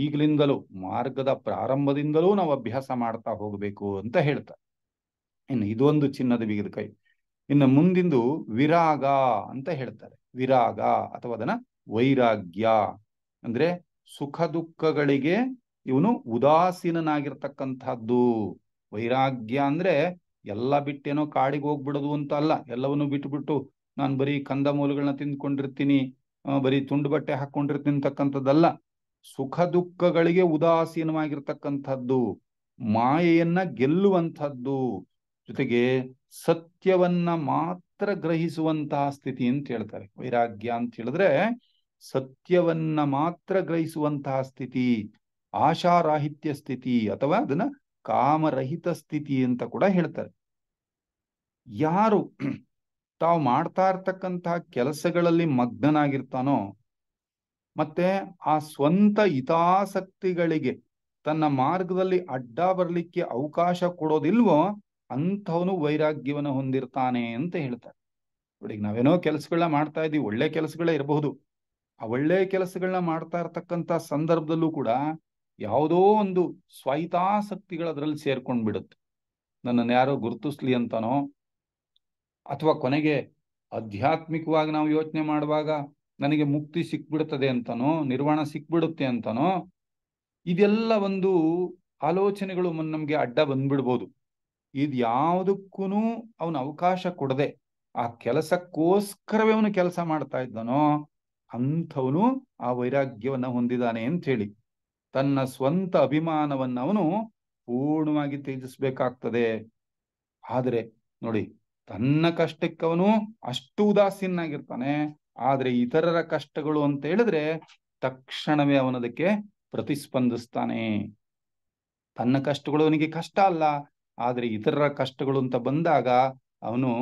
ಈಗಲಿಂದಲೂ ಮಾರ್ಗದ ಪ್ರಾರಂಭದಿಂದಲೂ ನಾವು ಅಭ್ಯಾಸ ಮಾಡ್ತಾ ಹೋಗಬೇಕು ಅಂತ ಹೇಳ್ತಾರೆ. ಇನ್ನು ಇದೊಂದು ಚಿನ್ನದ ಬೀಗದ ಕೈ. ಇನ್ನು ಮುಂದಿಂದು ವಿರಾಗ ಅಂತ ಹೇಳ್ತಾರೆ. ವಿರಾಗ ಅಥವಾ ಅದನ್ನ ವೈರಾಗ್ಯ ಅಂದ್ರೆ ಸುಖ ದುಃಖಗಳಿಗೆ ಇವನು ಉದಾಸೀನನಾಗಿರ್ತಕ್ಕಂಥದ್ದು. ವೈರಾಗ್ಯ ಅಂದ್ರೆ ಎಲ್ಲ ಬಿಟ್ಟೇನೋ ಕಾಡಿಗೆ ಹೋಗ್ಬಿಡೋದು ಅಂತ ಅಲ್ಲ. ಎಲ್ಲವನ್ನು ಬಿಟ್ಟುಬಿಟ್ಟು ನಾನು ಬರೀ ಕಂದಮೂಲಗಳನ್ನ ತಿಂದ್ಕೊಂಡಿರ್ತೀನಿ, ಬರೀ ತುಂಡು ಬಟ್ಟೆ ಹಾಕೊಂಡಿರ್ತೀನಿ ಅಂತಕ್ಕಂಥದ್ದಲ್ಲ. ಸುಖ ದುಃಖಗಳಿಗೆ ಉದಾಸೀನವಾಗಿರ್ತಕ್ಕಂಥದ್ದು, ಮಾಯೆಯನ್ನ ಗೆಲ್ಲುವಂಥದ್ದು, ಜೊತೆಗೆ ಸತ್ಯವನ್ನ ಮಾತ್ರ ಗ್ರಹಿಸುವಂತಹ ಸ್ಥಿತಿ ಅಂತ ಹೇಳ್ತಾರೆ. ವೈರಾಗ್ಯ ಅಂತ ಹೇಳಿದ್ರೆ ಸತ್ಯವನ್ನ ಮಾತ್ರ ಗ್ರಹಿಸುವಂತಹ ಸ್ಥಿತಿ, ಆಶಾರಾಹಿತ್ಯ ಸ್ಥಿತಿ ಅಥವಾ ಅದನ್ನ ಕಾಮರಹಿತ ಸ್ಥಿತಿ ಅಂತ ಕೂಡ ಹೇಳ್ತಾರೆ. ಯಾರು ತಾವು ಮಾಡ್ತಾ ಇರ್ತಕ್ಕಂತಹ ಕೆಲಸಗಳಲ್ಲಿ ಮಗ್ನನಾಗಿರ್ತಾನೋ ಮತ್ತೆ ಆ ಸ್ವಂತ ಹಿತಾಸಕ್ತಿಗಳಿಗೆ ತನ್ನ ಮಾರ್ಗದಲ್ಲಿ ಅಡ್ಡ ಬರ್ಲಿಕ್ಕೆ ಅವಕಾಶ ಕೊಡೋದಿಲ್ವೋ ಅಂಥವನು ವೈರಾಗ್ಯವನ್ನು ಹೊಂದಿರ್ತಾನೆ ಅಂತ ಹೇಳ್ತಾರೆ. ನೋಡಿ, ನಾವೇನೋ ಕೆಲಸಗಳನ್ನ ಮಾಡ್ತಾ ಇದೀವಿ, ಒಳ್ಳೆ ಕೆಲಸಗಳೇ ಇರಬಹುದು. ಆ ಒಳ್ಳೆ ಕೆಲಸಗಳನ್ನ ಮಾಡ್ತಾ ಇರ್ತಕ್ಕಂಥ ಸಂದರ್ಭದಲ್ಲೂ ಕೂಡ ಯಾವುದೋ ಒಂದು ಸ್ವಹಿತಾಸಕ್ತಿಗಳು ಅದರಲ್ಲಿ ಸೇರ್ಕೊಂಡ್ ಬಿಡುತ್ತೆ. ನನ್ನನ್ನು ಯಾರೋ ಗುರುತಿಸ್ಲಿ ಅಂತಾನೋ, ಅಥವಾ ಕೊನೆಗೆ ಆಧ್ಯಾತ್ಮಿಕವಾಗಿ ನಾವು ಯೋಚನೆ ಮಾಡುವಾಗ ನನಗೆ ಮುಕ್ತಿ ಸಿಕ್ಬಿಡ್ತದೆ ಅಂತಾನೋ, ನಿರ್ವಾಣ ಸಿಕ್ಬಿಡುತ್ತೆ ಅಂತಾನೋ, ಇದೆಲ್ಲ ಒಂದು ಆಲೋಚನೆಗಳು ನಮ್ಗೆ ಅಡ್ಡ ಬಂದ್ಬಿಡ್ಬೋದು. ಇದು ಯಾವುದಕ್ಕೂ ಅವನು ಅವಕಾಶ ಕೊಡದೆ ಆ ಕೆಲಸಕ್ಕೋಸ್ಕರವೇ ಅವನು ಕೆಲಸ ಮಾಡ್ತಾ ಇದ್ದಾನೋ ಅಂಥವನು ಆ ವೈರಾಗ್ಯವನ್ನ ಹೊಂದಿದ್ದಾನೆ ಅಂತ ಹೇಳಿ ತನ್ನ ಸ್ವಂತ ಅಭಿಮಾನವನ್ನ ಅವನು ಪೂರ್ಣವಾಗಿ ತ್ಯಜಿಸ್ಬೇಕಾಗ್ತದೆ. ಆದರೆ ನೋಡಿ, ತನ್ನ ಕಷ್ಟಕ್ಕೆ ಅವನು ಅಷ್ಟು ಉದಾಸೀನಾಗಿರ್ತಾನೆ. ಆದ್ರೆ ಇತರರ ಕಷ್ಟಗಳು ಅಂತ ಹೇಳಿದ್ರೆ ತಕ್ಷಣವೇ ಅವನದಕ್ಕೆ ಪ್ರತಿಸ್ಪಂದಿಸ್ತಾನೆ. ತನ್ನ ಕಷ್ಟಗಳು ಅವನಿಗೆ ಕಷ್ಟ ಅಲ್ಲ, ಆದ್ರೆ ಇತರರ ಕಷ್ಟಗಳು ಅಂತ ಬಂದಾಗ ಅವನು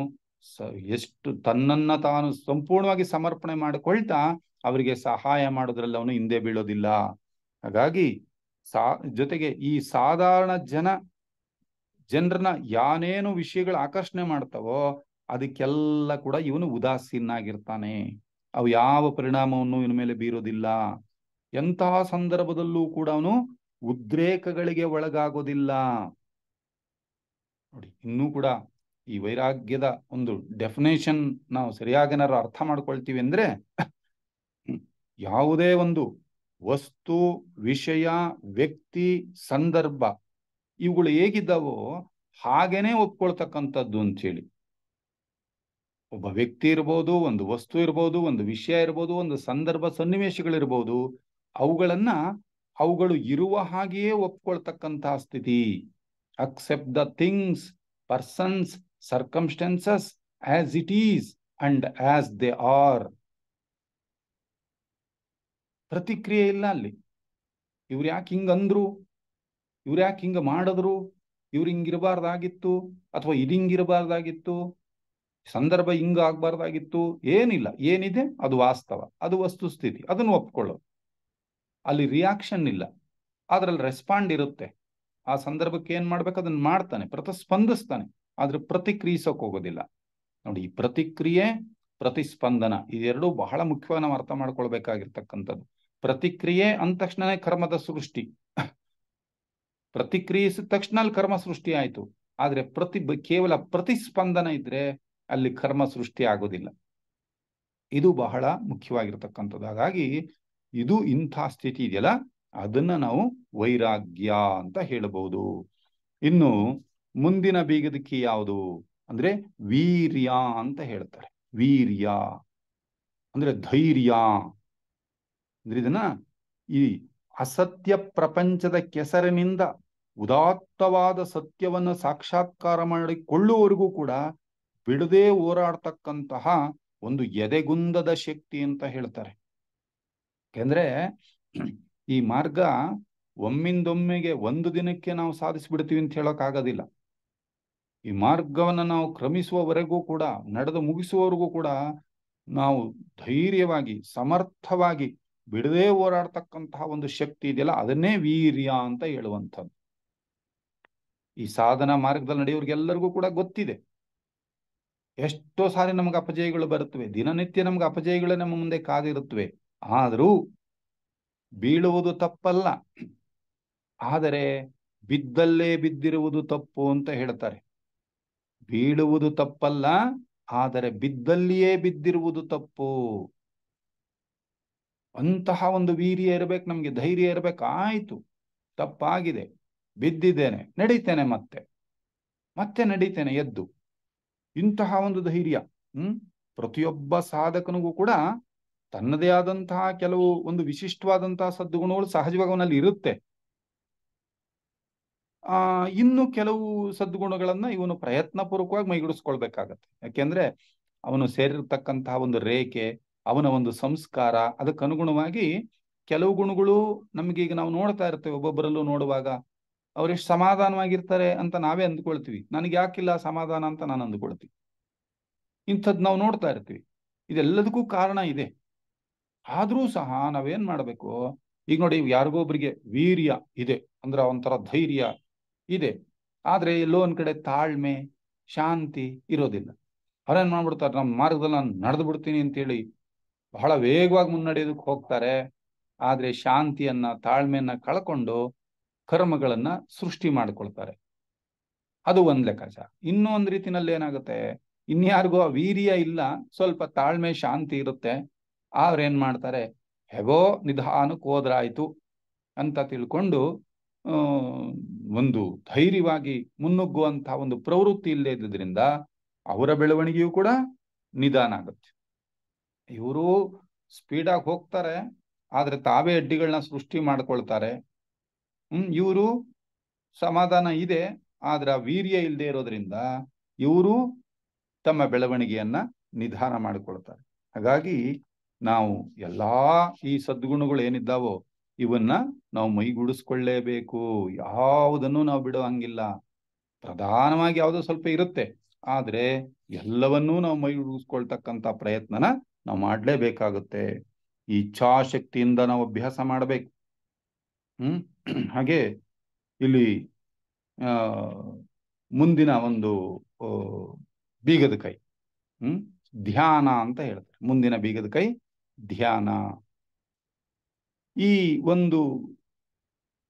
ಎಷ್ಟು ತನ್ನನ್ನ ತಾನು ಸಂಪೂರ್ಣವಾಗಿ ಸಮರ್ಪಣೆ ಮಾಡಿಕೊಳ್ತಾ ಅವರಿಗೆ ಸಹಾಯ ಮಾಡೋದ್ರಲ್ಲಿ ಅವನು ಹಿಂದೆ ಬೀಳೋದಿಲ್ಲ. ಹಾಗಾಗಿ ಜೊತೆಗೆ ಈ ಸಾಧಾರಣ ಜನರನ್ನ ಯಾನೇನು ವಿಷಯಗಳು ಆಕರ್ಷಣೆ ಮಾಡ್ತಾವೋ ಅದಕ್ಕೆಲ್ಲ ಕೂಡ ಇವನು ಉದಾಸೀನಾಗಿರ್ತಾನೆ. ಅವು ಯಾವ ಪರಿಣಾಮವನ್ನು ಇವನ ಮೇಲೆ ಬೀರೋದಿಲ್ಲ. ಎಂತಹ ಸಂದರ್ಭದಲ್ಲೂ ಕೂಡ ಅವನು ಉದ್ರೇಕಗಳಿಗೆ ಒಳಗಾಗೋದಿಲ್ಲ. ನೋಡಿ, ಇನ್ನೂ ಕೂಡ ಈ ವೈರಾಗ್ಯದ ಒಂದು ಡೆಫಿನೇಷನ್ ನಾವು ಸರಿಯಾಗಿ ಅರ್ಥ ಮಾಡ್ಕೊಳ್ತೀವಿ ಅಂದ್ರೆ, ಯಾವುದೇ ಒಂದು ವಸ್ತು, ವಿಷಯ, ವ್ಯಕ್ತಿ, ಸಂದರ್ಭ ಇವುಗಳು ಹೇಗಿದ್ದಾವೋ ಹಾಗೇನೆ ಒಪ್ಕೊಳ್ತಕ್ಕಂಥದ್ದು ಅಂತ ಹೇಳಿ. ಒಬ್ಬ ವ್ಯಕ್ತಿ ಇರ್ಬೋದು, ಒಂದು ವಸ್ತು ಇರ್ಬೋದು, ಒಂದು ವಿಷಯ ಇರ್ಬೋದು, ಒಂದು ಸಂದರ್ಭ ಸನ್ನಿವೇಶಗಳಿರ್ಬೋದು, ಅವುಗಳು ಇರುವ ಹಾಗೆಯೇ ಒಪ್ಕೊಳ್ತಕ್ಕಂತಹ ಸ್ಥಿತಿ. Accept the things, persons, circumstances as it is and as they are. ಪ್ರತಿಕ್ರಿಯೆ ಇಲ್ಲ ಅಲ್ಲಿ. ಇವ್ರು ಯಾಕೆ ಹಿಂಗಂದ್ರು, ಇವ್ರು ಯಾಕೆ ಹಿಂಗ ಮಾಡಿದ್ರು, ಇವ್ರು ಹಿಂಗಿರಬಾರ್ದಾಗಿತ್ತು, ಅಥವಾ ಇದಿಂಗಿರಬಾರ್ದಾಗಿತ್ತು, ಸಂದರ್ಭ ಹಿಂಗ ಆಗ್ಬಾರ್ದಾಗಿತ್ತು, ಏನಿಲ್ಲ. ಏನಿದೆ ಅದು ವಾಸ್ತವ, ಅದು ವಸ್ತುಸ್ಥಿತಿ, ಅದನ್ನು ಒಪ್ಕೊಳ್ಳೋದು. ಅಲ್ಲಿ ರಿಯಾಕ್ಷನ್ ಇಲ್ಲ, ಅದ್ರಲ್ಲಿ ರೆಸ್ಪಾಂಡ್ ಇರುತ್ತೆ. ಆ ಸಂದರ್ಭಕ್ಕೆ ಏನ್ ಮಾಡ್ಬೇಕು ಅದನ್ನ ಮಾಡ್ತಾನೆ, ಪ್ರತಿಸ್ಪಂದಿಸ್ತಾನೆ, ಆದ್ರೆ ಪ್ರತಿಕ್ರಿಯಿಸೋಕೆ ಹೋಗೋದಿಲ್ಲ. ನೋಡಿ, ಈ ಪ್ರತಿಕ್ರಿಯೆ, ಪ್ರತಿಸ್ಪಂದನ ಇದೆರಡೂ ಬಹಳ ಮುಖ್ಯವಾಗಿ ನಾವು ಅರ್ಥ ಮಾಡ್ಕೊಳ್ಬೇಕಾಗಿರ್ತಕ್ಕಂಥದ್ದು. ಪ್ರತಿಕ್ರಿಯೆ ಅಂದ ತಕ್ಷಣನೇ ಕರ್ಮದ ಸೃಷ್ಟಿ. ಪ್ರತಿಕ್ರಿಯಿಸಿದ ತಕ್ಷಣ ಅಲ್ಲಿ ಕರ್ಮ ಸೃಷ್ಟಿ ಆಯ್ತು. ಆದ್ರೆ ಕೇವಲ ಪ್ರತಿಸ್ಪಂದನ ಇದ್ರೆ ಅಲ್ಲಿ ಕರ್ಮ ಸೃಷ್ಟಿ ಆಗೋದಿಲ್ಲ. ಇದು ಬಹಳ ಮುಖ್ಯವಾಗಿರ್ತಕ್ಕಂಥದ್ದು. ಹಾಗಾಗಿ ಇದು ಇಂಥ ಸ್ಥಿತಿ ಇದೆಯಲ್ಲ, ಅದನ್ನ ನಾವು ವೈರಾಗ್ಯ ಅಂತ ಹೇಳಬಹುದು. ಇನ್ನು ಮುಂದಿನ ಬೀಗದ ಕೀ ಯಾವುದು ಅಂದ್ರೆ ವೀರ್ಯ ಅಂತ ಹೇಳ್ತಾರೆ. ವೀರ್ಯ ಅಂದ್ರೆ ಧೈರ್ಯ. ಅಂದ್ರೆ ಇದನ್ನ ಈ ಅಸತ್ಯ ಪ್ರಪಂಚದ ಕೆಸರಿನಿಂದ ಉದಾತ್ತವಾದ ಸತ್ಯವನ್ನು ಸಾಕ್ಷಾತ್ಕಾರ ಮಾಡಿಕೊಳ್ಳುವವರೆಗೂ ಕೂಡ ಬಿಡದೆ ಹೋರಾಡ್ತಕ್ಕಂತಹ ಒಂದು ಎದೆಗುಂದದ ಶಕ್ತಿ ಅಂತ ಹೇಳ್ತಾರೆ. ಯಾಕೆಂದ್ರೆ ಈ ಮಾರ್ಗ ಒಮ್ಮಿಂದೊಮ್ಮೆಗೆ ಒಂದು ದಿನಕ್ಕೆ ನಾವು ಸಾಧಿಸಿಬಿಡ್ತೀವಿ ಅಂತ ಹೇಳಕ್ ಆಗೋದಿಲ್ಲ. ಈ ಮಾರ್ಗವನ್ನ ನಾವು ಕ್ರಮಿಸುವವರೆಗೂ ಕೂಡ, ನಡೆದು ಮುಗಿಸುವವರೆಗೂ ಕೂಡ ನಾವು ಧೈರ್ಯವಾಗಿ, ಸಮರ್ಥವಾಗಿ ಬಿಡದೆ ಹೋರಾಡ್ತಕ್ಕಂತಹ ಒಂದು ಶಕ್ತಿ ಇದೆಯಲ್ಲ, ಅದನ್ನೇ ವೀರ್ಯ ಅಂತ ಹೇಳುವಂಥದ್ದು. ಈ ಸಾಧನಾ ಮಾರ್ಗದಲ್ಲಿ ನಡೆಯೋರಿಗೆಲ್ಲರಿಗೂ ಕೂಡ ಗೊತ್ತಿದೆ. ಎಷ್ಟೋ ಸಾರಿ ನಮ್ಗೆ ಅಪಜಯಗಳು ಬರುತ್ತವೆ, ದಿನನಿತ್ಯ ನಮ್ಗೆ ಅಪಜಯಗಳೇ ನಮ್ಮ ಮುಂದೆ ಕಾದಿರುತ್ತವೆ. ಆದರೂ ಬೀಳುವುದು ತಪ್ಪಲ್ಲ, ಆದರೆ ಬಿದ್ದಲ್ಲೇ ಬಿದ್ದಿರುವುದು ತಪ್ಪು ಅಂತ ಹೇಳ್ತಾರೆ. ಬೀಳುವುದು ತಪ್ಪಲ್ಲ, ಆದರೆ ಬಿದ್ದಲ್ಲಿಯೇ ಬಿದ್ದಿರುವುದು ತಪ್ಪು. ಅಂತಹ ಒಂದು ವೀರ್ಯ ಇರಬೇಕು ನಮ್ಗೆ, ಧೈರ್ಯ ಇರಬೇಕು. ಆಯ್ತು, ತಪ್ಪಾಗಿದೆ, ಬಿದ್ದಿದ್ದೇನೆ, ನಡೀತೇನೆ, ಮತ್ತೆ ನಡೀತೇನೆ ಎದ್ದು. ಇಂತಹ ಒಂದು ಧೈರ್ಯ ಪ್ರತಿಯೊಬ್ಬ ಸಾಧಕನಿಗೂ ಕೂಡ ತನ್ನದೇ ಆದಂತಹ ಕೆಲವು ಒಂದು ವಿಶಿಷ್ಟವಾದಂತಹ ಸದ್ಗುಣಗಳು ಸಹಜವಾಗಿ ಅವನಲ್ಲಿ ಇರುತ್ತೆ. ಇನ್ನು ಕೆಲವು ಸದ್ಗುಣಗಳನ್ನ ಇವನು ಪ್ರಯತ್ನ ಪೂರ್ವಕವಾಗಿ ಮೈಗೂಡಿಸ್ಕೊಳ್ಬೇಕಾಗತ್ತೆ. ಯಾಕೆಂದ್ರೆ ಅವನು ಸೇರಿರ್ತಕ್ಕಂತಹ ಒಂದು ರೇಖೆ, ಅವನ ಒಂದು ಸಂಸ್ಕಾರ, ಅದಕ್ಕನುಗುಣವಾಗಿ ಕೆಲವು ಗುಣಗಳು ನಮ್ಗೆ ಈಗ ನಾವು ನೋಡ್ತಾ ಇರ್ತೇವೆ. ಒಬ್ಬೊಬ್ಬರಲ್ಲೂ ನೋಡುವಾಗ ಅವ್ರೆಷ್ಟು ಸಮಾಧಾನವಾಗಿರ್ತಾರೆ ಅಂತ ನಾವೇ ಅಂದ್ಕೊಳ್ತೀವಿ. ನನಗೆ ಯಾಕಿಲ್ಲ ಸಮಾಧಾನ ಅಂತ ನಾನು ಅಂದ್ಕೊಳ್ತೀವಿ. ಇಂಥದ್ದು ನಾವು ನೋಡ್ತಾ ಇರ್ತೀವಿ. ಇದೆಲ್ಲದಕ್ಕೂ ಕಾರಣ ಇದೆ. ಆದ್ರೂ ಸಹ ನಾವೇನ್ ಮಾಡ್ಬೇಕು, ಈಗ ನೋಡಿ, ಯಾರಿಗೋ ಒಬ್ರಿಗೆ ವೀರ್ಯ ಇದೆ ಅಂದ್ರೆ ಒಂಥರ ಧೈರ್ಯ ಇದೆ, ಆದ್ರೆ ಎಲ್ಲೋ ಒಂದ್ ಕಡೆ ತಾಳ್ಮೆ, ಶಾಂತಿ ಇರೋದಿಲ್ಲ. ಅವ್ರೇನ್ ಮಾಡ್ಬಿಡ್ತಾರೆ, ನಮ್ಮ ಮಾರ್ಗದಲ್ಲಿ ನಾನು ನಡೆದು ಬಿಡ್ತೀನಿ ಅಂತೇಳಿ ಬಹಳ ವೇಗವಾಗಿ ಮುನ್ನಡೆಯೋದಕ್ಕೆ ಹೋಗ್ತಾರೆ. ಆದ್ರೆ ಶಾಂತಿಯನ್ನ, ತಾಳ್ಮೆಯನ್ನ ಕಳ್ಕೊಂಡು ಕರ್ಮಗಳನ್ನ ಸೃಷ್ಟಿ ಮಾಡ್ಕೊಳ್ತಾರೆ. ಅದು ಒಂದ್ ಲೆಕ್ಕಾಚಾರ. ಇನ್ನೂ ಒಂದ್ ರೀತಿನಲ್ಲಿ ಏನಾಗುತ್ತೆ, ಇನ್ಯಾರಿಗೂ ಆ ವೀರ್ಯ ಇಲ್ಲ, ಸ್ವಲ್ಪ ತಾಳ್ಮೆ, ಶಾಂತಿ ಇರುತ್ತೆ, ಅವ್ರೇನ್ ಮಾಡ್ತಾರೆ, ಹೇಗೋ ನಿಧಾನಕ್ಕೆ ಹೋದ್ರಾಯ್ತು ಅಂತ ತಿಳ್ಕೊಂಡು ಒಂದು ಧೈರ್ಯವಾಗಿ ಮುನ್ನುಗ್ಗುವಂತಹ ಒಂದು ಪ್ರವೃತ್ತಿ ಇಲ್ಲದೆ ಇದ್ದುದರಿಂದ ಅವರ ಬೆಳವಣಿಗೆಯೂ ಕೂಡ ನಿಧಾನ ಆಗುತ್ತೆ. ಇವರು ಸ್ಪೀಡಾಗಿ ಹೋಗ್ತಾರೆ, ಆದ್ರೆ ತಾವೇ ಅಡ್ಡಿಗಳನ್ನ ಸೃಷ್ಟಿ ಮಾಡ್ಕೊಳ್ತಾರೆ. ಇವರು ಸಮಾಧಾನ ಇದೆ, ಆದ್ರೆ ವೀರ್ಯ ಇಲ್ಲದೆ ಇರೋದ್ರಿಂದ ಇವರು ತಮ್ಮ ಬೆಳವಣಿಗೆಯನ್ನ ನಿಧಾನ ಮಾಡಿಕೊಳ್ತಾರೆ. ಹಾಗಾಗಿ ನಾವು ಎಲ್ಲಾ ಈ ಸದ್ಗುಣಗಳು ಏನಿದ್ದಾವೋ ಇವನ್ನ ನಾವು ಮೈಗೂಡಿಸ್ಕೊಳ್ಳೇಬೇಕು. ಯಾವುದನ್ನು ನಾವು ಬಿಡೋ ಹಂಗಿಲ್ಲ. ಪ್ರಧಾನವಾಗಿ ಯಾವುದೋ ಸ್ವಲ್ಪ ಇರುತ್ತೆ, ಆದ್ರೆ ಎಲ್ಲವನ್ನೂ ನಾವು ಮೈಗೂಡಿಸ್ಕೊಳ್ತಕ್ಕಂಥ ಪ್ರಯತ್ನನ ನಾವು ಮಾಡಲೇಬೇಕಾಗುತ್ತೆ. ಈ ಇಚ್ಛಾಶಕ್ತಿಯಿಂದ ನಾವು ಅಭ್ಯಾಸ ಮಾಡಬೇಕು. ಹಾಗೆ ಇಲ್ಲಿ ಮುಂದಿನ ಒಂದು ಬೀಗದ ಕೈ ಧ್ಯಾನ ಅಂತ ಹೇಳ್ತಾರೆ. ಮುಂದಿನ ಬೀಗದ ಕೈ ಧ್ಯಾನ.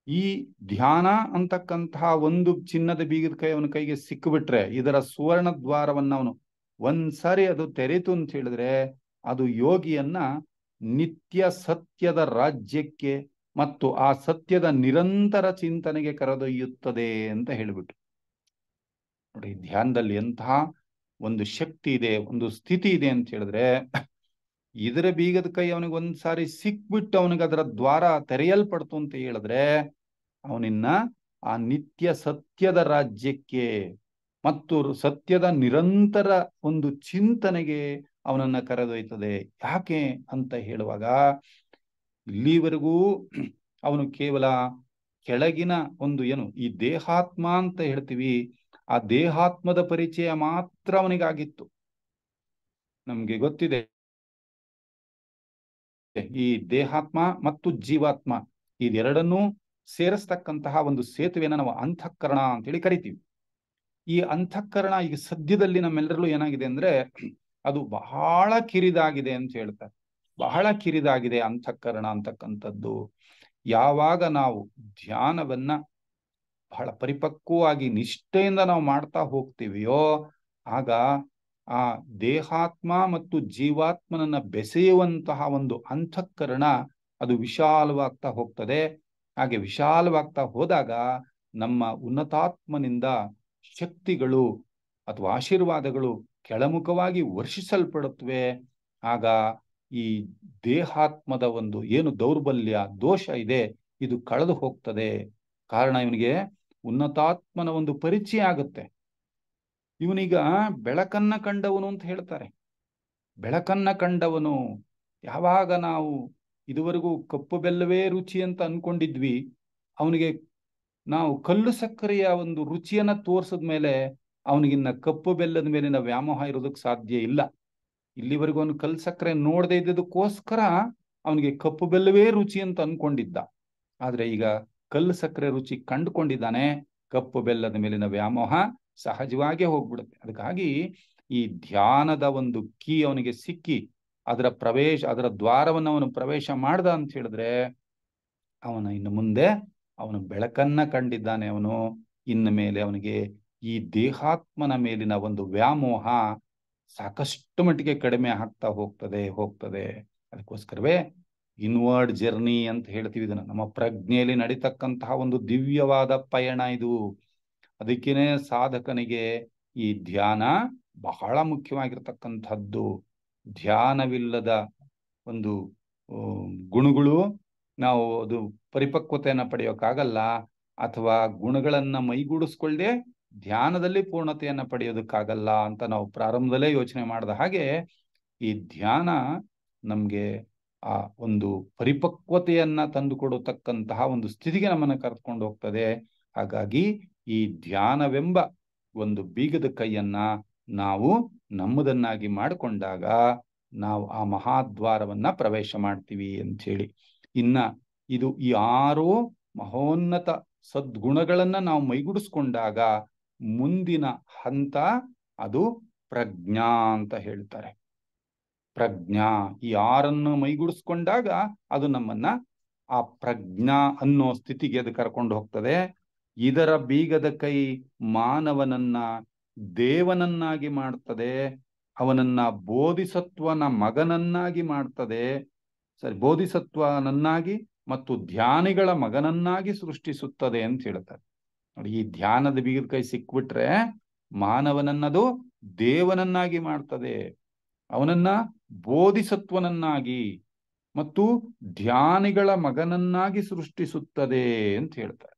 ಈ ಧ್ಯಾನ ಅಂತಕ್ಕಂತಹ ಒಂದು ಚಿನ್ನದ ಬೀಗದ ಕೈ ಅವನ ಕೈಗೆ ಸಿಕ್ಕಿಬಿಟ್ರೆ, ಇದರ ಸುವರ್ಣ ದ್ವಾರವನ್ನ ಅವನು ಒಂದ್ಸಾರಿ ಅದು ತೆರೆತು ಅಂತ ಹೇಳಿದ್ರೆ, ಅದು ಯೋಗಿಯನ್ನ ನಿತ್ಯ ಸತ್ಯದ ರಾಜ್ಯಕ್ಕೆ ಮತ್ತು ಆ ಸತ್ಯದ ನಿರಂತರ ಚಿಂತನೆಗೆ ಕರೆದೊಯ್ಯುತ್ತದೆ ಅಂತ ಹೇಳಿಬಿಟ್ಟು. ನೋಡಿ, ಧ್ಯಾನದಲ್ಲಿ ಎಂತಹ ಒಂದು ಶಕ್ತಿ ಇದೆ, ಒಂದು ಸ್ಥಿತಿ ಇದೆ ಅಂತ ಹೇಳಿದ್ರೆ, ಇದರ ಬೀಗದ ಕೈ ಅವನಿಗೆ ಒಂದ್ಸಾರಿ ಸಿಕ್ಬಿಟ್ಟು ಅವನಿಗೆ ಅದರ ದ್ವಾರ ತೆರೆಯಲ್ಪಡ್ತು ಅಂತ ಹೇಳಿದ್ರೆ, ಅವನಿನ್ನ ಆ ನಿತ್ಯ ಸತ್ಯದ ರಾಜ್ಯಕ್ಕೆ ಮತ್ತು ಸತ್ಯದ ನಿರಂತರ ಒಂದು ಚಿಂತನೆಗೆ ಅವನನ್ನ ಕರೆದೊಯ್ತದೆ. ಯಾಕೆ ಅಂತ ಹೇಳುವಾಗ, ಇಲ್ಲಿವರೆಗೂ ಅವನು ಕೇವಲ ಕೆಳಗಿನ ಒಂದು ಈ ದೇಹಾತ್ಮ ಅಂತ ಹೇಳ್ತೀವಿ, ಆ ದೇಹಾತ್ಮದ ಪರಿಚಯ ಮಾತ್ರ ಅವನಿಗಾಗಿತ್ತು. ನಮ್ಗೆ ಗೊತ್ತಿದೆ, ಈ ದೇಹಾತ್ಮ ಮತ್ತು ಜೀವಾತ್ಮ ಇದೆರಡನ್ನೂ ಸೇರಿಸ್ತಕ್ಕಂತಹ ಒಂದು ಸೇತುವೆನ ನಾವು ಅಂತಃಕರಣ ಅಂತೇಳಿ ಕರಿತೀವಿ. ಈ ಅಂತಃಕರಣ ಈಗ ಸದ್ಯದಲ್ಲಿ ನಮ್ಮೆಲ್ಲರಲ್ಲೂ ಏನಾಗಿದೆ ಅಂದ್ರೆ, ಅದು ಬಹಳ ಕಿರಿದಾಗಿದೆ ಅಂತ ಹೇಳ್ತಾರೆ. ಬಹಳ ಕಿರಿದಾಗಿದೆ ಅಂತಃಕರಣ ಅಂತಕ್ಕಂಥದ್ದು. ಯಾವಾಗ ನಾವು ಧ್ಯಾನವನ್ನ ಬಹಳ ಪರಿಪಕ್ವವಾಗಿ ನಿಷ್ಠೆಯಿಂದ ನಾವು ಮಾಡ್ತಾ ಹೋಗ್ತೀವಿಯೋ, ಆಗ ಆ ದೇಹಾತ್ಮ ಮತ್ತು ಜೀವಾತ್ಮನನ್ನ ಬೆಸೆಯುವಂತಹ ಒಂದು ಅಂತಃಕರಣ ಅದು ವಿಶಾಲವಾಗ್ತಾ ಹೋಗ್ತದೆ. ಹಾಗೆ ವಿಶಾಲವಾಗ್ತಾ ಹೋದಾಗ ನಮ್ಮ ಉನ್ನತಾತ್ಮನಿಂದ ಶಕ್ತಿಗಳು ಅಥವಾ ಆಶೀರ್ವಾದಗಳು ಕೆಳಮುಖವಾಗಿ ವರ್ಷಿಸಲ್ಪಡುತ್ತವೆ. ಆಗ ಈ ದೇಹಾತ್ಮದ ಒಂದು ಏನು ದೌರ್ಬಲ್ಯ ದೋಷ ಇದೆ ಇದು ಕಳೆದು ಹೋಗ್ತದೆ. ಕಾರಣ ಇವನಿಗೆ ಉನ್ನತಾತ್ಮನ ಒಂದು ಪರಿಚಯ ಆಗುತ್ತೆ. ಇವನೀಗ ಬೆಳಕನ್ನ ಕಂಡವನು ಅಂತ ಹೇಳ್ತಾರೆ. ಬೆಳಕನ್ನ ಕಂಡವನು. ಯಾವಾಗ ನಾವು ಇದುವರೆಗೂ ಕಪ್ಪು ಬೆಲ್ಲವೇ ರುಚಿ ಅಂತ ಅನ್ಕೊಂಡಿದ್ವಿ, ಅವನಿಗೆ ನಾವು ಕಲ್ಲು ಸಕ್ಕರೆಯ ಒಂದು ರುಚಿಯನ್ನ ತೋರ್ಸದ ಮೇಲೆ ಅವನಿಗಿನ್ನ ಕಪ್ಪು ಬೆಲ್ಲದ ಮೇಲಿನ ವ್ಯಾಮೋಹ ಇರೋದಕ್ಕೆ ಸಾಧ್ಯ ಇಲ್ಲ. ಇಲ್ಲಿವರೆಗೂ ಅವನು ಕಲ್ಲು ಸಕ್ಕರೆ ನೋಡದೆ ಇದ್ದದಕ್ಕೋಸ್ಕರ ಅವನಿಗೆ ಕಪ್ಪು ಬೆಲ್ಲವೇ ರುಚಿ ಅಂತ ಅನ್ಕೊಂಡಿದ್ದ. ಆದ್ರೆ ಈಗ ಕಲ್ಲು ಸಕ್ಕರೆ ರುಚಿ ಕಂಡುಕೊಂಡಿದ್ದಾನೆ. ಕಪ್ಪು ಬೆಲ್ಲದ ಮೇಲಿನ ವ್ಯಾಮೋಹ ಸಹಜವಾಗಿ ಹೋಗ್ಬಿಡುತ್ತೆ. ಅದಕ್ಕಾಗಿ ಈ ಧ್ಯಾನದ ಒಂದು ಕೀ ಅವನಿಗೆ ಸಿಕ್ಕಿ ಅದರ ದ್ವಾರವನ್ನು ಅವನು ಪ್ರವೇಶ ಮಾಡ್ದ ಅಂತ ಹೇಳಿದ್ರೆ, ಅವನ ಇನ್ನು ಮುಂದೆ ಅವನು ಬೆಳಕನ್ನ ಕಂಡಿದ್ದಾನೆ. ಅವನು ಇನ್ನು ಮೇಲೆ ಅವನಿಗೆ ಈ ದೇಹಾತ್ಮನ ಮೇಲಿನ ಒಂದು ವ್ಯಾಮೋಹ ಸಾಕಷ್ಟು ಮಟ್ಟಿಗೆ ಕಡಿಮೆ ಆಗ್ತಾ ಹೋಗ್ತದೆ. ಅದಕ್ಕೋಸ್ಕರವೇ ಇನ್ವರ್ಡ್ ಜರ್ನಿ ಅಂತ ಹೇಳ್ತೀವಿ ಇದನ್ನ. ನಮ್ಮ ಪ್ರಜ್ಞೆಯಲ್ಲಿ ನಡೀತಕ್ಕಂತಹ ಒಂದು ದಿವ್ಯವಾದ ಪಯಣ ಇದು. ಅದಕ್ಕೇನೆ ಸಾಧಕನಿಗೆ ಈ ಧ್ಯಾನ ಬಹಳ ಮುಖ್ಯವಾಗಿರ್ತಕ್ಕಂಥದ್ದು. ಧ್ಯಾನವಿಲ್ಲದ ಒಂದು ಗುಣಗಳು ನಾವು ಅದು ಪರಿಪಕ್ವತೆಯನ್ನ ಪಡೆಯೋಕ್ಕಾಗಲ್ಲ, ಅಥವಾ ಗುಣಗಳನ್ನ ಮೈಗೂಡಿಸ್ಕೊಳ್ಳದೆ ಧ್ಯಾನದಲ್ಲಿ ಪೂರ್ಣತೆಯನ್ನ ಪಡೆಯೋದಕ್ಕಾಗಲ್ಲ ಅಂತ ನಾವು ಪ್ರಾರಂಭದಲ್ಲೇ ಯೋಚನೆ ಮಾಡಿದ ಹಾಗೆ, ಈ ಧ್ಯಾನ ನಮ್ಗೆ ಆ ಒಂದು ಪರಿಪಕ್ವತೆಯನ್ನ ತಂದುಕೊಡತಕ್ಕಂತಹ ಒಂದು ಸ್ಥಿತಿಗೆ ನಮ್ಮನ್ನ ಕರೆದುಕೊಂಡು ಹೋಗ್ತದೆ. ಹಾಗಾಗಿ ಈ ಧ್ಯಾನವೆಂಬ ಒಂದು ಬೀಗದ ಕೈಯನ್ನ ನಾವು ನಮ್ಮದನ್ನಾಗಿ ಮಾಡಿಕೊಂಡಾಗ ನಾವು ಆ ಮಹಾದ್ವಾರವನ್ನ ಪ್ರವೇಶ ಮಾಡ್ತೀವಿ ಅಂತ ಹೇಳಿ. ಇನ್ನ ಇದು ಈ 6 ಮಹೋನ್ನತ ಸದ್ಗುಣಗಳನ್ನ ನಾವು ಮೈಗೂಡಿಸ್ಕೊಂಡಾಗ ಮುಂದಿನ ಹಂತ ಅದು ಪ್ರಜ್ಞಾ ಅಂತ ಹೇಳ್ತಾರೆ. ಪ್ರಜ್ಞಾ ಈ 6 ಮೈಗೂಡಿಸ್ಕೊಂಡಾಗ ಅದು ನಮ್ಮನ್ನ ಆ ಪ್ರಜ್ಞಾ ಅನ್ನೋ ಸ್ಥಿತಿಗೆ ಅದು ಕರ್ಕೊಂಡು ಹೋಗ್ತದೆ. ಇದರ ಬೀಗದ ಕೈ ಮಾನವನನ್ನ ದೇವನನ್ನಾಗಿ ಮಾಡ್ತದೆ, ಅವನನ್ನ ಬೋಧಿಸತ್ವನ ಮಗನನ್ನಾಗಿ ಮಾಡ್ತದೆ. ಬೋಧಿಸತ್ವನನ್ನಾಗಿ ಮತ್ತು ಧ್ಯಾನಿಗಳ ಮಗನನ್ನಾಗಿ ಸೃಷ್ಟಿಸುತ್ತದೆ ಅಂತ ಹೇಳ್ತಾರೆ. ನೋಡಿ, ಈ ಧ್ಯಾನದ ಬೀಗದ ಕೈ ಸಿಕ್ಬಿಟ್ರೆ ಮಾನವನನ್ನದು ದೇವನನ್ನಾಗಿ ಮಾಡ್ತದೆ, ಅವನನ್ನ ಬೋಧಿಸತ್ವನನ್ನಾಗಿ ಮತ್ತು ಧ್ಯಾನಿಗಳ ಮಗನನ್ನಾಗಿ ಸೃಷ್ಟಿಸುತ್ತದೆ ಅಂತ ಹೇಳ್ತಾರೆ.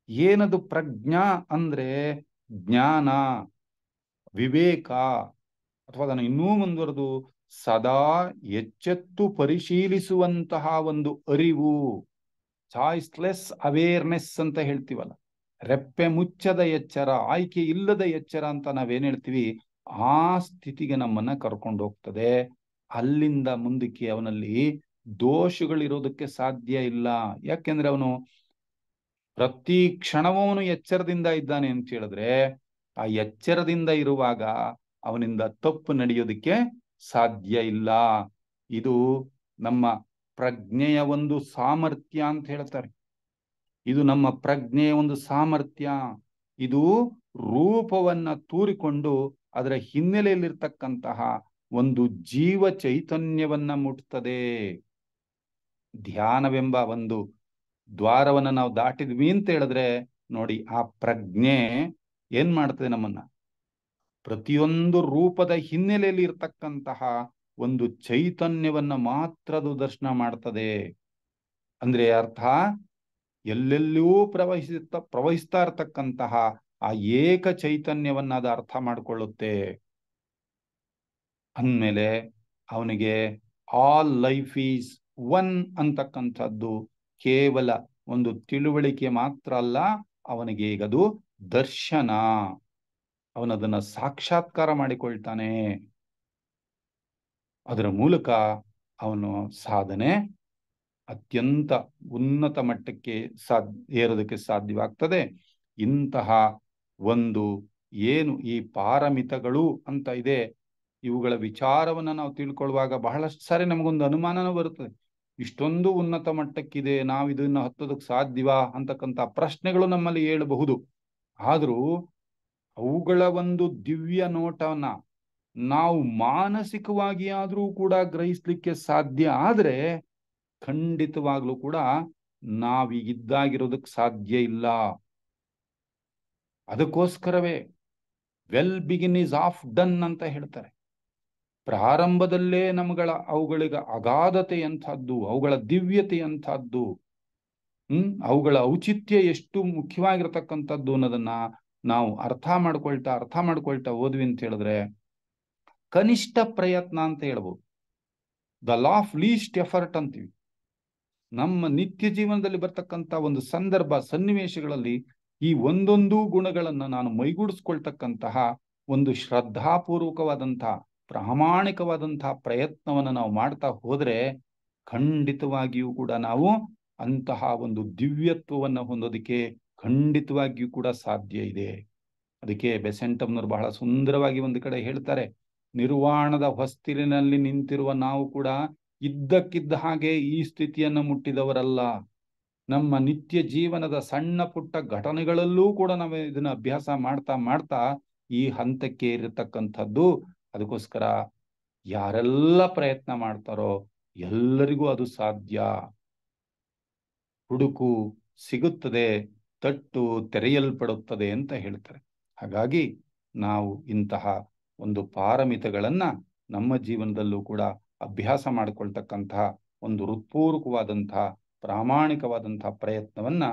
ಏನದು ಪ್ರಜ್ಞಾ ಅಂದ್ರೆ ಜ್ಞಾನ, ವಿವೇಕ, ಅಥವಾ ಅದನ್ನು ಇನ್ನೂ ಮುಂದುವರೆದು ಸದಾ ಎಚ್ಚೆತ್ತು ಪರಿಶೀಲಿಸುವಂತಹ ಒಂದು ಅರಿವು, ಚಾಯ್ಸ್ಲೆಸ್ ಅವೇರ್ನೆಸ್ ಅಂತ ಹೇಳ್ತೀವಲ್ಲ, ರೆಪ್ಪೆ ಮುಚ್ಚದ ಎಚ್ಚರ, ಆಯ್ಕೆ ಇಲ್ಲದ ಎಚ್ಚರ ಅಂತ ನಾವೇನ್ ಹೇಳ್ತೀವಿ, ಆ ಸ್ಥಿತಿಗೆ ನಮ್ಮನ್ನ ಕರ್ಕೊಂಡು ಹೋಗ್ತದೆ. ಅಲ್ಲಿಂದ ಮುಂದಕ್ಕೆ ಅವನಲ್ಲಿ ದೋಷಗಳಿರೋದಕ್ಕೆ ಸಾಧ್ಯ ಇಲ್ಲ. ಯಾಕೆಂದ್ರೆ ಅವನು ಪ್ರತಿ ಕ್ಷಣವೂ ಅವನು ಎಚ್ಚರದಿಂದ ಇದ್ದಾನೆ ಅಂತ ಹೇಳಿದ್ರೆ, ಆ ಎಚ್ಚರದಿಂದ ಇರುವಾಗ ಅವನಿಂದ ತಪ್ಪು ನಡೆಯೋದಕ್ಕೆ ಸಾಧ್ಯ ಇಲ್ಲ. ಇದು ನಮ್ಮ ಪ್ರಜ್ಞೆಯ ಒಂದು ಸಾಮರ್ಥ್ಯ ಅಂತ ಹೇಳ್ತಾರೆ. ಇದು ನಮ್ಮ ಪ್ರಜ್ಞೆಯ ಒಂದು ಸಾಮರ್ಥ್ಯ. ಇದು ರೂಪವನ್ನ ತೂರಿಕೊಂಡು ಅದರ ಹಿನ್ನೆಲೆಯಲ್ಲಿರ್ತಕ್ಕಂತಹ ಒಂದು ಜೀವ ಚೈತನ್ಯವನ್ನ ಮುಟ್ತದೆ. ಧ್ಯಾನವೆಂಬ ಒಂದು ದ್ವಾರವನ್ನ ನಾವು ದಾಟಿದ್ವಿ ಅಂತ ಹೇಳಿದ್ರೆ ನೋಡಿ, ಆ ಪ್ರಜ್ಞೆ ಏನ್ ಮಾಡ್ತದೆ, ನಮ್ಮನ್ನ ಪ್ರತಿಯೊಂದು ರೂಪದ ಹಿನ್ನೆಲೆಯಲ್ಲಿ ಇರ್ತಕ್ಕಂತಹ ಒಂದು ಚೈತನ್ಯವನ್ನ ಮಾತ್ರ ಅದು ದರ್ಶನ ಮಾಡ್ತದೆ. ಅಂದ್ರೆ ಅರ್ಥ, ಎಲ್ಲೆಲ್ಲೂ ಪ್ರವಹಿಸ್ತಾ ಇರ್ತಕ್ಕಂತಹ ಆ ಏಕ ಚೈತನ್ಯವನ್ನ ಅದು ಅರ್ಥ ಮಾಡಿಕೊಳ್ಳುತ್ತೆ. ಅಂದ್ಮೇಲೆ ಅವನಿಗೆ ಆಲ್ ಲೈಫ್ ಈಸ್ ಒನ್ ಅಂತಕ್ಕಂಥದ್ದು ಕೇವಲ ಒಂದು ತಿಳುವಳಿಕೆ ಮಾತ್ರ ಅಲ್ಲ, ಅವನಿಗೆ ಈಗ ಅದು ದರ್ಶನ. ಅವನದನ್ನ ಸಾಕ್ಷಾತ್ಕಾರ ಮಾಡಿಕೊಳ್ತಾನೆ. ಅದರ ಮೂಲಕ ಅವನು ಸಾಧನೆ ಅತ್ಯಂತ ಉನ್ನತ ಮಟ್ಟಕ್ಕೆ ಏರೋದಕ್ಕೆ ಸಾಧ್ಯವಾಗ್ತದೆ. ಇಂತಹ ಒಂದು ಏನು ಈ ಪಾರಮಿತಗಳು ಅಂತ ಇದೆ, ಇವುಗಳ ವಿಚಾರವನ್ನ ನಾವು ತಿಳ್ಕೊಳ್ಳುವಾಗ ಬಹಳಷ್ಟು ಸಾರಿ ನಮಗೊಂದು ಅನುಮಾನನೂ ಬರುತ್ತದೆ. ಇಷ್ಟೊಂದು ಉನ್ನತ ಮಟ್ಟಕ್ಕಿದೆ, ನಾವು ಇದನ್ನ ಹತ್ತೋದಕ್ಕೆ ಸಾಧ್ಯವಾ ಅಂತಕ್ಕಂಥ ಪ್ರಶ್ನೆಗಳು ನಮ್ಮಲ್ಲಿ ಏಳಬಹುದು. ಆದರೂ ಅವುಗಳ ಒಂದು ದಿವ್ಯ ನೋಟವನ್ನ ನಾವು ಮಾನಸಿಕವಾಗಿ ಆದ್ರೂ ಕೂಡ ಗ್ರಹಿಸ್ಲಿಕ್ಕೆ ಸಾಧ್ಯ ಆದ್ರೆ ಖಂಡಿತವಾಗ್ಲೂ ಕೂಡ ನಾವೀಗಿದ್ದಾಗಿರೋದಕ್ಕೆ ಸಾಧ್ಯ ಇಲ್ಲ. ಅದಕ್ಕೋಸ್ಕರವೇ well begin is of done ಅಂತ ಹೇಳ್ತಾರೆ. ಪ್ರಾರಂಭದಲ್ಲೇ ಅವುಗಳಿಗೆ ಅಗಾಧತೆ ಎಂಥದ್ದು, ಅವುಗಳ ದಿವ್ಯತೆ ಎಂಥದ್ದು, ಅವುಗಳ ಔಚಿತ್ಯ ಎಷ್ಟು ಮುಖ್ಯವಾಗಿರ್ತಕ್ಕಂಥದ್ದು ಅನ್ನೋದನ್ನ ನಾವು ಅರ್ಥ ಮಾಡ್ಕೊಳ್ತಾ ಹೋದ್ವಿ ಅಂತ ಹೇಳಿದ್ರೆ ಕನಿಷ್ಠ ಪ್ರಯತ್ನ ಅಂತ ಹೇಳ್ಬೋದು. The law of list effort ಅಂತೀವಿ. ನಮ್ಮ ನಿತ್ಯ ಜೀವನದಲ್ಲಿ ಬರ್ತಕ್ಕಂಥ ಒಂದು ಸಂದರ್ಭ ಸನ್ನಿವೇಶಗಳಲ್ಲಿ ಈ ಒಂದೊಂದು ಗುಣಗಳನ್ನ ನಾನು ಮೈಗೂಡಿಸ್ಕೊಳ್ತಕ್ಕಂತಹ ಒಂದು ಶ್ರದ್ಧಾಪೂರ್ವಕವಾದಂತಹ ಪ್ರಾಮಾಣಿಕವಾದಂತಹ ಪ್ರಯತ್ನವನ್ನು ನಾವು ಮಾಡ್ತಾ ಹೋದ್ರೆ ಖಂಡಿತವಾಗಿಯೂ ಕೂಡ ನಾವು ಅಂತಹ ಒಂದು ದಿವ್ಯತ್ವವನ್ನು ಹೊಂದೋದಕ್ಕೆ ಖಂಡಿತವಾಗಿಯೂ ಕೂಡ ಸಾಧ್ಯ ಇದೆ. ಅದಕ್ಕೆ ಬೆಸೆಂಟಮ್ನವರು ಬಹಳ ಸುಂದರವಾಗಿ ಒಂದು ಕಡೆ ಹೇಳ್ತಾರೆ, ನಿರ್ವಾಣದ ಹೊಸ್ತಿಲಿನಲ್ಲಿ ನಿಂತಿರುವ ನಾವು ಕೂಡ ಇದ್ದಕ್ಕಿದ್ದ ಹಾಗೆ ಈ ಸ್ಥಿತಿಯನ್ನು ಮುಟ್ಟಿದವರಲ್ಲ. ನಮ್ಮ ನಿತ್ಯ ಜೀವನದ ಸಣ್ಣ ಪುಟ್ಟ ಘಟನೆಗಳಲ್ಲೂ ಕೂಡ ನಾವು ಇದನ್ನ ಅಭ್ಯಾಸ ಮಾಡ್ತಾ ಈ ಹಂತಕ್ಕೆ ಇರತಕ್ಕಂಥದ್ದು. ಅದಕ್ಕೋಸ್ಕರ ಯಾರೆಲ್ಲ ಪ್ರಯತ್ನ ಮಾಡ್ತಾರೋ ಎಲ್ಲರಿಗೂ ಅದು ಸಾಧ್ಯ. ಹುಡುಕು ಸಿಗುತ್ತದೆ, ತಟ್ಟು ತೆರೆಯಲ್ಪಡುತ್ತದೆ ಅಂತ ಹೇಳ್ತಾರೆ. ಹಾಗಾಗಿ ನಾವು ಇಂತಹ ಒಂದು ಪಾರಮಿತಗಳನ್ನ ನಮ್ಮ ಜೀವನದಲ್ಲೂ ಕೂಡ ಅಭ್ಯಾಸ ಮಾಡಿಕೊಳ್ತಕ್ಕಂತಹ ಒಂದು ಹೃತ್ಪೂರ್ವಕವಾದಂತಹ ಪ್ರಾಮಾಣಿಕವಾದಂತಹ ಪ್ರಯತ್ನವನ್ನ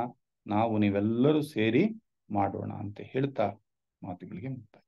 ನಾವು ನೀವೆಲ್ಲರೂ ಸೇರಿ ಮಾಡೋಣ ಅಂತ ಹೇಳ್ತಾ ಮಾತುಗಳಿಗೆ ಮುಕ್ತಾಯ.